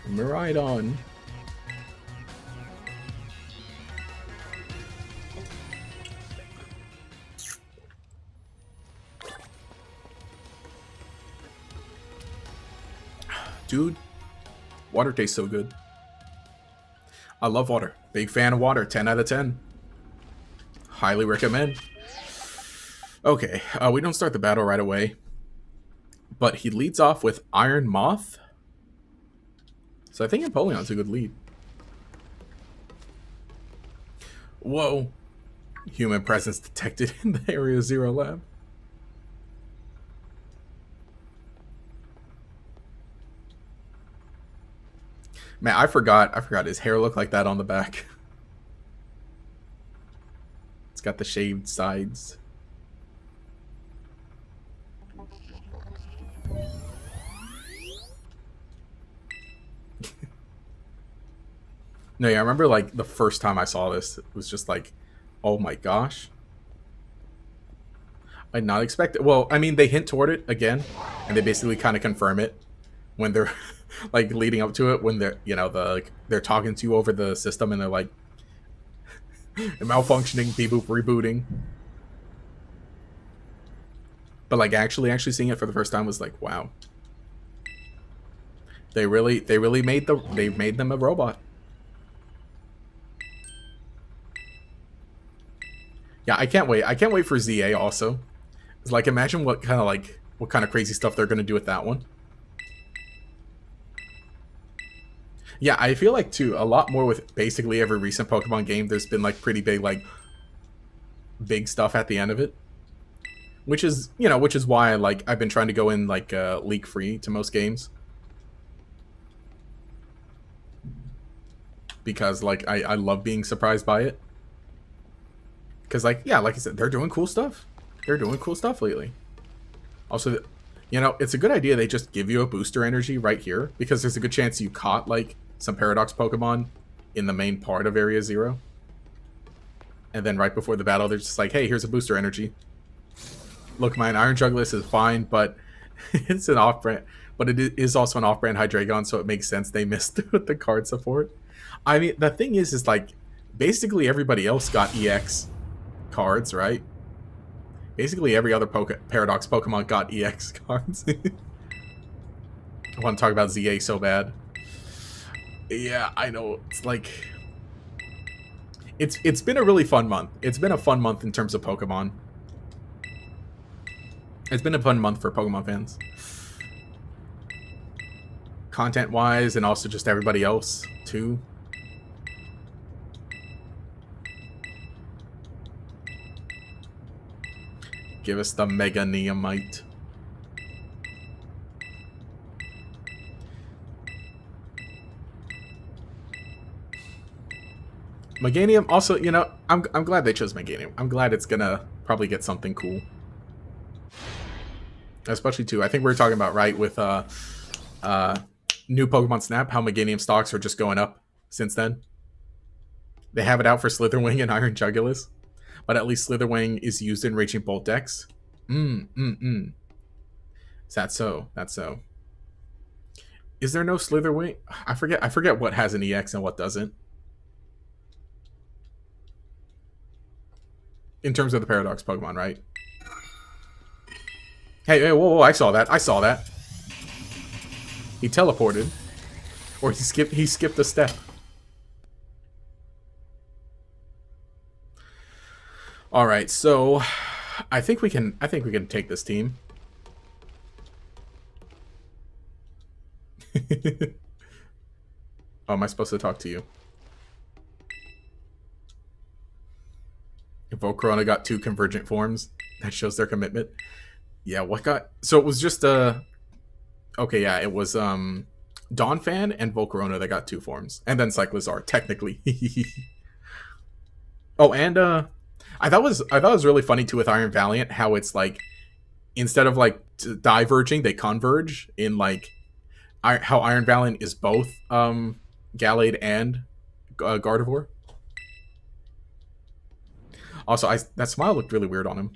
[SPEAKER 1] Miraidon. Dude, water tastes so good. I love water. Big fan of water. 10 out of 10. Highly recommend. Okay, we don't start the battle right away. But he leads off with Iron Moth. So I think Empoleon's a good lead. Whoa. Human presence detected in the Area Zero lab. Man, I forgot his hair looked like that on the back. It's got the shaved sides. No, yeah, I remember like the first time I saw this, it was just like, oh my gosh. I'd not expect it. Well, I mean, they hint toward it again, and they basically kind of confirm it when they're like leading up to it, when they're, you know, they're talking to you over the system, and they're like malfunctioning, beep boop, rebooting. But like actually seeing it for the first time was like, wow. They really made them a robot. Yeah, I can't wait. I can't wait for ZA also. It's like, imagine what kind of crazy stuff they're gonna do with that one. Yeah, I feel like too, a lot more with basically every recent Pokemon game, there's been like pretty big stuff at the end of it. Which is why like I've been trying to go in like leak free to most games. Because like I love being surprised by it. Because like, yeah, like I said, they're doing cool stuff. They're doing cool stuff lately. Also, you know, it's a good idea they just give you a booster energy right here, because there's a good chance you caught like some Paradox Pokemon in the main part of Area Zero. And then right before the battle, they're just like, hey, here's a booster energy. Look, my Iron Jugulus is fine, but it's an off-brand. But it is also an off-brand Hydreigon, so it makes sense they missed with the card support. I mean, the thing is like, basically everybody else got EX cards, right? Basically every other Paradox Pokemon got EX cards. I want to talk about ZA so bad. Yeah, I know. It's like... It's been a really fun month. It's been a fun month in terms of Pokemon. It's been a fun month for Pokemon fans. Content-wise, and also just everybody else, too. Give us the Mega Neomite. Meganium, also, you know, I'm glad they chose Meganium. I'm glad it's gonna probably get something cool. Especially, too, I think we were talking about, right, with new Pokemon Snap, how Meganium stocks are just going up since then. They have it out for Slitherwing and Iron Jugulus. But at least Slitherwing is used in Raging Bolt decks. Is that so? That's so. Is there no Slitherwing? I forget what has an EX and what doesn't. In terms of the Paradox Pokemon, right? Hey, whoa, I saw that. I saw that. He teleported. Or he skipped a step. Alright, so I think we can take this team. Oh, am I supposed to talk to you? Volcarona got 2 convergent forms. That shows their commitment. Yeah, what got... So it was just okay, yeah, it was Donphan and Volcarona that got 2 forms. And then Cyclizar, technically. Oh, and I thought it was really funny too with Iron Valiant how it's like instead of like diverging, they converge in like how Iron Valiant is both Gallade and Gardevoir. Also, that smile looked really weird on him.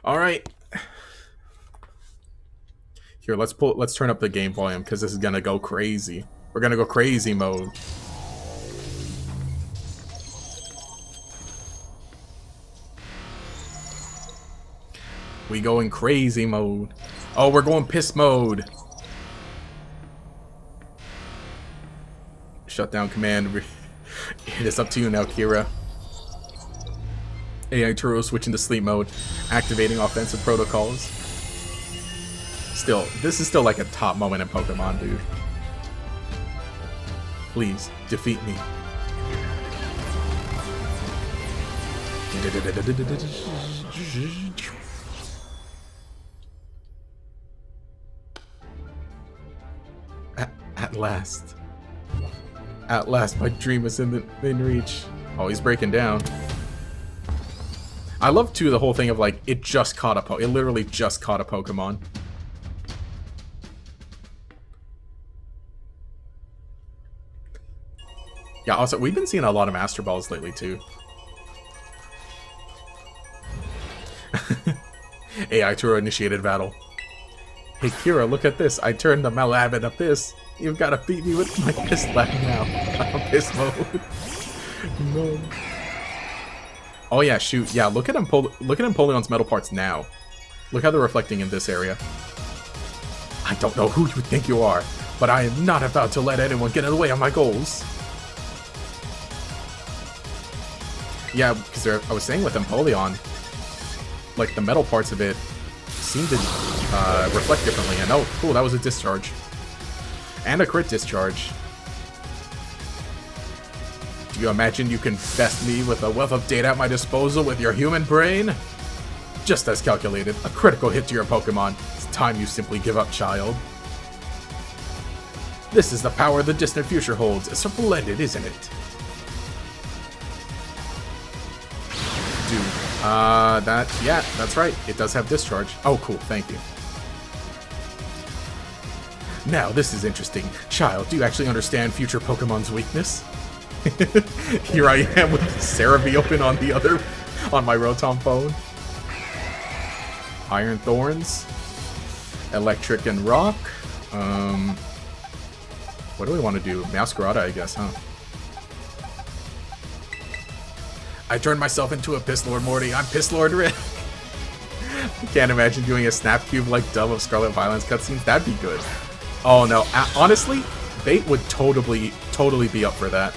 [SPEAKER 1] All right. Here, let's turn up the game volume because this is gonna go crazy. We're gonna go crazy mode. We going crazy mode. Oh, we're going piss mode. Shutdown command. It is up to you now, Kira. AI Turo switching to sleep mode. Activating offensive protocols. Still, this is still like a top moment in Pokemon, dude. Please, defeat me. At last. At last, my dream is in reach. Oh, he's breaking down. I love, too, the whole thing of, like, it just caught a it literally just caught a Pokemon. Yeah, also, we've been seeing a lot of Master Balls lately, too. AI Turo initiated battle. Hey, Kira, look at this. I turned the Malab into piss. You've got to beat me with my piss lab now. I'm piss mode. No. Oh yeah, shoot. Yeah, look at Empoleon's metal parts now. Look how they're reflecting in this area. I don't know who you think you are, but I am not about to let anyone get in the way of my goals. Yeah, because I was saying with Empoleon, like the metal parts of it seem to reflect differently. And oh, cool, that was a discharge. And a crit discharge. Do you imagine you can best me with a wealth of data at my disposal with your human brain? Just as calculated, a critical hit to your Pokemon. It's time you simply give up, child. This is the power the distant future holds. It's splendid, isn't it? Dude, yeah, that's right. It does have discharge. Oh, cool, thank you. Now, this is interesting. Child, do you actually understand future Pokemon's weakness? Here I am with Cerebi open on my Rotom phone. Iron Thorns. Electric and Rock. What do we want to do? Masquerada, I guess, huh? I turned myself into a Pisslord Morty. I'm Pisslord Rick. Can't imagine doing a Snap Cube like dub of Scarlet Violence cutscenes. That'd be good. Oh no, honestly, Bait would totally be up for that.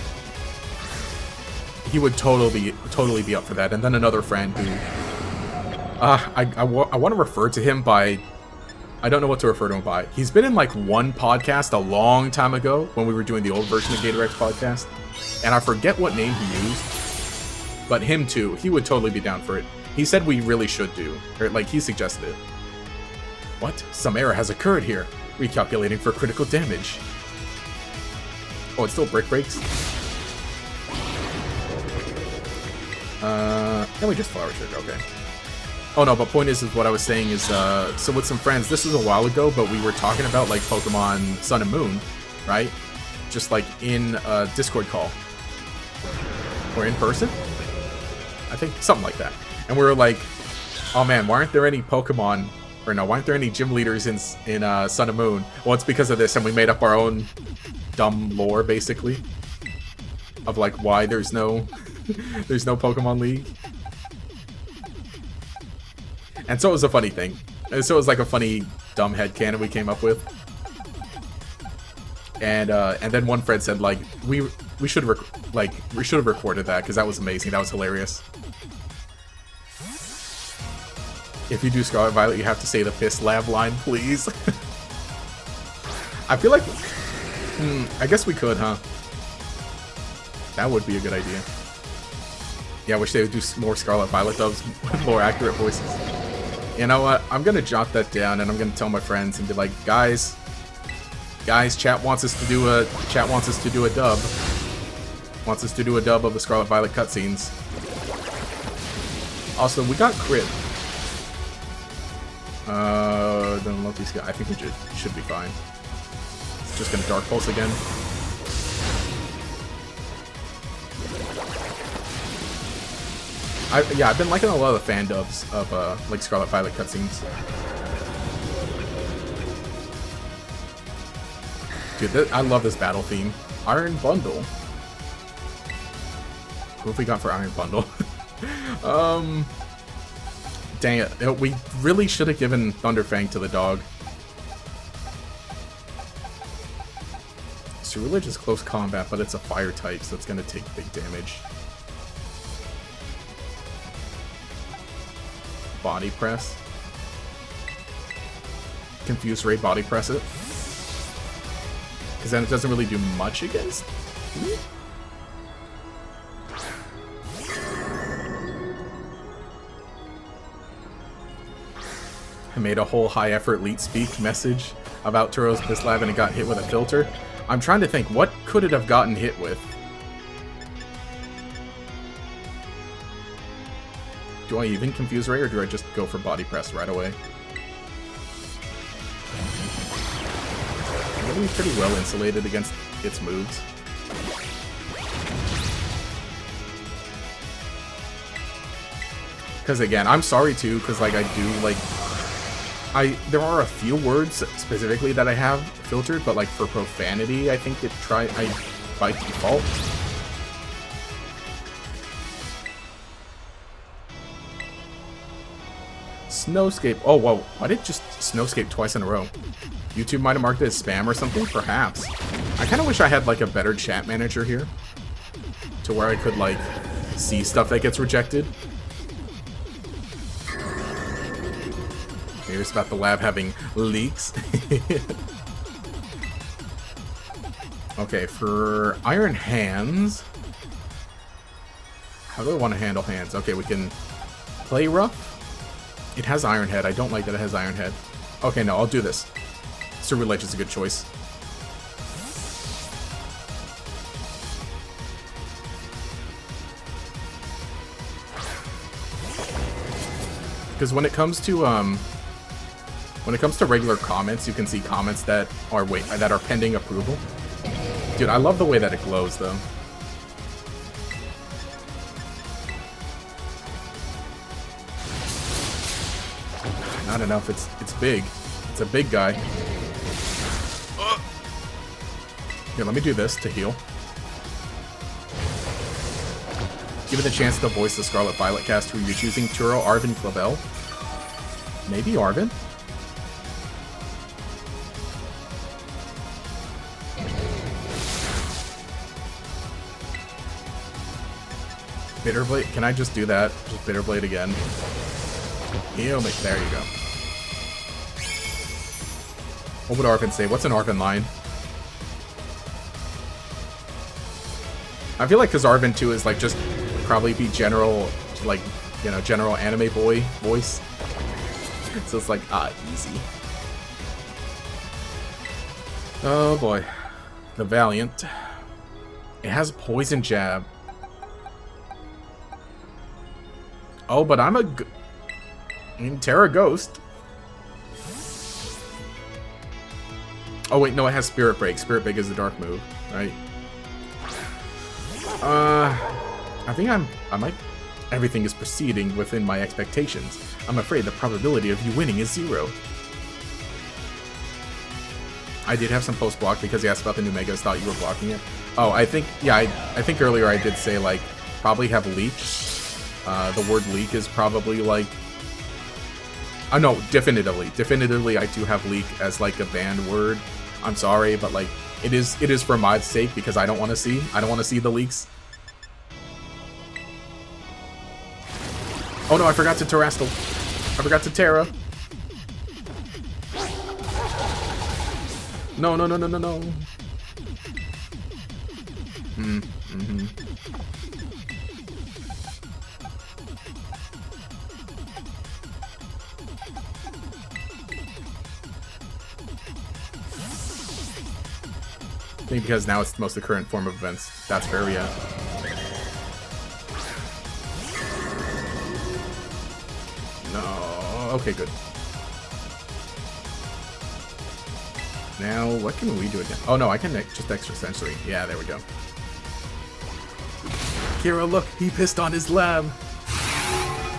[SPEAKER 1] He would totally be up for that. And then another friend who, I want to refer to him by, I don't know what to refer to him by. He's been in like one podcast a long time ago when we were doing the old version of Gatorex podcast, and I forget what name he used, but him too, he would totally be down for it. He said we really should do, or like he suggested it. What? Some error has occurred here. Recalculating for critical damage. Oh, it still brick breaks? Then we just flower trigger, okay. Oh no, but point is what I was saying is, so with some friends, this was a while ago, but we were talking about like Pokemon Sun and Moon, right? Just like in a Discord call. Or in person? I think, something like that. And we were like, oh man, why aren't there any Pokemon Or no, why aren't there any gym leaders in Sun and Moon? Well, it's because of this, and we made up our own dumb lore, basically, of like why there's no there's no Pokemon League. And so it was a funny thing. And so it was like a funny dumb headcanon we came up with. And then one friend said like we should have recorded that because that was amazing. That was hilarious. If you do Scarlet Violet, you have to say the Fist Lab line, please. I feel like I guess we could, huh? That would be a good idea. Yeah, I wish they would do more Scarlet Violet dubs with more accurate voices. You know what? I'm gonna jot that down and I'm gonna tell my friends and be like, guys, chat wants us to do a dub. Wants us to do a dub of the Scarlet Violet cutscenes. Also, we got crit. Don't love these guys. I think we should be fine. It's just gonna Dark Pulse again. I've been liking a lot of the fan dubs of like Scarlet Violet cutscenes. Dude, I love this battle theme. Iron Bundle. What have we got for Iron Bundle? Dang it. We really should have given Thunderfang to the dog. Ceruledge is close combat, but it's a fire type, so it's going to take big damage. Body press. Confuse Ray body press it. Because then it doesn't really do much against me. I made a whole high effort leet speak message about Turo's Fist Lab and it got hit with a filter. I'm trying to think, what could it have gotten hit with? Do I even confuse Ray or do I just go for body press right away? I'm gonna be pretty well insulated against its moves. Because again, I'm sorry too, because like I do like there are a few words specifically that I have filtered, but like for profanity, I think by default. Snowscape. Oh, whoa. Why did it just Snowscape twice in a row? YouTube might have marked it as spam or something? Perhaps. I kind of wish I had like a better chat manager here to where I could like see stuff that gets rejected. Maybe it's about the lab having leaks. Okay, for Iron Hands, how do I want to handle hands? Okay, we can play rough. It has Iron Head. I don't like that it has Iron Head. Okay, no, I'll do this. Ceruledge is a good choice. Because when it comes to regular comments, you can see comments that are pending approval. Dude, I love the way that it glows, though. Not enough. It's big. It's a big guy. Here, let me do this to heal. Give it the chance to voice the Scarlet Violet cast who you're choosing. Turo, Arven, Clavel. Maybe Arven? Bitterblade? Can I just do that? Just Bitterblade again. Heal me. There you go. What would Arven say? What's an Arven line? I feel like because Arven 2 is like just probably be general, like, you know, general anime boy voice. So it's like, easy. Oh boy. The Valiant. It has Poison Jab. Oh, but I'm Terra Ghost. Oh wait, no, it has Spirit Break. Spirit Break is the dark move, right? I think I might Everything is proceeding within my expectations. I'm afraid the probability of you winning is 0. I did have some post-block because he asked about the new Megas, thought you were blocking it. Oh, I think, yeah, I think earlier I did say, like, probably have leak. The word leak is probably, like... Oh, no, definitively. Definitively, I do have leak as, like, a banned word. I'm sorry, but, like, it is for mod's sake because I don't want to see. I don't want to see the leaks. Oh, no, I forgot to Terrastal. I forgot to Terra. No, no, no, no, no, no. Mm-hmm. I think because now it's the most current form of events. That's fair, yeah. No. Okay, good. Now, what can we do again? Oh no, I can just extra sensory. Yeah, there we go. Kira, look, he pissed on his lab.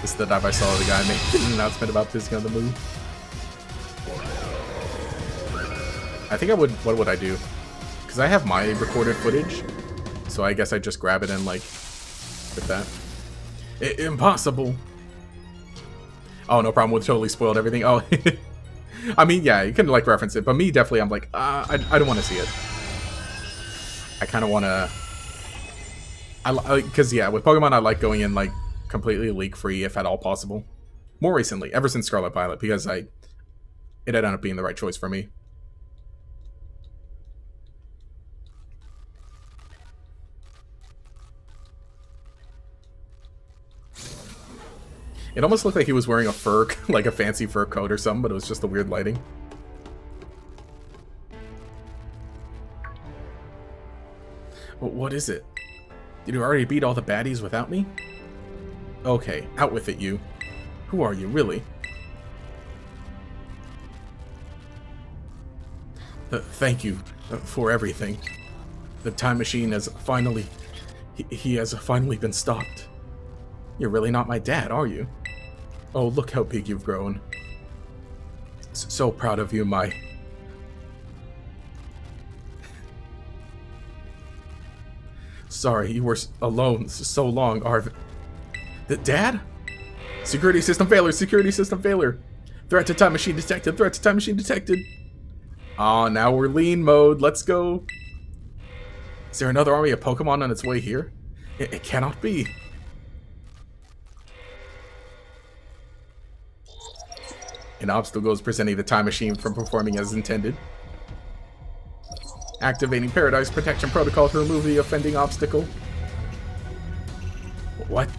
[SPEAKER 1] This is the dive I saw the guy make an announcement about pissing on the move. I think I would, what would I do? Because I have my recorded footage, so I guess I just grab it and like, with that. Impossible. Oh, no problem, we totally spoiled everything. Oh, I mean, yeah, you can like reference it, but me definitely, I'm like, I don't want to see it. I kind of want to, because yeah, with Pokemon, I like going in like completely leak free if at all possible. More recently, ever since Scarlet Violet, because it ended up being the right choice for me. It almost looked like he was wearing a fur, like a fancy fur coat or something, but it was just the weird lighting. What is it? Did you already beat all the baddies without me? Okay, out with it, you. Who are you, really? Thank you for everything. The time machine has finally... He has finally been stopped. You're really not my dad, are you? Oh, look how big you've grown. So proud of you, my... Sorry, you were alone so long, Arv... Dad? Security system failure, security system failure. Threat to time machine detected, threat to time machine detected. Oh, now we're lean mode, let's go. Is there another army of Pokemon on its way here? It cannot be. An obstacle is preventing the time machine from performing as intended. Activating Paradise Protection Protocol to remove the offending obstacle. What?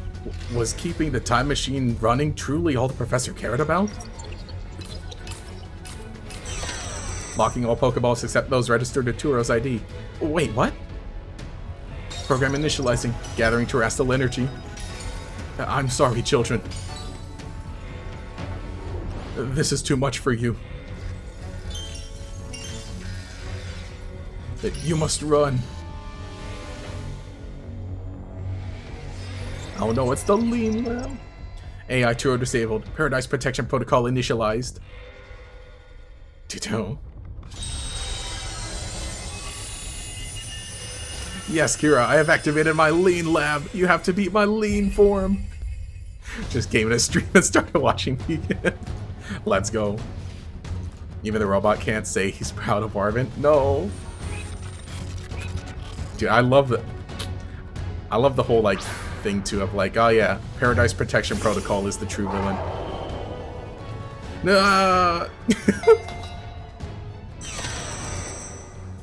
[SPEAKER 1] Was keeping the time machine running truly all the professor cared about? Locking all Pokeballs except those registered to Turo's ID. Wait, what? Program initializing. Gathering Terrestrial energy. I'm sorry, children. This is too much for you. You must run. Oh no, it's the lean lab. AI Turo disabled. Paradise Protection Protocol initialized. Tito. Yes, Kira, I have activated my lean lab. You have to beat my lean form. Just came in a stream and started watching me again. Let's go. Even the robot can't say he's proud of Arvin. No. Dude, I love the whole like thing too of like, oh yeah, Paradise Protection Protocol is the true villain. No.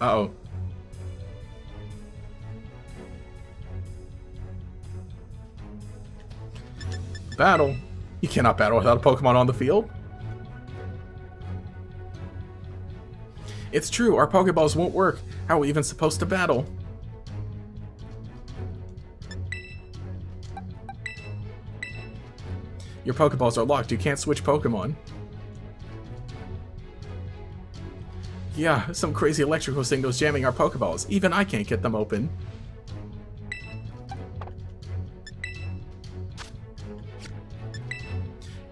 [SPEAKER 1] Uh-oh. Battle. You cannot battle without a Pokemon on the field. It's true, our Pokeballs won't work. How are we even supposed to battle? Your Pokeballs are locked, you can't switch Pokemon. Yeah, some crazy electrical signals jamming our Pokeballs. Even I can't get them open.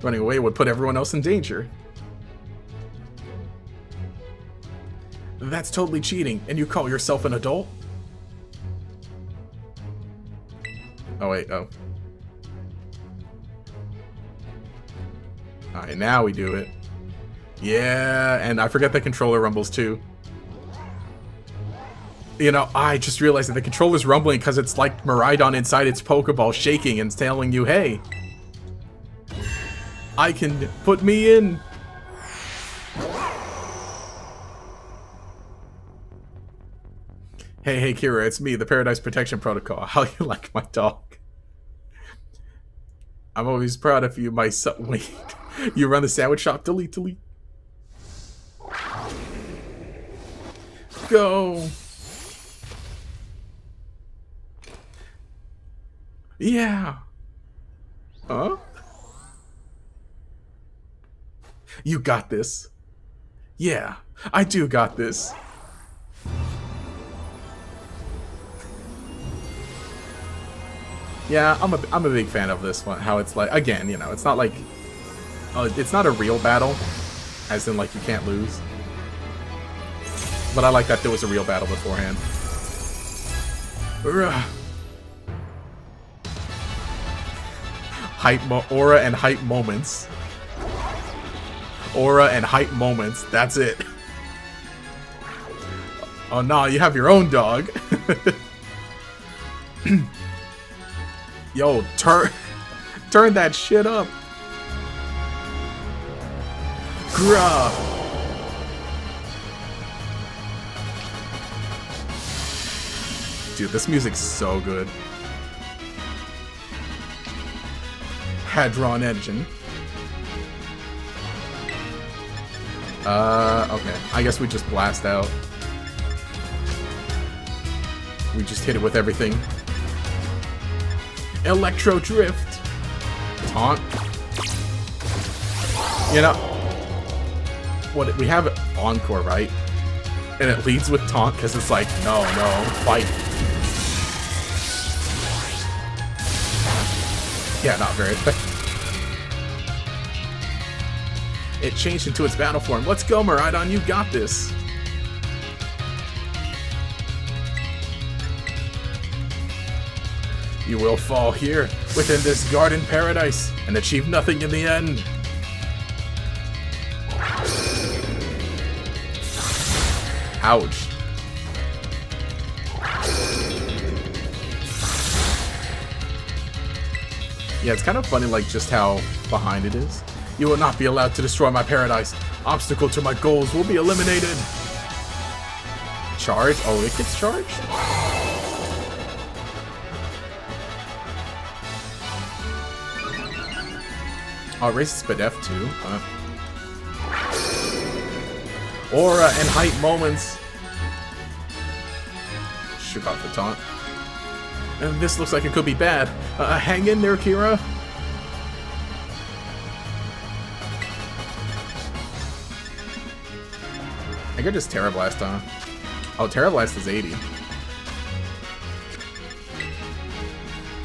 [SPEAKER 1] Running away would put everyone else in danger. That's totally cheating, and you call yourself an adult? Oh, wait, oh. Alright, now we do it. Yeah, and I forget the controller rumbles too. You know, I just realized that the controller's rumbling because it's like Miraidon inside its Pokeball shaking and telling you, hey, I can put me in. Hey, Kira, it's me, the Paradise Protection Protocol. How you like my dog? I'm always proud of you, my son. Wait, you run the sandwich shop? Delete. Go. Yeah. Huh? You got this. Yeah, I do got this. Yeah, I'm a big fan of this one. How it's like, again, you know, it's not like, it's not a real battle, as in like you can't lose. But I like that there was a real battle beforehand. Aura and hype moments. Aura and hype moments. That's it. Oh nah, you have your own dog. Yo, turn that shit up. Gruh. Dude, this music's so good. Hadron engine. Okay. I guess we just blast out. We just hit it with everything. Electro drift. Taunt. You know, what we have Encore, right? And it leads with taunt because it's like, no, fight. Yeah, not very effective. It changed into its battle form. Let's go, Miraidon, you got this. You will fall here, within this garden paradise, and achieve nothing in the end. Ouch. Yeah, it's kind of funny, like, just how behind it is. You will not be allowed to destroy my paradise. Obstacle to my goals will be eliminated. Charge? Oh, it gets charged? Oh, it raises speed F2. Aura and hype moments. Shook off the taunt. And this looks like it could be bad. Hang in there, Kira. I could just Terra Blast, huh? Oh, Terra Blast is 80.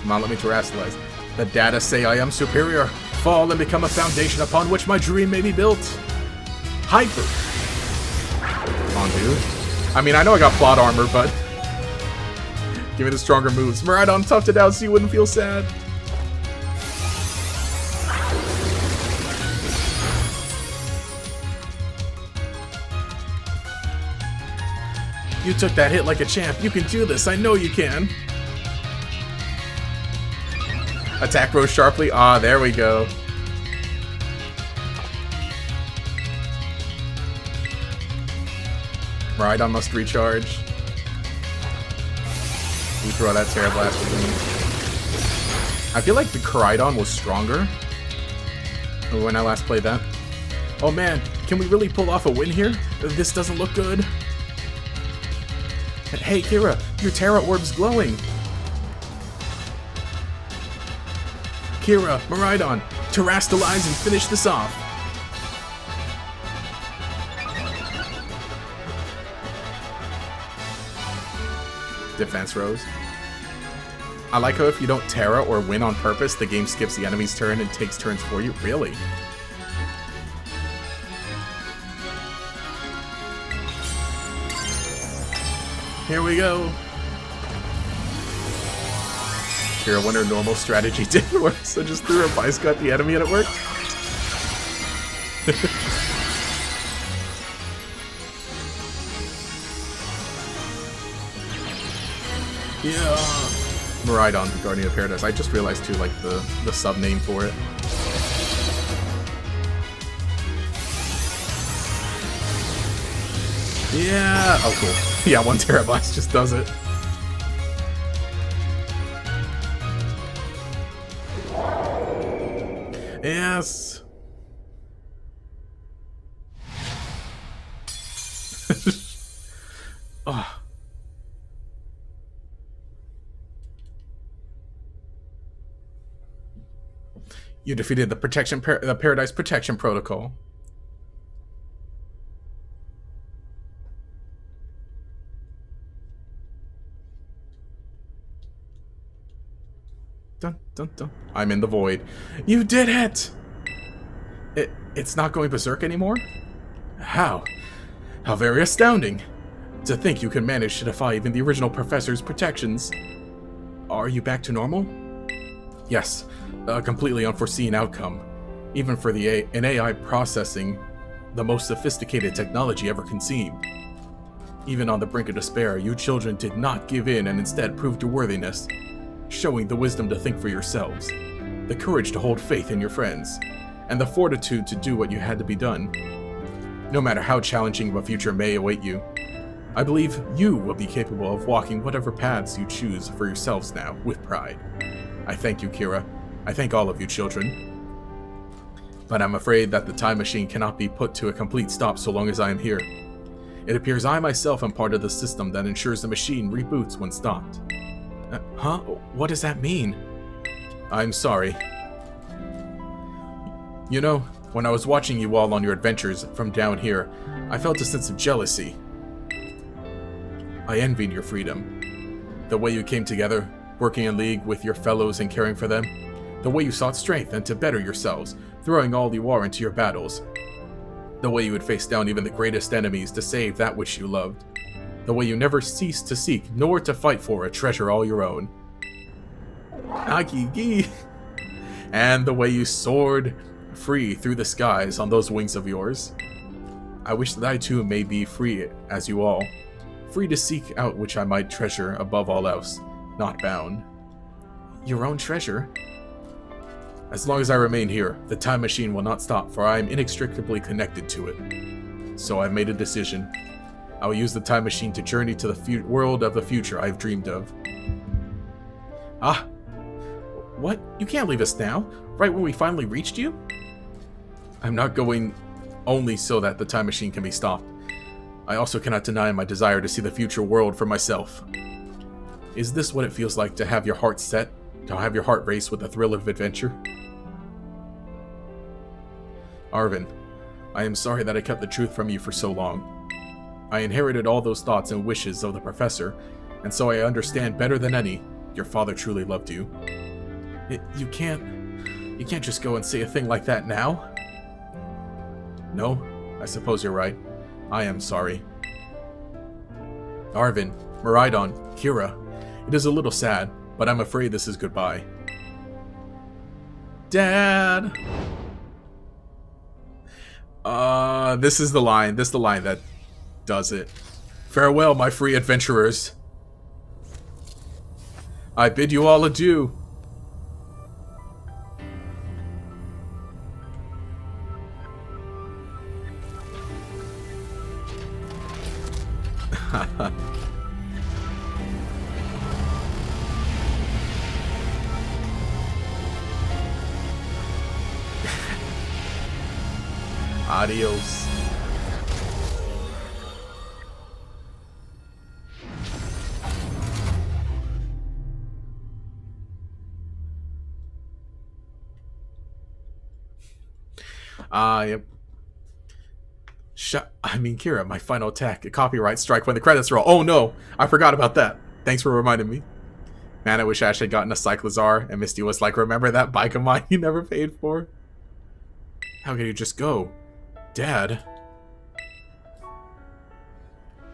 [SPEAKER 1] Come on, let me terrestrialize. The data say I am superior. Fall and become a foundation upon which my dream may be built. Hyper. Come on, dude. I mean, I know I got plot armor, but give me the stronger moves. Miraidon toughed it out so you wouldn't feel sad. You took that hit like a champ. You can do this. I know you can. Attack rose sharply. Ah, there we go. Miraidon must recharge. You throw that Terra Blast with me. I feel like the Koraidon was stronger when I last played that. Oh man, can we really pull off a win here? This doesn't look good. Hey Kira, your Terra Orb's glowing. Kira, Miraidon, terrestrialize and finish this off. Defense Rose. I like how if you don't Terra or win on purpose, the game skips the enemy's turn and takes turns for you. Really? Here we go. Here, I wonder normal strategy didn't work, so just threw a vice cut the enemy and it worked. Yeah. Miraidon, the Guardian of Paradise. I just realized too, like the sub name for it. Yeah. Oh, cool. Yeah, 1 Terablast just does it. Yes. Oh. You defeated the the Paradise Protection Protocol. Dun, dun, dun. I'm in the void. You did it! It's not going berserk anymore? How? How very astounding. To think you can manage to defy even the original professor's protections. Are you back to normal? Yes, a completely unforeseen outcome. Even for an AI processing the most sophisticated technology ever conceived. Even on the brink of despair, you children did not give in and instead proved your worthiness, showing the wisdom to think for yourselves, the courage to hold faith in your friends, and the fortitude to do what you had to be done. No matter how challenging of a future may await you, I believe you will be capable of walking whatever paths you choose for yourselves now, with pride. I thank you, Kira. I thank all of you children. But I'm afraid that the time machine cannot be put to a complete stop so long as I am here. It appears I myself am part of the system that ensures the machine reboots when stopped. Huh? What does that mean? I'm sorry. You know, when I was watching you all on your adventures from down here, I felt a sense of jealousy. I envied your freedom. The way you came together, working in league with your fellows and caring for them. The way you sought strength and to better yourselves, throwing all you are into your battles. The way you would face down even the greatest enemies to save that which you loved. The way you never ceased to seek, nor to fight for a treasure all your own. Agigi! And the way you soared free through the skies on those wings of yours. I wish that I too may be free as you all. Free to seek out which I might treasure above all else, not bound. Your own treasure? As long as I remain here, the time machine will not stop, for I am inextricably connected to it. So I've made a decision. I will use the time machine to journey to the world of the future I've dreamed of. Ah! What? You can't leave us now? Right when we finally reached you? I'm not going only so that the time machine can be stopped. I also cannot deny my desire to see the future world for myself. Is this what it feels like to have your heart set? To have your heart race with the thrill of adventure? Arvin, I am sorry that I kept the truth from you for so long. I inherited all those thoughts and wishes of the professor, and so I understand better than any, your father truly loved you. You can't just go and say a thing like that now? No, I suppose you're right. I am sorry. Arvin, Miraidon, Kira, it is a little sad, but I'm afraid this is goodbye. Dad! This is the line that does it. Farewell, my free adventurers. I bid you all adieu. Adios. Yep. Kira, my final attack. A copyright strike when the credits roll. Oh no, I forgot about that. Thanks for reminding me. Man, I wish Ash had gotten a Cyclizar, and Misty was like, remember that bike of mine you never paid for? How could you just go? Dad?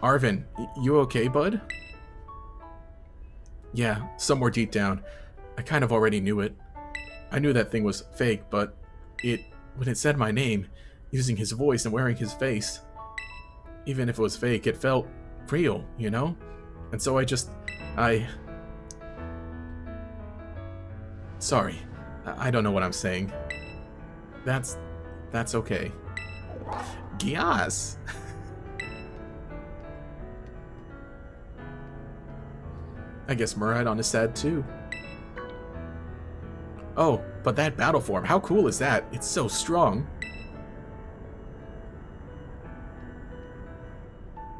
[SPEAKER 1] Arvin, you okay, bud? Yeah, somewhere deep down. I kind of already knew it. I knew that thing was fake, but when it said my name, using his voice and wearing his face, even if it was fake, it felt real, you know? And so Sorry. I don't know what I'm saying. That's okay. Gias! I guess Muraidon is sad too. Oh, but that battle form, how cool is that? It's so strong.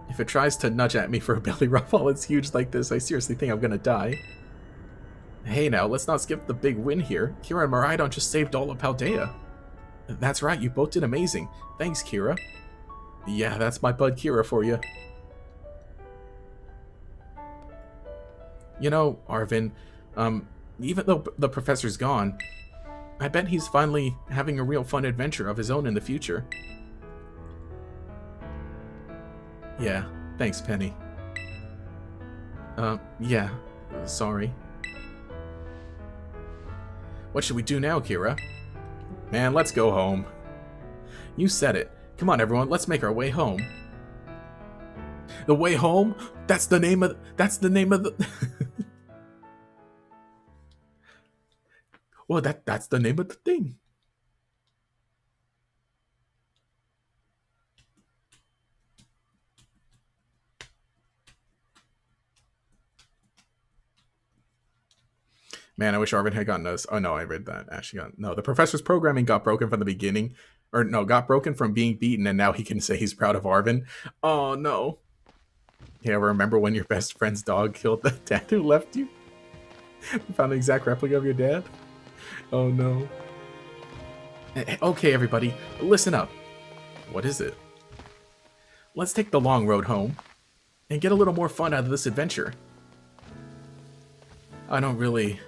[SPEAKER 1] If it tries to nudge at me for a belly rub while it's huge like this, I seriously think I'm gonna die. Hey now, let's not skip the big win here. Kira and Muraidon just saved all of Paldea. That's right, you both did amazing. Thanks, Kira. Yeah, that's my bud Kira for you. You know, Arvin, even though the professor's gone, I bet he's finally having a real fun adventure of his own in the future. Yeah, thanks, Penny. Yeah, sorry. What should we do now, Kira? Man, let's go home. You said it. Come on, everyone, let's make our way home. The way home? That's the name of the... Well, that's the name of the thing. Man, I wish Arvin had gotten us. Oh no, I read that. Actually, no. The professor's programming got broken from the beginning, or no, got broken from being beaten, and now he can say he's proud of Arvin. Oh no. Yeah, remember when your best friend's dog killed the dad who left you? You found the exact replica of your dad? Oh no. Okay, everybody, listen up. What is it? Let's take the long road home and get a little more fun out of this adventure. I don't really...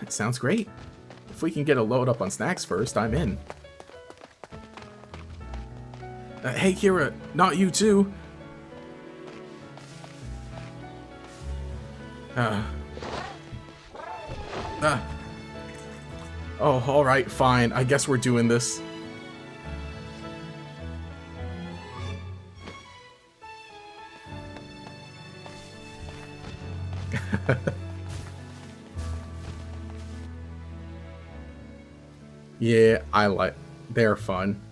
[SPEAKER 1] That sounds great. If we can get a load up on snacks first, I'm in. Hey, Kira, not you too. Oh, alright, fine. I guess we're doing this. Yeah, they're fun.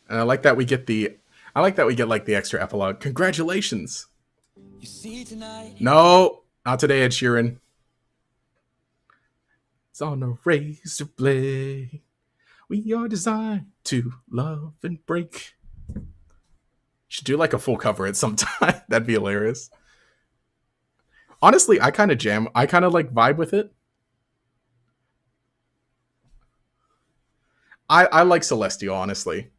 [SPEAKER 1] And I like that we get like the extra epilogue. Congratulations! You see tonight. No, not today, Ed Sheeran. It's on a razor blade. We are designed to love and break. Should do like a full cover at some time. That'd be hilarious. Honestly, I kind of like vibe with it. I like Celestial, honestly.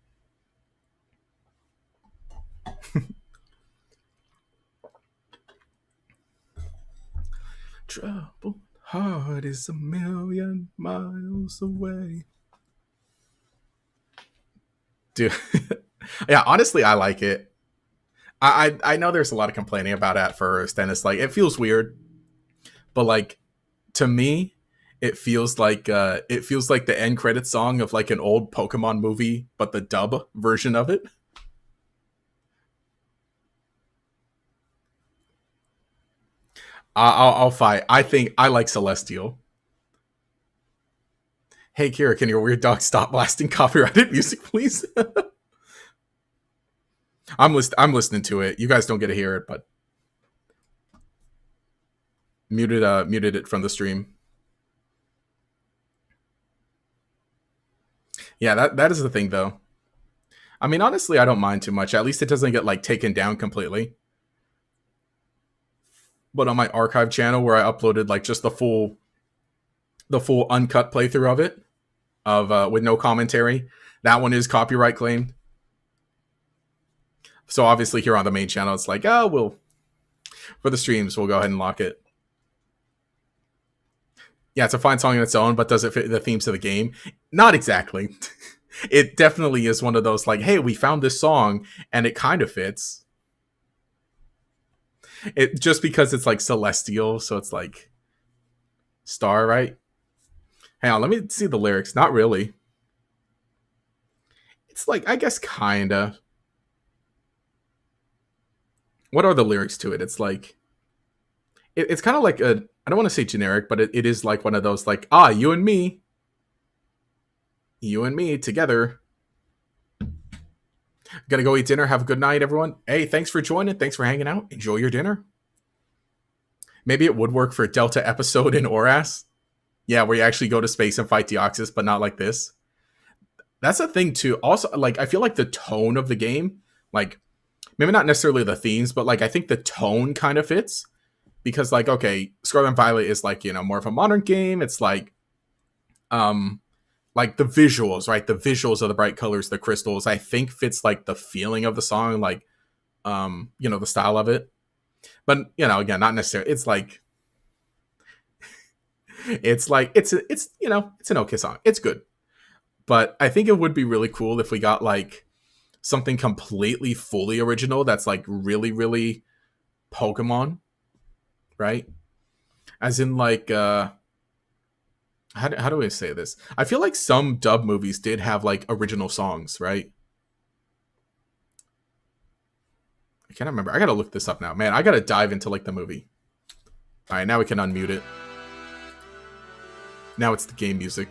[SPEAKER 1] Troubled heart is a million miles away. Dude. Yeah, honestly, I like it. I know there's a lot of complaining about it at first, and it's like, it feels weird. But like, to me, it feels like the end credits song of like an old Pokemon movie, but the dub version of it. I'll fight. I think I like Celestial. Hey Kira, can your weird dog stop blasting copyrighted music, please? I'm listening to it. You guys don't get to hear it, but muted it from the stream. Yeah, that is the thing though. I mean, honestly, I don't mind too much. At least it doesn't get like taken down completely. But on my archive channel where I uploaded like just the full uncut playthrough of it, with no commentary, that one is copyright claimed. So obviously here on the main channel, it's like, oh, For the streams, we'll go ahead and lock it. Yeah, it's a fine song on its own, but does it fit the themes of the game? Not exactly. It definitely is one of those like, hey, we found this song and it kind of fits. It just because it's like celestial, so it's like star, right? Hang on, let me see the lyrics. Not really. It's like, I guess kinda. What are the lyrics to it? It's like it's kind of like a, I don't want to say generic, but it is like one of those like, you and me together. Gonna go eat dinner. Have a good night, everyone. Hey, thanks for joining. Thanks for hanging out. Enjoy your dinner. Maybe it would work for a Delta episode in Oras. Yeah, where you actually go to space and fight Deoxys, but not like this. That's a thing too. Also, like, I feel like the tone of the game, like, maybe not necessarily the themes, but like, I think the tone kind of fits. Because, like, okay, Scarlet and Violet is like, more of a modern game. It's like the visuals, right? The visuals of the bright colors, the crystals, I think fits like the feeling of the song, like the style of it. But again, not necessarily. It's like it's an okay song. It's good. But I think it would be really cool if we got like something completely fully original that's like really, really Pokemon, right? As in like how do I say this? I feel like some dub movies did have like original songs, right? I can't remember. I gotta look this up now. Man, I gotta dive into like the movie. Alright, now we can unmute it. Now it's the game music.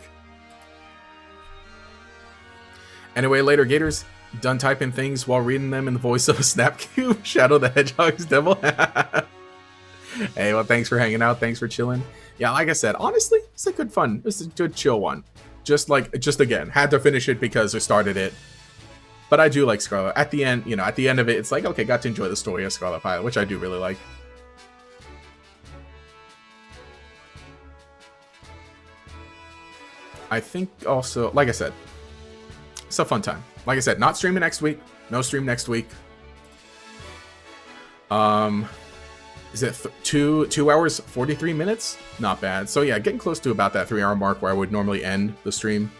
[SPEAKER 1] Anyway, later, Gators. Done typing things while reading them in the voice of a Snapcube. Shadow the Hedgehog's devil. Hey, well, thanks for hanging out. Thanks for chilling. Yeah, like I said, honestly, it's a good fun. It's a good chill one. Just again, had to finish it because I started it. But I do like Scarlet. At the end, at the end of it, it's like, okay, got to enjoy the story of Scarlet Violet, which I do really like. I think also, like I said, it's a fun time. Like I said, not streaming next week. No stream next week. Is it 2 hours 43 minutes? Not bad. So yeah, getting close to about that 3 hour mark where I would normally end the stream.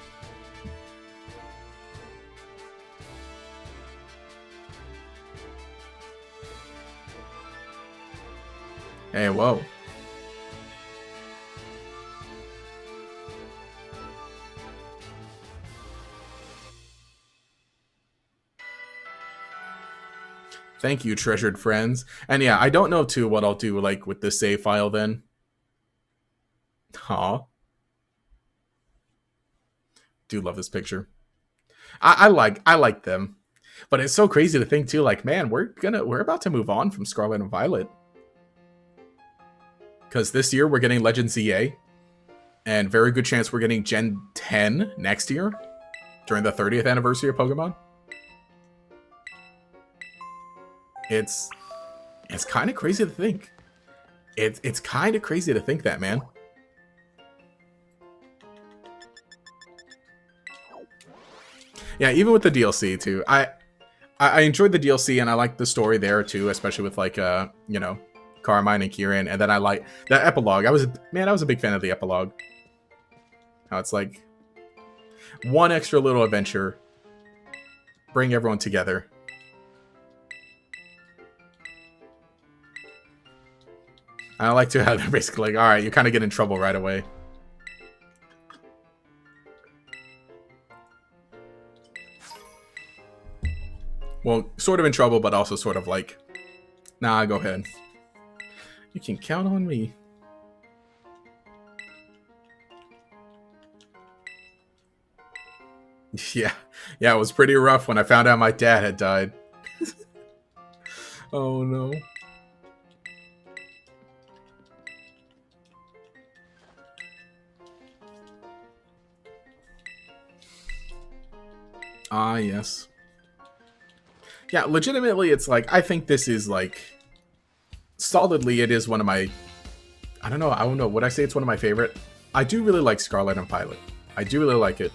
[SPEAKER 1] Hey, whoa. Thank you, treasured friends. And yeah, I don't know too what I'll do like with this save file then. Aw. Do love this picture. I like them. But it's so crazy to think too, like, man, we're about to move on from Scarlet and Violet. Because this year we're getting Legend ZA. And very good chance we're getting Gen 10 next year. During the 30th anniversary of Pokemon. It's kind of crazy to think. It's kind of crazy to think that, man. Yeah, even with the DLC too. I enjoyed the DLC and I liked the story there too, especially with like Carmine and Kieran, and then I like that epilogue. I was a big fan of the epilogue. How it's like one extra little adventure, bring everyone together. I like to have them basically like, alright, you kind of get in trouble right away. Well, sort of in trouble, but also sort of like, nah, go ahead. You can count on me. Yeah, it was pretty rough when I found out my dad had died. Oh no. Ah, yes. Yeah, legitimately, it's like, I think this is like, solidly, it is one of my, I don't know, would I say it's one of my favorite? I do really like Scarlet and Violet. I do really like it.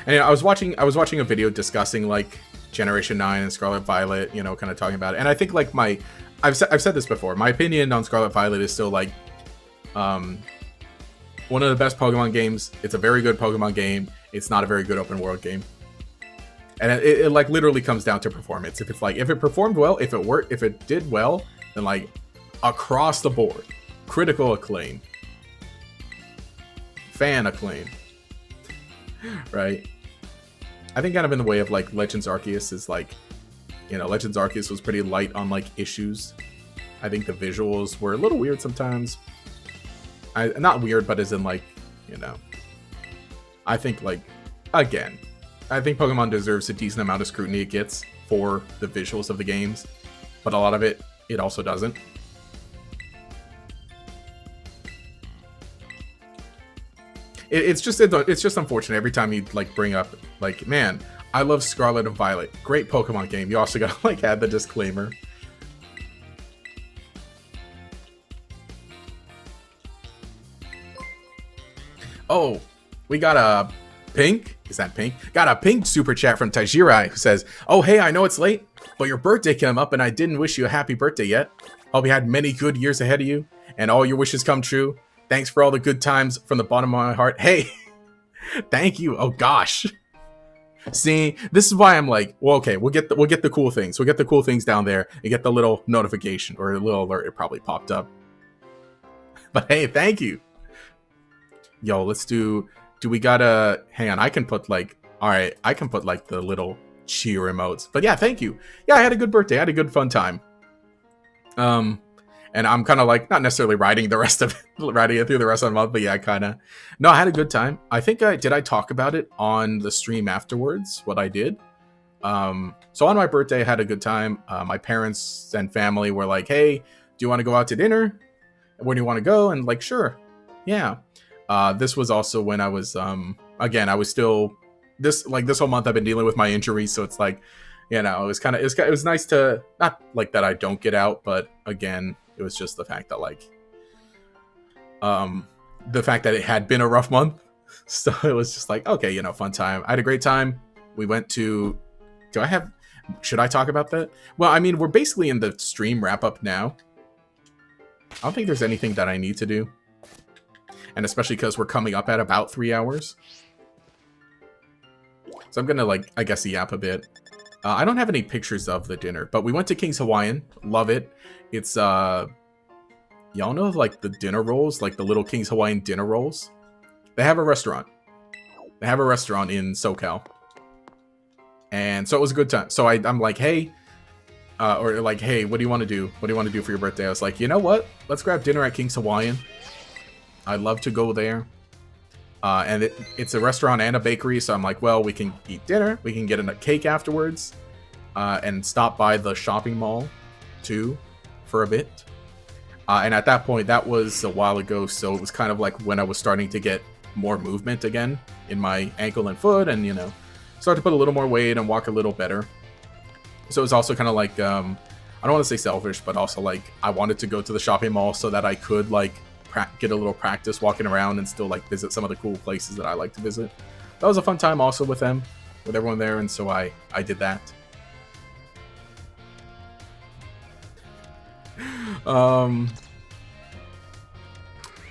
[SPEAKER 1] And I was watching a video discussing like Generation 9 and Scarlet Violet, you know, kind of talking about it. And I think like I've said this before, my opinion on Scarlet Violet is still like one of the best Pokemon games. It's a very good Pokemon game. It's not a very good open world game. And it like literally comes down to performance. If it performed well, if it did well, then like across the board, critical acclaim, fan acclaim, right? I think kind of in the way of like Legends Arceus is like, you know, Legends Arceus was pretty light on like issues. I think the visuals were a little weird sometimes. Not weird, but as in like, you know, I think like, again, I think Pokemon deserves a decent amount of scrutiny it gets for the visuals of the games, but a lot of it also doesn't. It's just unfortunate every time you like bring up like, man, I love Scarlet and Violet, great Pokemon game. You also gotta like add the disclaimer. Oh, we got a pink. Is that pink? Got a pink super chat from Tajirai who says, "Oh hey, I know it's late, but your birthday came up and I didn't wish you a happy birthday yet. Hope you had many good years ahead of you and all your wishes come true. Thanks for all the good times from the bottom of my heart." Hey, thank you. Oh gosh. See, this is why I'm like, well, okay, we'll get the cool things. We'll get the cool things down there and get the little notification or a little alert. It probably popped up. But hey, thank you. Yo, let's do we gotta, hang on, I can put like, all right, I can put like the little cheer emotes. But yeah, thank you. Yeah, I had a good birthday. I had a good fun time. And I'm kind of like, not necessarily riding it through the rest of the month, but yeah, no, I had a good time. I think did I talk about it on the stream afterwards, what I did? So on my birthday, I had a good time. My parents and family were like, hey, do you want to go out to dinner? Where do you want to go? And like, sure. Yeah. This was also when I was, again, I was still, this whole month I've been dealing with my injury. So it's like, you know, it was nice to, not like that I don't get out, but again, it was just the fact that like, it had been a rough month. So it was just like, okay, you know, fun time. I had a great time. We went to, should I talk about that? Well, I mean, we're basically in the stream wrap up now. I don't think there's anything that I need to do. And especially because we're coming up at about 3 hours. So I'm gonna like, I guess, yap a bit. I don't have any pictures of the dinner, but we went to King's Hawaiian. Love it. It's, y'all know like the dinner rolls, like the little King's Hawaiian dinner rolls? They have a restaurant. They have a restaurant in SoCal. And so it was a good time. So I'm like, hey, hey, what do you want to do? What do you want to do for your birthday? I was like, you know what? Let's grab dinner at King's Hawaiian. I'd love to go there. And it's a restaurant and a bakery, so I'm like, well, we can eat dinner, we can get a cake afterwards, and stop by the shopping mall, too, for a bit. And at that point, that was a while ago, so it was kind of like when I was starting to get more movement again in my ankle and foot, and, you know, start to put a little more weight and walk a little better. So it was also kind of like, I don't want to say selfish, but also like, I wanted to go to the shopping mall so that I could, like, get a little practice walking around and still like visit some of the cool places that I like to visit. That was a fun time also with them, with everyone there, and so I did that. Oh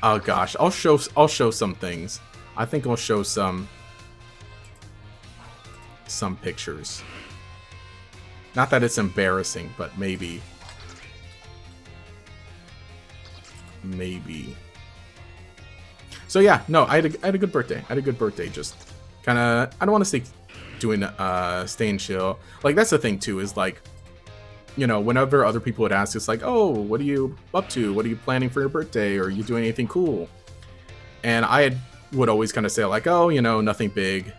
[SPEAKER 1] gosh, I'll show some things. I think I'll show some pictures. Not that it's embarrassing, but maybe. So yeah, no, I had a good birthday. I had a good birthday. Just kind of, I don't want to say doing staying chill. Like that's the thing too, is like, you know, whenever other people would ask, it's like, oh, what are you up to? What are you planning for your birthday? Or are you doing anything cool? And I would always kind of say like, oh, you know, nothing big,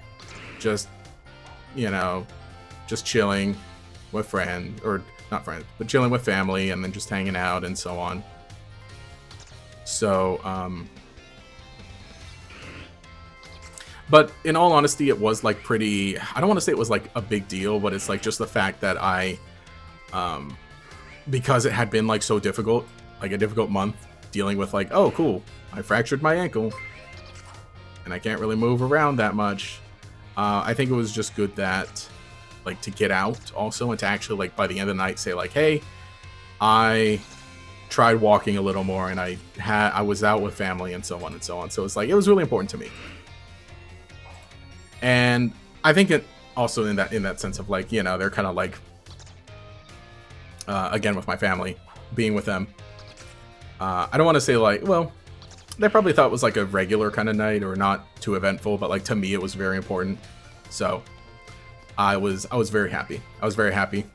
[SPEAKER 1] just, you know, just chilling with friends, or not friends, but chilling with family, and then just hanging out and so on. So, but in all honesty, it was like pretty, I don't want to say it was like a big deal, but it's like just the fact that because it had been like so difficult, like a difficult month dealing with like, oh cool, I fractured my ankle and I can't really move around that much. I think it was just good that like to get out also, and to actually like by the end of the night say like, hey, I tried walking a little more, and I was out with family and so on and so on. So it's like it was really important to me, and I think it also in that sense of like, you know, they're kind of like again with my family, being with them. I don't want to say like, well, they probably thought it was like a regular kind of night or not too eventful, but like to me it was very important. So I was very happy. I was very happy.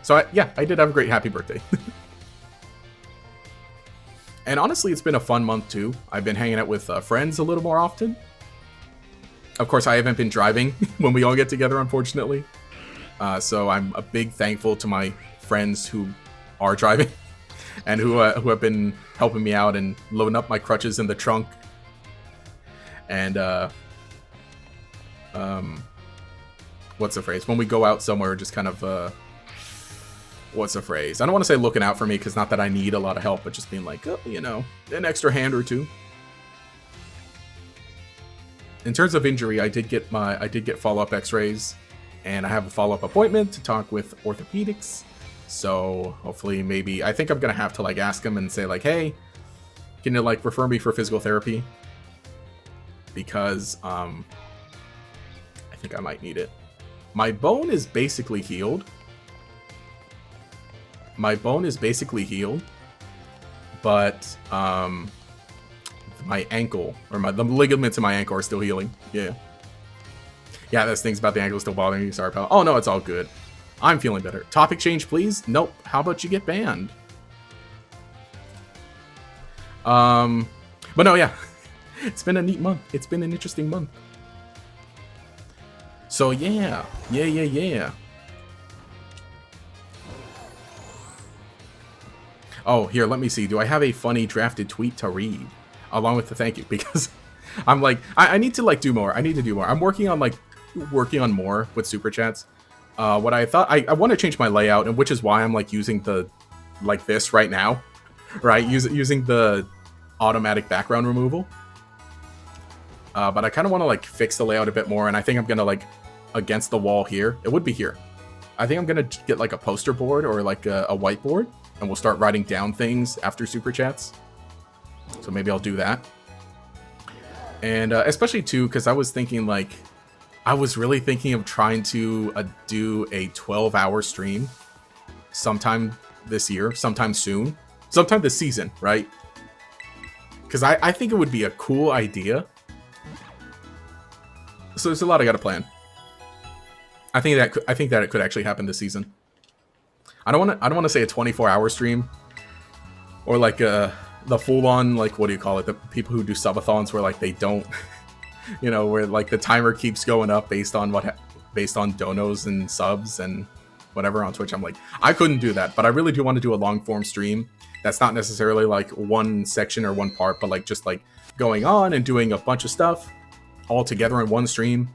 [SPEAKER 1] So yeah, I did have a great happy birthday. And honestly, it's been a fun month too. I've been hanging out with friends a little more often. Of course, I haven't been driving when we all get together, unfortunately. So I'm a big thankful to my friends who are driving and who have been helping me out and loading up my crutches in the trunk. And what's the phrase? When we go out somewhere, just kind of what's the phrase? I don't want to say looking out for me, because not that I need a lot of help, but just being like, oh, you know, an extra hand or two. In terms of injury, I did get follow-up X-rays, and I have a follow-up appointment to talk with orthopedics. So hopefully, maybe I think I'm gonna have to like ask them and say like, hey, can you like refer me for physical therapy? Because I think I might need it. My bone is basically healed. But my ankle, or the ligaments in my ankle are still healing. Yeah, those things about the ankle still bothering you. Sorry, pal. Oh no, it's all good. I'm feeling better. Topic change, please. Nope. How about you get banned? But no, yeah. It's been a neat month. It's been an interesting month. So yeah. Oh, here, let me see. Do I have a funny drafted tweet to read along with the thank you? Because I'm like, I need to like do more. I need to do more. I'm working on more with super chats. What I thought, I want to change my layout, and which is why I'm like using the like this right now, right? Using the automatic background removal. But I kind of want to like fix the layout a bit more, and I think I'm gonna like against the wall here. It would be here. I think I'm gonna get like a poster board or like a whiteboard, and we'll start writing down things after super chats. So maybe I'll do that. And especially too, because I was thinking like, I was really thinking of trying to do a 12-hour stream sometime this year, sometime soon, sometime this season, right? Because I think it would be a cool idea. So there's a lot I got to plan. I think that it could actually happen this season. I don't want to say a 24-hour stream, or like the full-on, like, what do you call it? The people who do subathons where like they don't, you know, where like the timer keeps going up based on donos and subs and whatever on Twitch. I'm like, I couldn't do that, but I really do want to do a long-form stream that's not necessarily like one section or one part, but like just like going on and doing a bunch of stuff all together in one stream.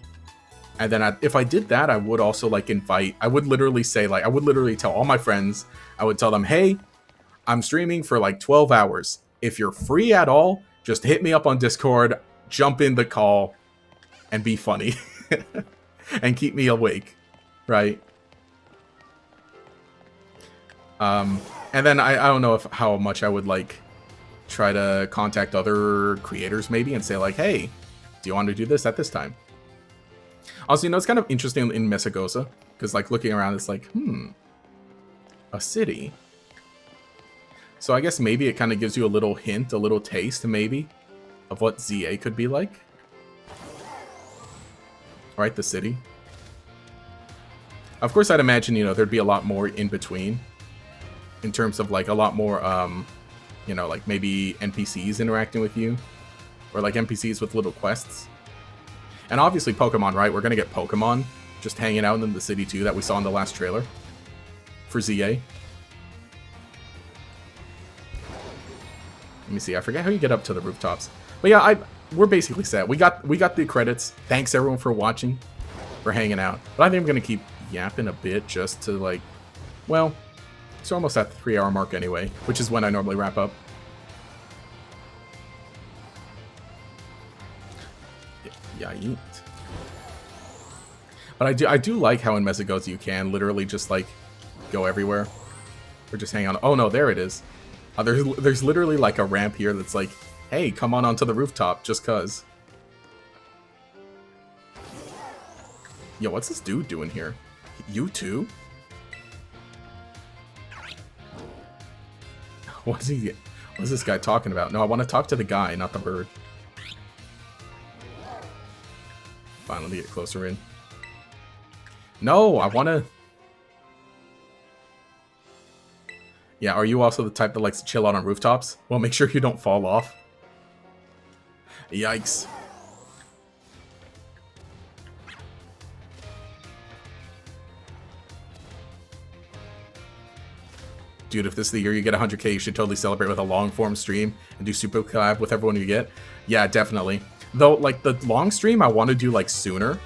[SPEAKER 1] And then if I did that, I would also like I would literally say like, I would literally tell all my friends, I would tell them, hey, I'm streaming for like 12 hours. If you're free at all, just hit me up on Discord, jump in the call, and be funny. And keep me awake, right? And then I don't know how much I would like try to contact other creators maybe and say like, hey, do you want to do this at this time? Also, you know, it's kind of interesting in Mesagosa, because like looking around, it's like, a city. So I guess maybe it kind of gives you a little hint, a little taste maybe of what ZA could be like. Right, the city. Of course, I'd imagine, you know, there'd be a lot more in between, in terms of like a lot more, you know, like maybe NPCs interacting with you, or like NPCs with little quests. And obviously Pokemon, right? We're gonna get Pokemon just hanging out in the city too, that we saw in the last trailer for ZA. Let me see. I forget how you get up to the rooftops. But yeah, we're basically set. We got the credits. Thanks everyone for watching, for hanging out. But I think I'm gonna keep yapping a bit just to like, well, it's almost at the 3-hour mark anyway, which is when I normally wrap up. Yeah, But I do like how in Mesagoza you can literally just like go everywhere or just hang on. Oh no, there it is. There's literally like a ramp here that's like, hey, come on onto the rooftop just cuz. Yo, what's this dude doing here? You too? What is this guy talking about? No, I want to talk to the guy, not the bird. Finally get closer in. No, I want to... Yeah, are you also the type that likes to chill out on rooftops? Well, make sure you don't fall off. Yikes. Dude, if this is the year you get 100k, you should totally celebrate with a long-form stream and do super collab with everyone you get. Yeah, definitely. Though, like, the long stream I want to do, like, sooner.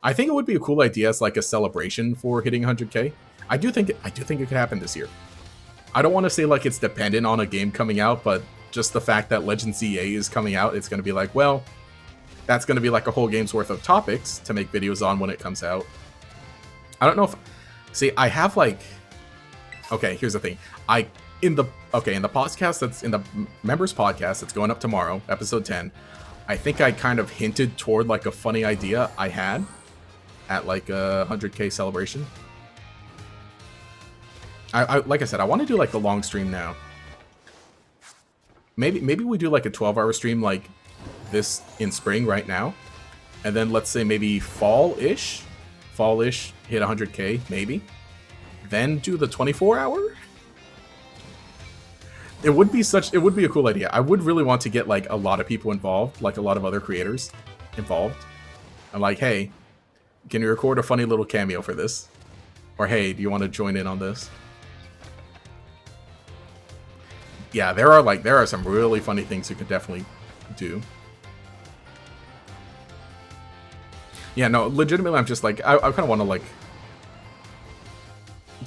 [SPEAKER 1] I think it would be a cool idea as, like, a celebration for hitting 100k. I do think it could happen this year. I don't want to say, like, it's dependent on a game coming out, but just the fact that Legends EA is coming out, it's going to be like, well, that's going to be, like, a whole game's worth of topics to make videos on when it comes out. I don't know if... See, I have, like... Okay, here's the thing. In the podcast that's in the members podcast that's going up tomorrow, episode 10, I think I kind of hinted toward like a funny idea I had at like a 100k celebration. I like I said, I want to do like a long stream now. Maybe we do like a 12-hour stream like this in spring right now, and then let's say maybe fall-ish hit 100k maybe. Then do the 24-hour? It would be a cool idea. I would really want to get like a lot of people involved, like a lot of other creators involved. I'm like, hey, can you record a funny little cameo for this? Or hey, do you want to join in on this? Yeah, there are some really funny things you could definitely do. Yeah, no, legitimately I'm just like, I kind of want to like...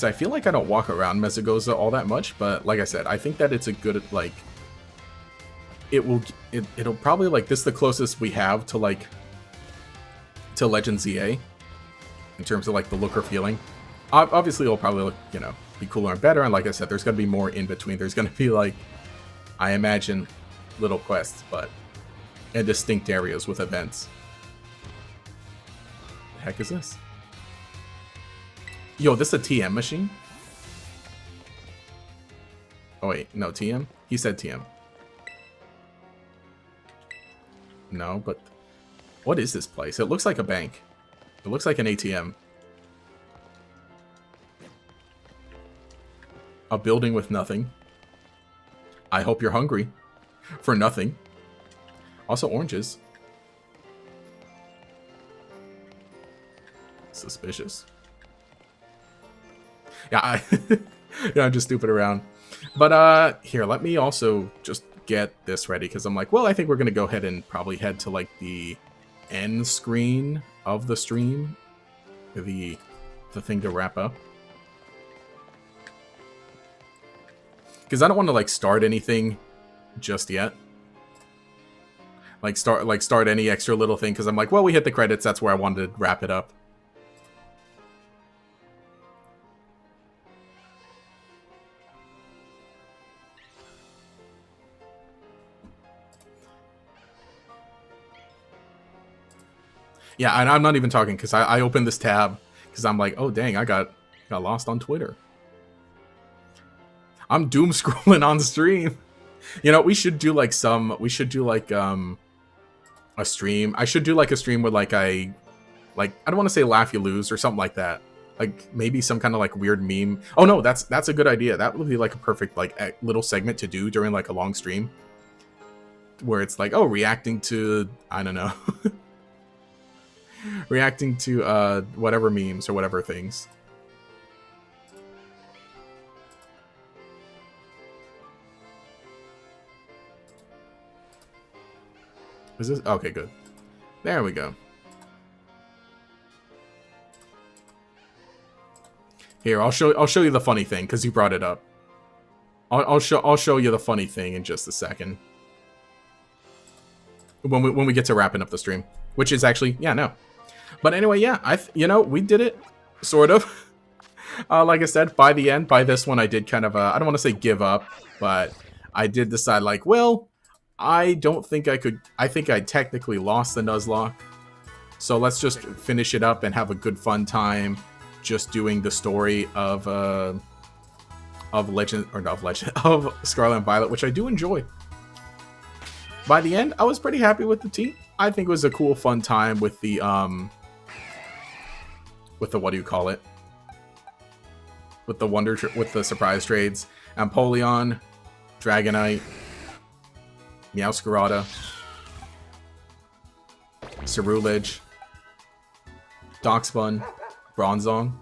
[SPEAKER 1] I feel like I don't walk around Mesagoza all that much, but like I said, I think that it's a good, like, it'll probably, like, this is the closest we have to, like, to Legends EA, in terms of, like, the look or feeling. Obviously, it'll probably look, you know, be cooler and better, and like I said, there's going to be more in between. There's going to be, like, I imagine, little quests, but, and distinct areas with events. The heck is this? Yo, this is a TM machine? Oh wait, no, TM? He said TM. No, but... What is this place? It looks like a bank. It looks like an ATM. A building with nothing. I hope you're hungry. For nothing. Also oranges. Suspicious. Yeah, yeah, I'm just stupid around. But, here, let me also just get this ready, because I'm like, well, I think we're going to go ahead and probably head to, like, the end screen of the stream. The thing to wrap up. Because I don't want to, like, start anything just yet. Like, start any extra little thing, because I'm like, well, we hit the credits, that's where I wanted to wrap it up. Yeah, and I'm not even talking because I opened this tab because I'm like, oh dang, I got lost on Twitter. I'm doom scrolling on stream. You know, we should do like a stream. I should do like a stream with like I don't want to say laugh you lose or something like that. Like maybe some kind of like weird meme. Oh no, that's a good idea. That would be like a perfect like little segment to do during like a long stream. Where it's like, oh, reacting to, I don't know. Reacting to whatever memes or whatever things. Is this okay? Good. There we go. Here, I'll show you the funny thing because you brought it up. I'll show you the funny thing in just a second. When we get to wrapping up the stream, which is actually, yeah, no. But anyway, yeah, we did it, sort of. Like I said, by the end, by this one, I did kind of, I don't want to say give up, but I did decide, like, well, I don't think I could, I think I technically lost the Nuzlocke, so let's just finish it up and have a good fun time just doing the story of Legend, or not of Legend, of Scarlet and Violet, which I do enjoy. By the end, I was pretty happy with the team. I think it was a cool, fun time with the, what do you call it? With the with the surprise trades. Empoleon, Dragonite, Meowscarada, Ceruledge, Darkspun, Bronzong.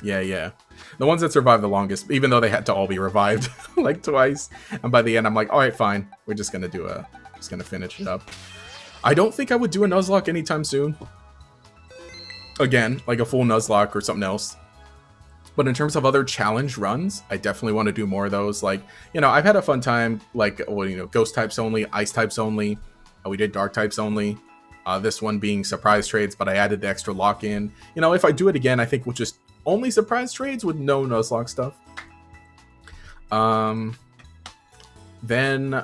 [SPEAKER 1] Yeah. The ones that survived the longest, even though they had to all be revived like twice. And by the end, I'm like, all right, fine. We're just gonna finish it up. I don't think I would do a Nuzlocke anytime soon. Again, like a full Nuzlocke or something else. But in terms of other challenge runs, I definitely want to do more of those. Like, I've had a fun time, like, well, ghost types only, ice types only. We did dark types only. This one being surprise trades, but I added the extra lock-in. If I do it again, I think we'll just only surprise trades with no Nuzlocke stuff. Then,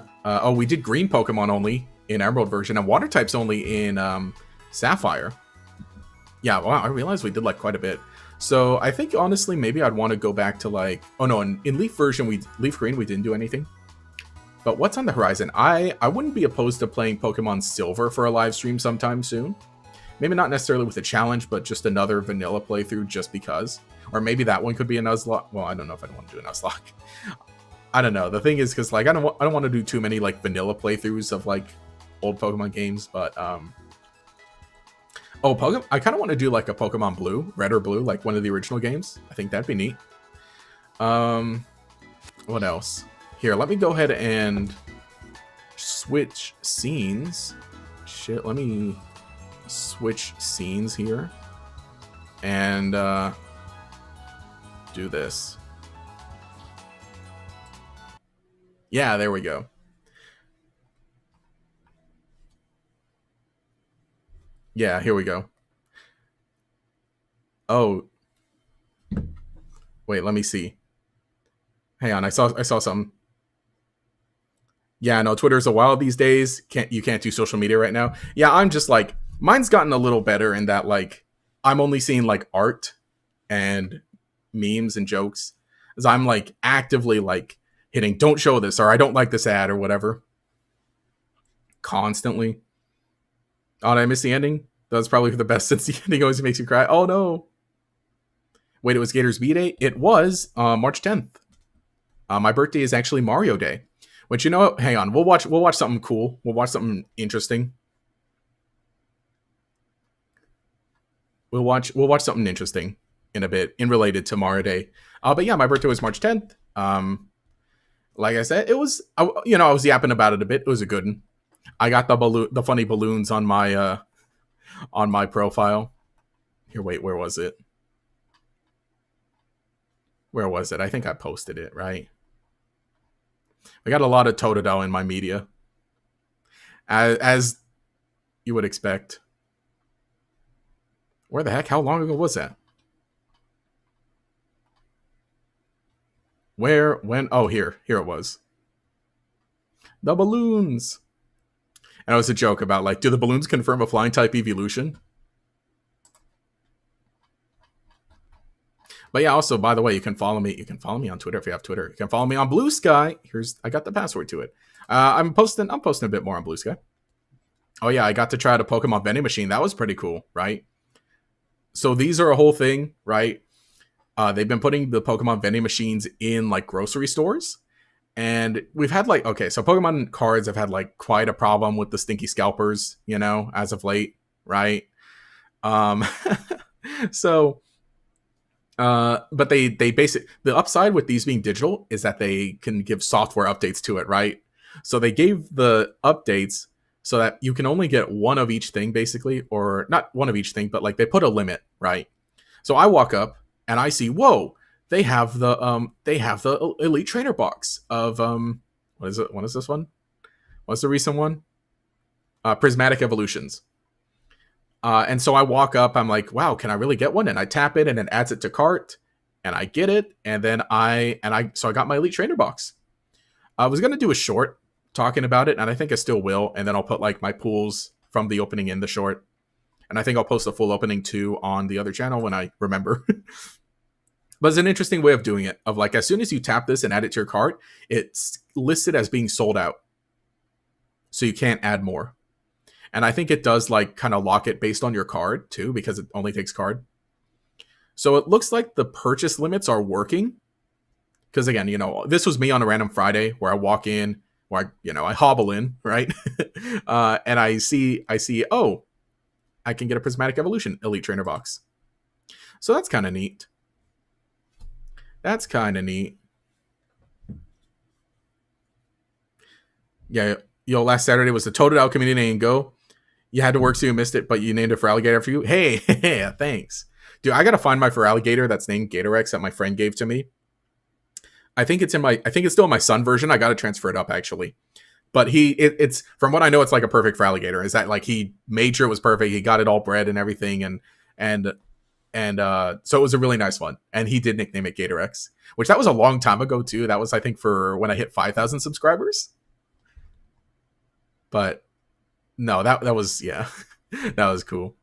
[SPEAKER 1] we did green Pokemon only in Emerald version and water types only in Sapphire. Yeah, wow, I realized we did like quite a bit. So I think honestly, maybe I'd want to go back to like, oh no, in Leaf version, Leaf Green, we didn't do anything. But what's on the horizon? I wouldn't be opposed to playing Pokemon Silver for a live stream sometime soon. Maybe not necessarily with a challenge, but just another vanilla playthrough just because. Or maybe that one could be a Nuzlocke. Well, I don't know if I want to do a Nuzlocke. I don't know. The thing is, because like I don't want to do too many like vanilla playthroughs of like old Pokemon games, but Pokemon. I kind of want to do like a Pokemon Blue, Red or Blue, like one of the original games. I think that'd be neat. What else? Here, let me go ahead and switch scenes. Shit, let me switch scenes here and do this. Yeah, there we go. Yeah, here we go. Oh. Wait, let me see. Hang on, I saw something. Yeah, no, Twitter's a wild these days. You can't do social media right now. Yeah, I'm just like, mine's gotten a little better in that like I'm only seeing like art and memes and jokes. As I'm like actively like hitting don't show this or I don't like this ad or whatever. Constantly. Oh, did I miss the ending? That's probably the best since the ending always makes you cry. Oh no. Wait, it was Gator's B-Day? It was March 10th. My birthday is actually Mario Day. Which, you know what? Hang on. We'll watch something cool. We'll watch something interesting. We'll watch something interesting in a bit, in related to Mario Day. But yeah, my birthday was March 10th. Like I said, it was, I was yapping about it a bit. It was a good one. I got the funny balloons on my profile. Here, wait, where was it? Where was it? I think I posted it, right? I got a lot of Totodile in my media. As you would expect. Where the heck? How long ago was that? Where? When? Oh, here it was. The balloons. And it was a joke about like, do the balloons confirm a flying type evolution? But yeah, also, by the way, you can follow me. You can follow me on Twitter if you have Twitter. You can follow me on Blue Sky. I got the password to it. I'm posting a bit more on Blue Sky. Oh yeah, I got to try the Pokemon vending machine. That was pretty cool, right? So these are a whole thing, right? They've been putting the Pokemon vending machines in like grocery stores. And we've had like, okay, so Pokemon cards have had like quite a problem with the stinky scalpers, as of late, right? So, but they basically, the upside with these being digital is that they can give software updates to it, right? So they gave the updates so that you can only get one of each thing, basically, or not one of each thing, but like they put a limit, right? So I walk up and I see, whoa, they have the Elite Trainer box of what is it? What is this one? What's the recent one? Prismatic Evolutions. And so I walk up, I'm like, wow, can I really get one? And I tap it and it adds it to cart and I get it. And then so I got my Elite Trainer box. I was going to do a short talking about it and I think I still will. And then I'll put like my pools from the opening in the short. And I think I'll post a full opening too on the other channel when I remember. But it's an interesting way of doing it. Of like, as soon as you tap this and add it to your cart, it's listed as being sold out. So you can't add more. And I think it does like kind of lock it based on your card too, because it only takes card. So it looks like the purchase limits are working. Because again, this was me on a random Friday where I walk in, where I hobble in, right? And I see, oh, I can get a Prismatic Evolution Elite Trainer box. So that's kind of neat. Yeah, last Saturday was the Toted Out Community Name Go. You had to work so you missed it, but you named it for alligator after you. Hey, thanks. Dude, I gotta find my for alligator that's named Gatorex that my friend gave to me. I think it's still in my son version. I gotta transfer it up actually. But it's from what I know, it's like a perfect for alligator. Is that like he made sure it was perfect, he got it all bred and everything, and so it was a really nice one. And he did nickname it Gatorex, which that was a long time ago too. That was I think for when I hit 5,000 subscribers. But no, that was that was cool.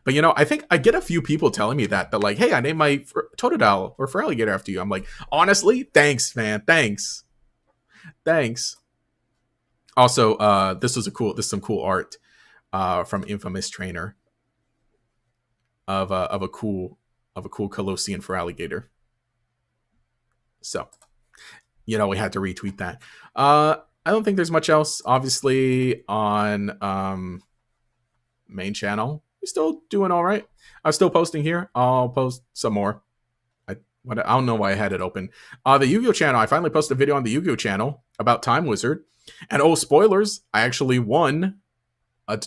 [SPEAKER 1] But I think I get a few people telling me that like, hey, I named my Totodile or for alligator after you. I'm like, honestly, thanks, man, thanks. Also, this is some cool art from Infamous Trainer of a cool Colossian for alligator. So, we had to retweet that. I don't think there's much else. Obviously, on main channel, we're still doing all right. I'm still posting here. I'll post some more. I don't know why I had it open. The Yu-Gi-Oh channel. I finally posted a video on the Yu-Gi-Oh channel about Time Wizard. And spoilers! I actually won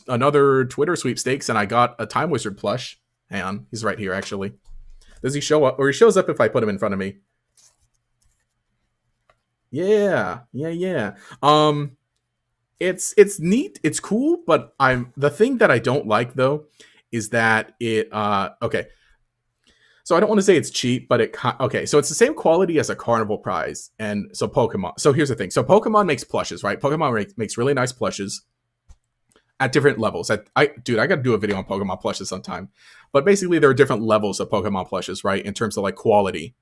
[SPEAKER 1] another Twitter sweepstakes, and I got a Time Wizard plush. Hang on, he's right here actually. Does he show up? Or he shows up if I put him in front of me. Yeah. It's neat, it's cool, but the thing that I don't like though is that it okay. So I don't want to say it's cheap, but so it's the same quality as a carnival prize. And so Pokemon. So here's the thing. So Pokemon makes plushes, right? Pokemon makes really nice plushes at different levels. I got to do a video on Pokemon plushes sometime. But basically there are different levels of Pokemon plushes, right? In terms of like quality.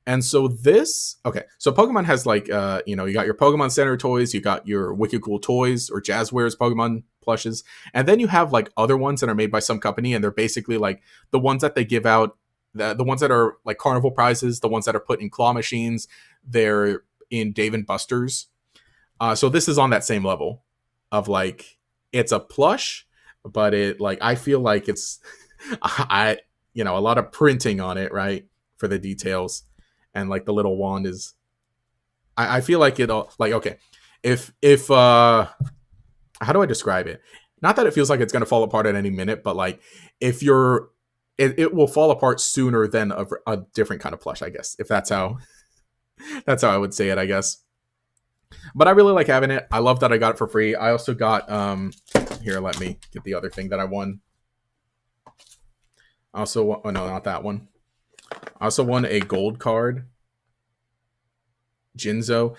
[SPEAKER 1] And so so Pokemon has like, you got your Pokemon Center toys, you got your Wicked Cool Toys or Jazzwares Pokemon plushes, and then you have like other ones that are made by some company, and they're basically like the ones that they give out, the ones that are like carnival prizes, the ones that are put in claw machines, they're in Dave and Buster's. So this is on that same level of like, it's a plush, but it like, I feel like it's, a lot of printing on it, right? For the details. And like the little wand is, I feel like it'll like, okay, if how do I describe it? Not that it feels like it's going to fall apart at any minute, but like if it will fall apart sooner than a different kind of plush, I guess, if that's how I would say it, I guess. But I really like having it. I love that I got it for free. I also got here, let me get the other thing that I won. Also, oh no, not that one. I also won a gold card. Jinzo.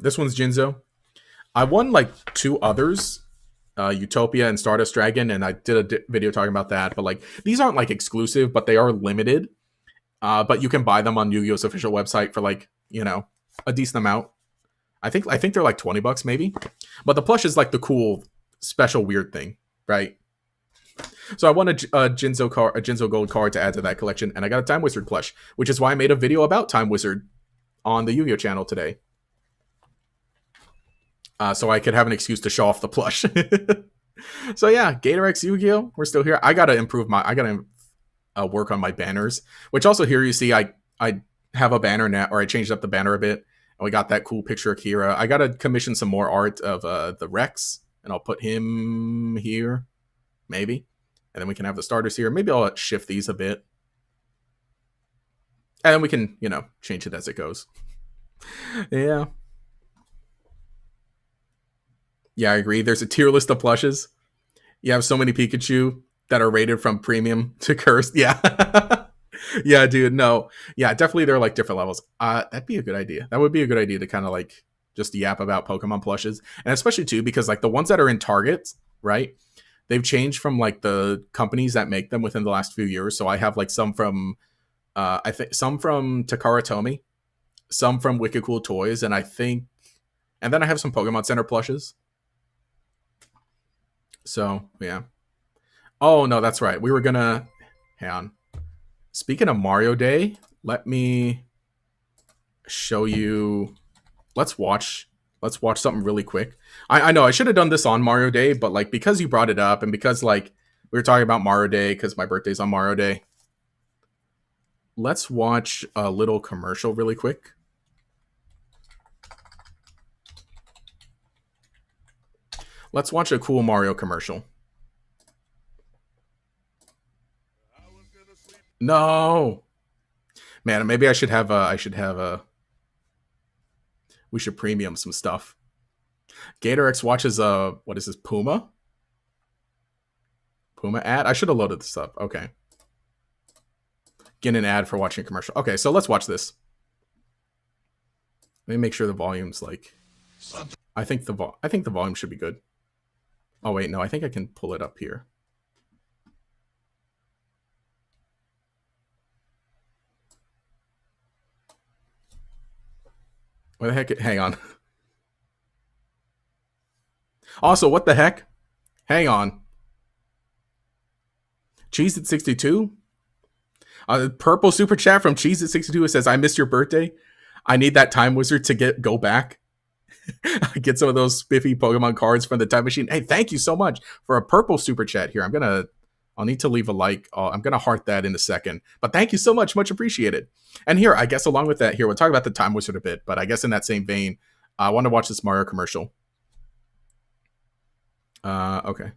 [SPEAKER 1] This one's Jinzo. I won like two others. Utopia and Stardust Dragon, and I did a video talking about that. But like, these aren't like exclusive, but they are limited. But you can buy them on Yu-Gi-Oh's official website for like, a decent amount. I think they're like $20 maybe. But the plush is like the cool, special, weird thing, right? So I won a Jinzo Gold card to add to that collection, and I got a Time Wizard plush, which is why I made a video about Time Wizard on the Yu-Gi-Oh channel today. So I could have an excuse to show off the plush. So yeah, Gatorex Yu-Gi-Oh, we're still here. I gotta work on my banners, which also here you see I have a banner now, or I changed up the banner a bit, and we got that cool picture of Kira. I gotta commission some more art of the Rex, and I'll put him here, maybe. And then we can have the starters here. Maybe I'll shift these a bit. And then we can, change it as it goes. Yeah. Yeah, I agree. There's a tier list of plushes. You have so many Pikachu that are rated from premium to cursed. Yeah. Yeah, dude. No. Yeah, definitely they're like different levels. That'd be a good idea. That would be a good idea to kind of like just yap about Pokemon plushes. And especially too, because like the ones that are in Target, right? They've changed from like the companies that make them within the last few years. So I have like some from I think some from Takara Tomy, some from Wicked Cool Toys, and I think and then I have some Pokemon Center plushes. So yeah. Oh no, that's right. We were gonna hang on. Speaking of Mario Day, let me show you. Let's watch something really quick. I know I should have done this on Mario Day, but like because you brought it up and because like we were talking about Mario Day because my birthday's on Mario Day. Let's watch a little commercial really quick. Let's watch a cool Mario commercial. No, man. Maybe I should have a. We should premium some stuff. GatorX watches what is this, Puma? Puma ad? I should have loaded this up. Okay. Get an ad for watching a commercial. Okay, so let's watch this. Let me make sure the volume's like I think the volume should be good. Oh wait, no, I think I can pull it up here. What the heck? Hang on. Also, what the heck? Hang on. Cheese at 62? Purple super chat from Cheese at 62. It says, I missed your birthday. I need that time wizard to go back. Get some of those spiffy Pokemon cards from the time machine. Hey, thank you so much for a purple super chat here. I'll need to leave a like. I'm gonna heart that in a second. But thank you so much appreciated. And here, I guess along with that, here we'll talk about the time wizard a bit. But I guess in that same vein, I want to watch this Mario commercial. Okay.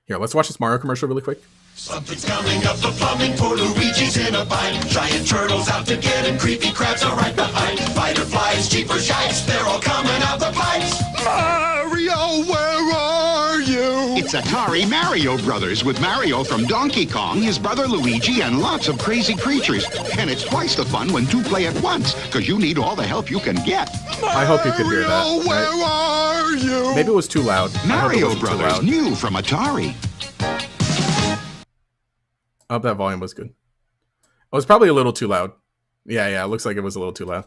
[SPEAKER 1] Here, let's watch this Mario commercial really quick.
[SPEAKER 2] Something's coming up the plumbing for Luigi's in a bind. Giant turtles out to get him, creepy crabs are right behind. Fighter flies, cheaper shites, they're all coming out the pipes.
[SPEAKER 3] Mario, where are you?
[SPEAKER 4] It's Atari Mario Brothers with Mario from Donkey Kong, his brother Luigi, and lots of crazy creatures. And it's twice the fun when two play at once, because you need all the help you can get.
[SPEAKER 1] I hope you could hear that.
[SPEAKER 3] Mario, where are you?
[SPEAKER 1] Maybe it was too loud.
[SPEAKER 4] Mario Brothers, new from Atari.
[SPEAKER 1] I hope that volume was good. It was probably a little too loud. Yeah, it looks like it was a little too loud.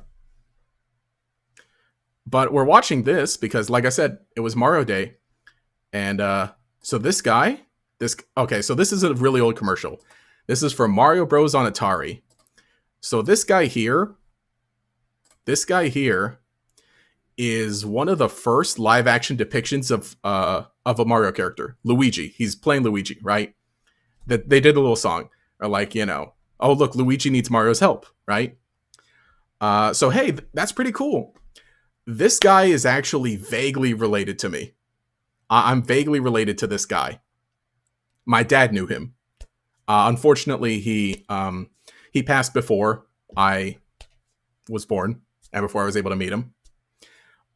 [SPEAKER 1] But we're watching this because, like I said, it was Mario Day. And so this guy, so this is a really old commercial. This is for Mario Bros. On Atari. So this guy here is one of the first live action depictions of a Mario character, Luigi. He's playing Luigi, right? That they did a little song, or like, oh look, Luigi needs Mario's help, right? So hey, that's pretty cool. This guy is actually vaguely related to me. I'm vaguely related to this guy. My dad knew him. Unfortunately, he passed before I was born and before I was able to meet him.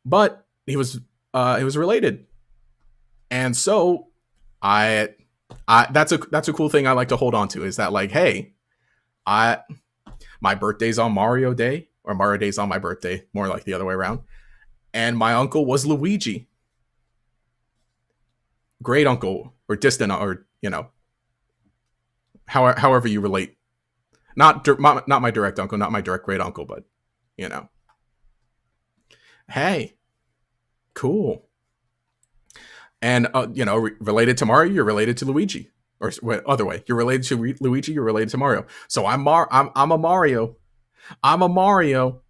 [SPEAKER 1] But he was related, and so that's a cool thing I like to hold on to, is that like, hey, my birthday's on Mario Day, or Mario Day's on my birthday, more like the other way around. And my uncle was Luigi. Great uncle, or distant, or however you relate. Not my direct uncle, not my direct great uncle, but Hey, cool. And related to Mario, you're related to Luigi, or other way, you're related to Luigi, you're related to Mario. So I'm a Mario. I'm a Mario.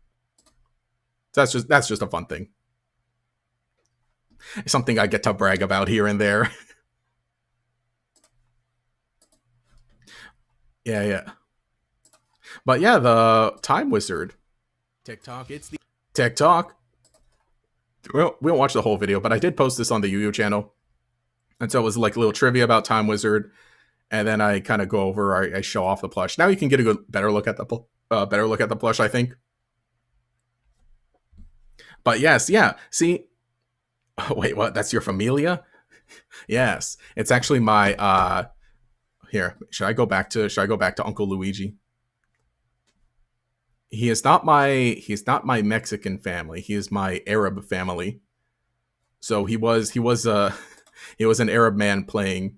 [SPEAKER 1] That's just a fun thing. It's something I get to brag about here and there. Yeah. But yeah, the Time Wizard. TikTok. It's the TikTok. Well, we won't watch the whole video, but I did post this on the Yu-Yu channel. And so it was like a little trivia about Time Wizard. And then I kind of go over, I show off the plush. Now you can get a better look at the plush, I think. But yes, yeah. See, oh, wait, what? That's your familia? Yes, it's actually my here. Should I go back to Uncle Luigi? He is not my Mexican family. He is my Arab family. So he was an Arab man playing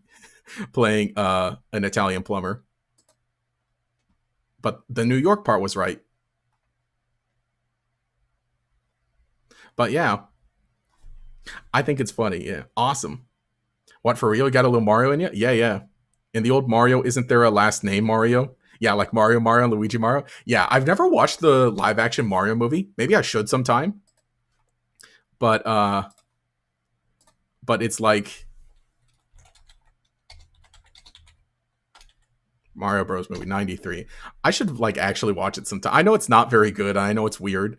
[SPEAKER 1] an Italian plumber. But the New York part was right. But yeah, I think it's funny. Yeah, awesome. What, for real? You got a little Mario in you? Yeah, yeah. In the old Mario, isn't there a last name Mario? Yeah, like Mario and Luigi Mario. Yeah, I've never watched the live action Mario movie. Maybe I should sometime. But it's like Mario Bros movie 93. I should like actually watch it sometime. I know it's not very good. I know it's weird.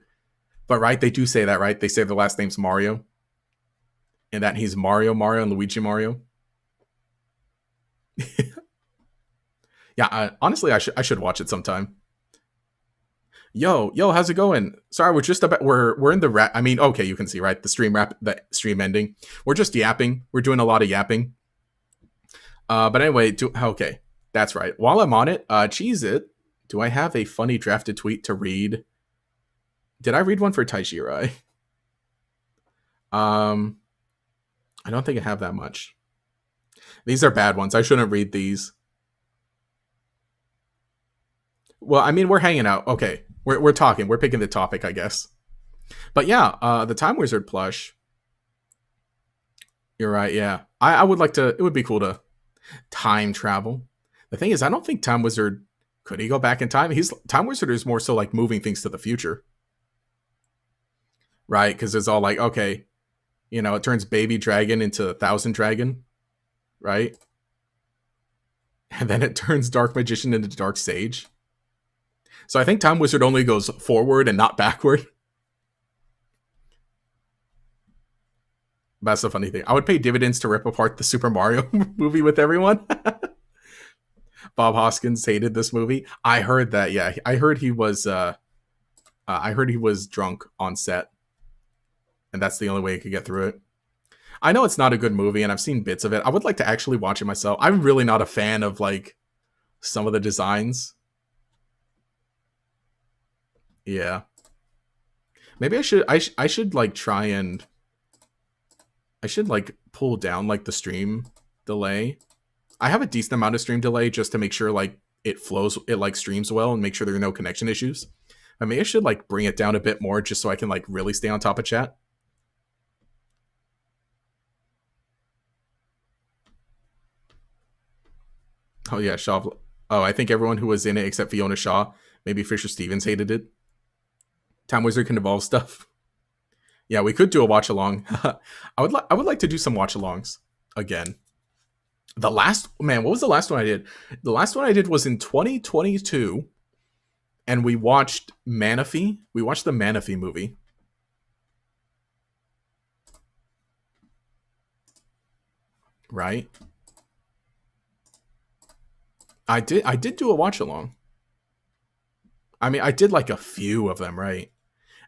[SPEAKER 1] But right, they do say that, right? They say the last name's Mario. And that he's Mario and Luigi Mario. Yeah, honestly, I should watch it sometime. Yo, how's it going? Sorry, we're in the rap. I mean, okay, you can see, right, the stream ending. We're just yapping. We're doing a lot of yapping. But anyway, okay, that's right. While I'm on it, Cheese It. Do I have a funny drafted tweet to read? Did I read one for Taishirai? I don't think I have that much. These are bad ones. I shouldn't read these. Well, I mean, we're hanging out. Okay, we're talking. We're picking the topic, I guess. But yeah, the Time Wizard plush. You're right. Yeah, I would like to. It would be cool to time travel. The thing is, I don't think Time Wizard could he go back in time. Time Wizard is more so like moving things to the future, right? Because it's all like, okay, it turns Baby Dragon into Thousand Dragon, right? And then it turns Dark Magician into Dark Sage. So I think Time Wizard only goes forward and not backward. That's the funny thing. I would pay dividends to rip apart the Super Mario movie with everyone. Bob Hoskins hated this movie. I heard that. Yeah, I heard he was drunk on set, and that's the only way he could get through it. I know it's not a good movie, and I've seen bits of it. I would like to actually watch it myself. I'm really not a fan of like some of the designs. Yeah. Maybe I should like try and I should like pull down like the stream delay. I have a decent amount of stream delay just to make sure like it like streams well and make sure there are no connection issues. I mean, I should like bring it down a bit more just so I can like really stay on top of chat. Oh yeah, Shaw. Oh, I think everyone who was in it except Fiona Shaw, maybe Fisher Stevens, hated it. Time Wizard can evolve stuff. Yeah, we could do a watch along. I would like to do some watch alongs again. What was the last one I did? The last one I did was in 2022, and we watched Manaphy. We watched the Manaphy movie. Right? I did do a watch along. I mean, I did like a few of them, right?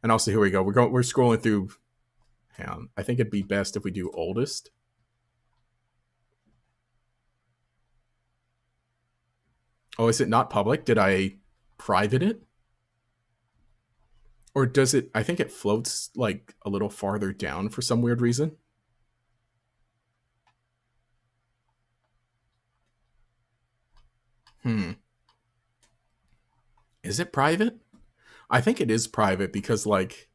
[SPEAKER 1] And also, here we go. We're scrolling through. Hang on. I think it'd be best if we do oldest. Oh, is it not public? Did I private it? Or does it? I think it floats like a little farther down for some weird reason. Is it private? I think it is private because like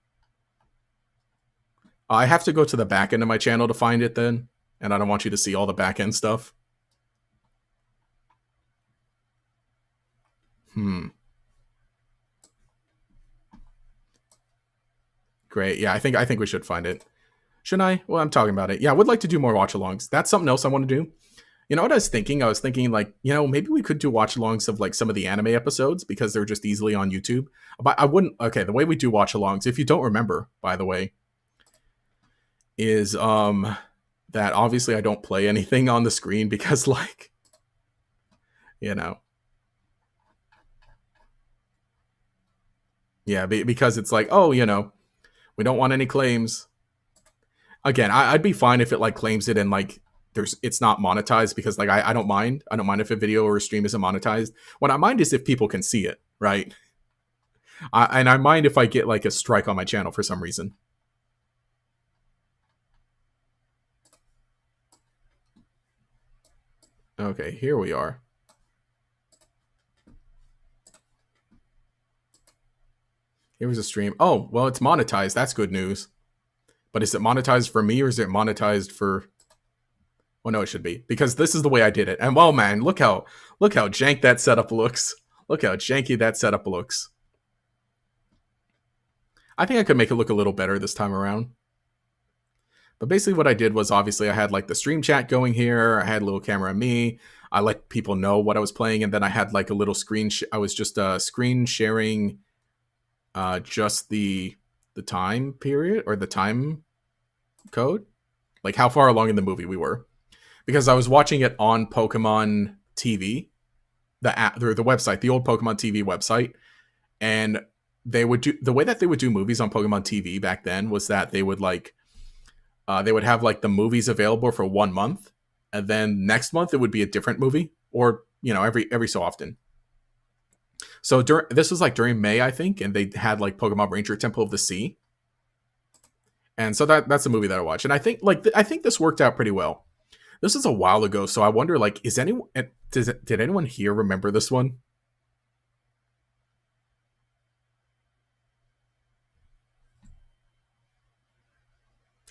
[SPEAKER 1] I have to go to the back end of my channel to find it then, and I don't want you to see all the back end stuff. Great. Yeah, I think we should find it. Shouldn't I? Well, I'm talking about it. Yeah, I would like to do more watch alongs. That's something else I want to do. You know what I was thinking? I was thinking like, maybe we could do watch alongs of like some of the anime episodes because they're just easily on YouTube. But I wouldn't. Okay, the way we do watch alongs, if you don't remember, by the way, is that obviously I don't play anything on the screen because like, yeah, because it's like, oh, we don't want any claims. Again, I'd be fine if it like claims it and like it's not monetized, because like I don't mind. I don't mind if a video or a stream isn't monetized. What I mind is if people can see it, right? And I mind if I get like a strike on my channel for some reason. Okay, here we are. Here was a stream. Oh, well, it's monetized. That's good news. But is it monetized for me, or is it monetized for... Well, no, it should be, because this is the way I did it. And well, man, look how jank that setup looks. Look how janky that setup looks. I think I could make it look a little better this time around. But basically what I did was, obviously I had like the stream chat going here. I had a little camera of me. I let people know what I was playing, and then I had like a little screen. I was just screen sharing just the time period, or the time code, like how far along in the movie we were, because I was watching it on Pokemon TV, the app, the website, the old Pokemon TV website, and they would do, the way that they would do movies on Pokemon TV back then was that they would like they would have like the movies available for 1 month, and then next month it would be a different movie, or you know, every so often. So this was like during May, I think, and they had like Pokemon Ranger Temple of the Sea, and so that's a movie that I watched, and I think like I think this worked out pretty well. This is a while ago, so I wonder like, did anyone here remember this one?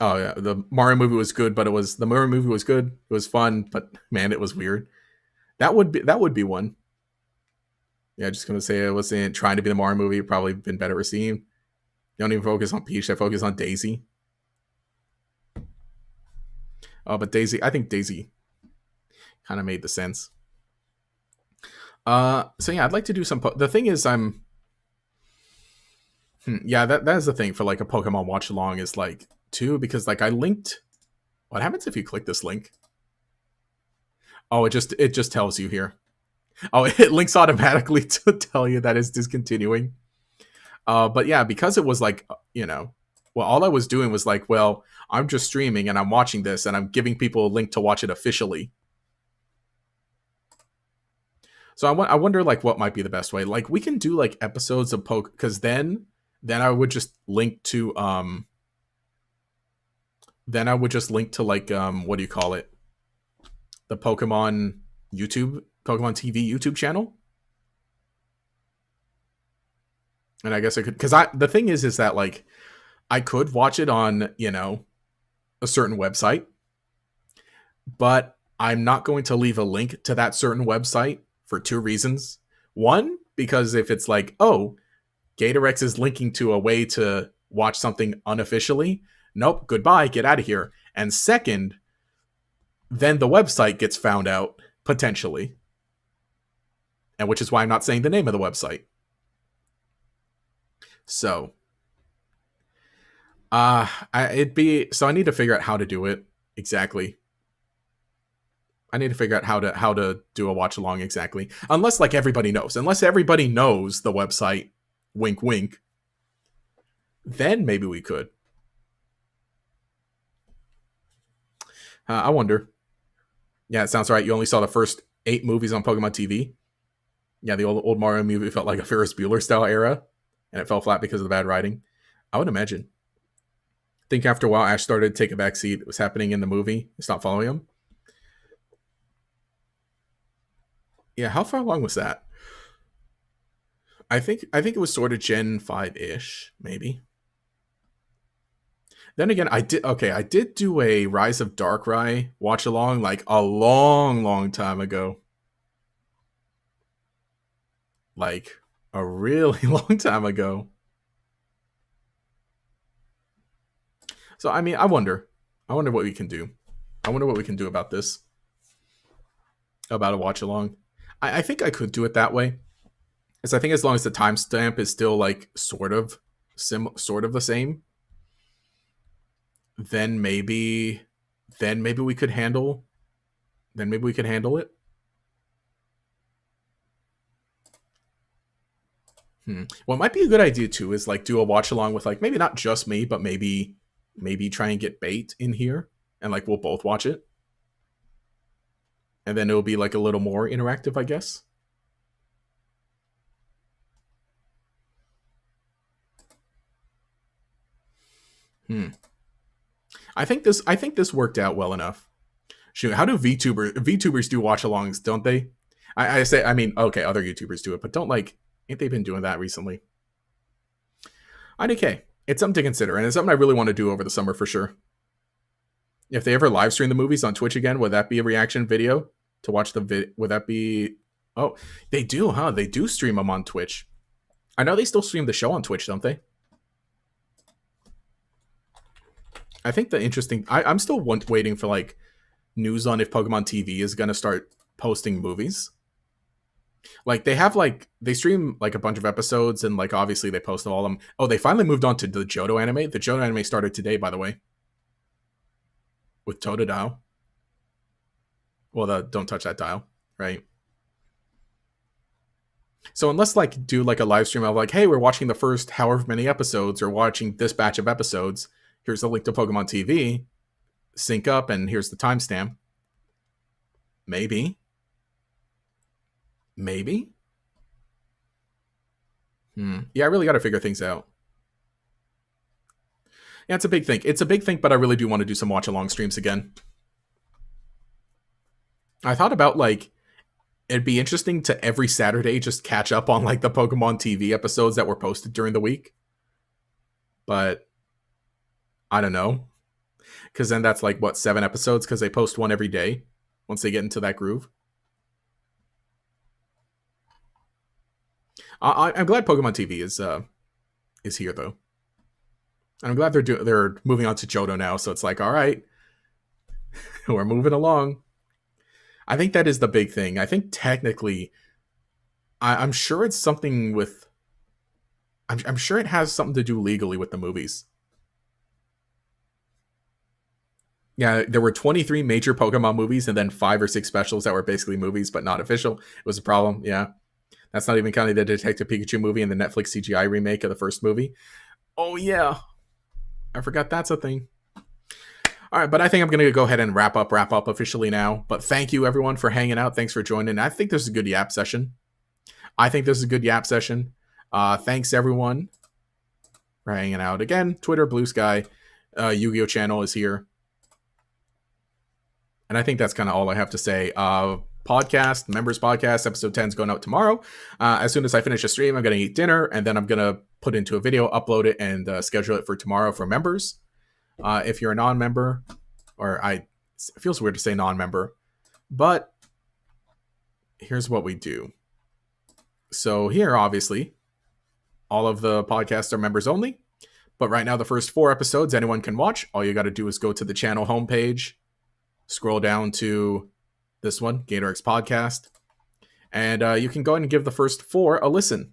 [SPEAKER 1] Oh yeah, the Mario movie was good, but the Mario movie was good. It was fun, but man, it was weird. That would be one. Yeah, just gonna say, it wasn't trying to be the Mario movie. Probably been better received. Don't even focus on Peach. I focus on Daisy. Oh, but Daisy, I think Daisy kind of made the sense. So yeah, I'd like to do some. The thing is, yeah, that is the thing for like a Pokemon watch along, is like too, because like I linked. What happens if you click this link? Oh, it just tells you here. Oh, it links automatically to tell you that it's discontinuing. But yeah, because it was like, you know, well, all I was doing was like, well, I'm just streaming and I'm watching this and I'm giving people a link to watch it officially. So I wonder like what might be the best way. Like we can do like episodes of because then I would just link to like what do you call it? The Pokemon TV YouTube channel. And I guess I could, because the thing is that like I could watch it on, you know, a certain website, but I'm not going to leave a link to that certain website for 2 reasons. One, because if it's like, oh, Gatorex is linking to a way to watch something unofficially, nope, goodbye, get out of here. And second, then the website gets found out, potentially. And which is why I'm not saying the name of the website. So, I need to figure out how to do it exactly. I need to figure out how to do a watch along exactly. Unless like everybody knows. Unless everybody knows the website, wink wink, then maybe we could. I wonder. Yeah, it sounds right. You only saw the first 8 movies on Pokemon TV. Yeah, the old Mario movie felt like a Ferris Bueller style era, and it fell flat because of the bad writing. I would imagine. I think after a while, Ash started to take a backseat. It was happening in the movie. It's not following him. Yeah, how far along was that? I think it was sort of Gen 5-ish, maybe. Then again, I did do a Rise of Darkrai watch along like a long time ago. Like a really long time ago. So I mean, I wonder what we can do. I wonder what we can do about this. About a watch along. I think I could do it that way. Because I think as long as the timestamp is still like sort of the same, then maybe we could handle it. What might be a good idea too is like do a watch along with like maybe not just me, but maybe try and get Bait in here and like we'll both watch it. And then it'll be like a little more interactive, I guess. I think this worked out well enough. Shoot, how do VTubers do watch-alongs, don't they? I mean, okay, other YouTubers do it, but ain't they been doing that recently? IDK, it's something to consider, and it's something I really want to do over the summer for sure. If they ever live stream the movies on Twitch again, would that be a reaction video to watch the would that be? Oh, they do, huh? They do stream them on Twitch. I know they still stream the show on Twitch, don't they? I think the interesting... I'm still waiting for, like, news on if Pokemon TV is going to start posting movies. Like, they have, like... They stream, like, a bunch of episodes, and, like, obviously they post all of them. Oh, they finally moved on to the Johto anime. The Johto anime started today, by the way. With Totodile. Well, Don't Touch That Dial, right? So unless, like, do, like, a live stream of, like, hey, we're watching the first however many episodes, or watching this batch of episodes... Here's the link to Pokemon TV. Sync up, and here's the timestamp. Maybe. Maybe? Yeah, I really got to figure things out. Yeah, it's a big thing. It's a big thing, but I really do want to do some watch-along streams again. I thought about, like, it'd be interesting to every Saturday just catch up on, like, the Pokemon TV episodes that were posted during the week. But... I don't know. Because then that's like, what, 7 episodes? Because they post one every day once they get into that groove. I'm glad Pokemon TV is here, though. And I'm glad they're moving on to Johto now, so it's like, all right, we're moving along. I think that is the big thing. I think technically, I'm sure it's something with... I'm sure it has something to do legally with the movies. Yeah, there were 23 major Pokemon movies and then 5 or 6 specials that were basically movies but not official. It was a problem, yeah. That's not even counting the Detective Pikachu movie and the Netflix CGI remake of the first movie. Oh, yeah. I forgot that's a thing. All right, but I think I'm going to go ahead and wrap up officially now. But thank you, everyone, for hanging out. Thanks for joining. I think this is a good Yap session. Thanks, everyone, for hanging out. Again, Twitter, Blue Sky, Yu-Gi-Oh! Channel is here. And I think that's kind of all I have to say. Podcast, Members Podcast, episode 10 is going out tomorrow. As soon as I finish a stream, I'm going to eat dinner, and then I'm going to put into a video, upload it, and schedule it for tomorrow for members. If you're a non-member, it feels weird to say non-member, but here's what we do. So here, obviously, all of the podcasts are members only, but right now the first 4 episodes anyone can watch. All you got to do is go to the channel homepage, scroll down to this one, GatorX Podcast, and you can go ahead and give the first 4 a listen,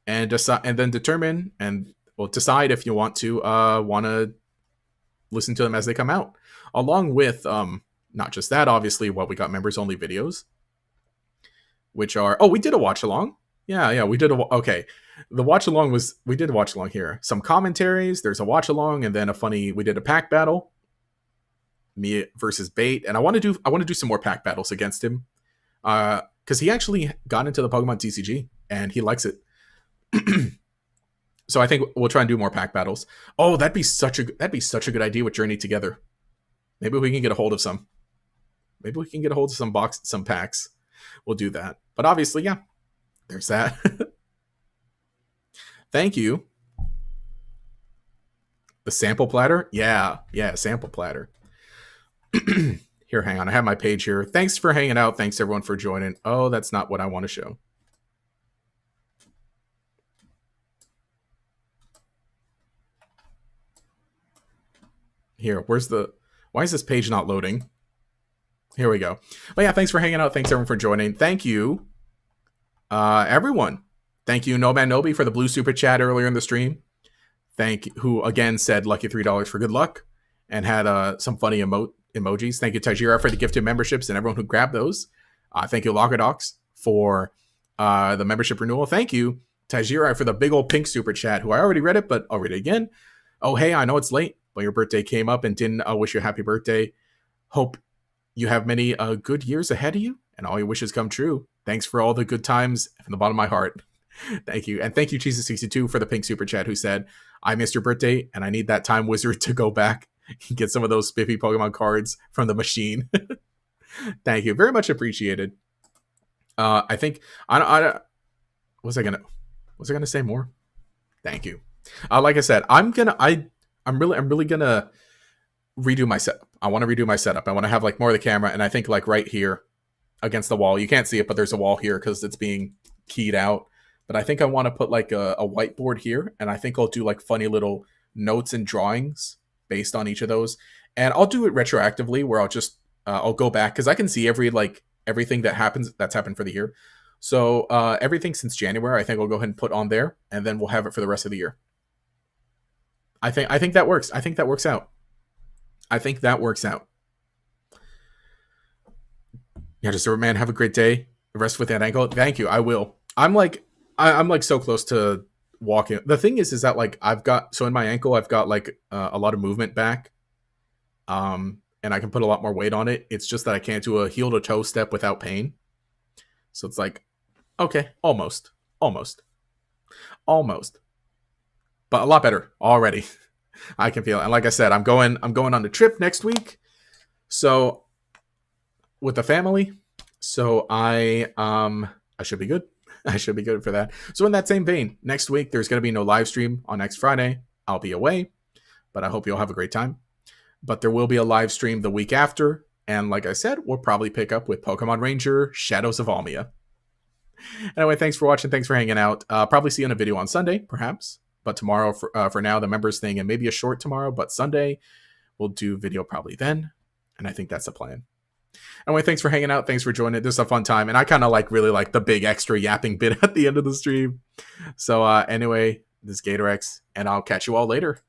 [SPEAKER 1] and decide, and then determine and decide if you want to listen to them as they come out, along with not just that, obviously, we got members only videos, which are we did a watch along. Yeah, we did okay. The watch along we did a watch along here. Some commentaries. There's a watch along, and then we did a pack battle. Me versus Bait, and I want to do some more pack battles against him, because he actually got into the Pokemon TCG and he likes it. So I think we'll try and do more pack battles. Oh, that'd be such a good idea with Journey Together. Maybe we can get a hold of some. Maybe we can get a hold of some packs. We'll do that. But obviously, yeah, there's that. Thank you. The sample platter, yeah, sample platter. Here, hang on. I have my page here. Thanks for hanging out. Thanks, everyone, for joining. Oh, that's not what I want to show. Here, why is this page not loading? Here we go. But yeah, thanks for hanging out. Thanks, everyone, for joining. Thank you, everyone. Thank you, No Man Nobi, for the blue super chat earlier in the stream. Who, again, said lucky $3 for good luck and had some funny emojis. Thank you, Tajira, for the gifted memberships and everyone who grabbed those. Thank you, Lockerdox, for the membership renewal. Thank you, Tajira, for the big old pink super chat, who I already read it, but I'll read it again. Oh, hey, I know it's late, but your birthday came up and didn't wish you a happy birthday. Hope you have many good years ahead of you, and all your wishes come true. Thanks for all the good times from the bottom of my heart. Thank you. And thank you, Jesus62, for the pink super chat, who said, I missed your birthday, and I need that time wizard to go back and get some of those spiffy Pokemon cards from the machine. Thank you. Very much appreciated. I think I was I gonna say more? Thank you. Like I said, I'm really gonna redo my setup. I want to redo my setup. I want to have like more of the camera, and I think like right here against the wall. You can't see it, but there's a wall here because it's being keyed out. But I think I want to put like a whiteboard here, and I think I'll do like funny little notes and drawings based on each of those. And I'll do it retroactively, where I'll go back because I can see everything that's happened for the year. So everything since January, I think I'll go ahead and put on there, and then we'll have it for the rest of the year. I think that works. I think that works out. Yeah, just man, have a great day. Rest with that ankle. Thank you. I will. I'm like so close to walking. The thing is that like in my ankle, I've got like a lot of movement back. And I can put a lot more weight on it. It's just that I can't do a heel to toe step without pain. So it's like, okay, almost. But a lot better already. I can feel it. And like I said, I'm going on the trip next week. So with the family. So I should be good. I should be good for that. So in that same vein, next week there's going to be no live stream on next Friday. I'll be away, but I hope you'll have a great time. But there will be a live stream the week after. And like I said, we'll probably pick up with Pokemon Ranger Shadows of Almia. Anyway, thanks for watching. Thanks for hanging out. Probably see you in a video on Sunday, perhaps. But tomorrow, for now, the members thing, and maybe a short tomorrow. But Sunday, we'll do video probably then. And I think that's the plan. Anyway, thanks for hanging out. Thanks for joining. This is a fun time. And I kind of really like the big extra yapping bit at the end of the stream. So anyway, this is GatorX, and I'll catch you all later.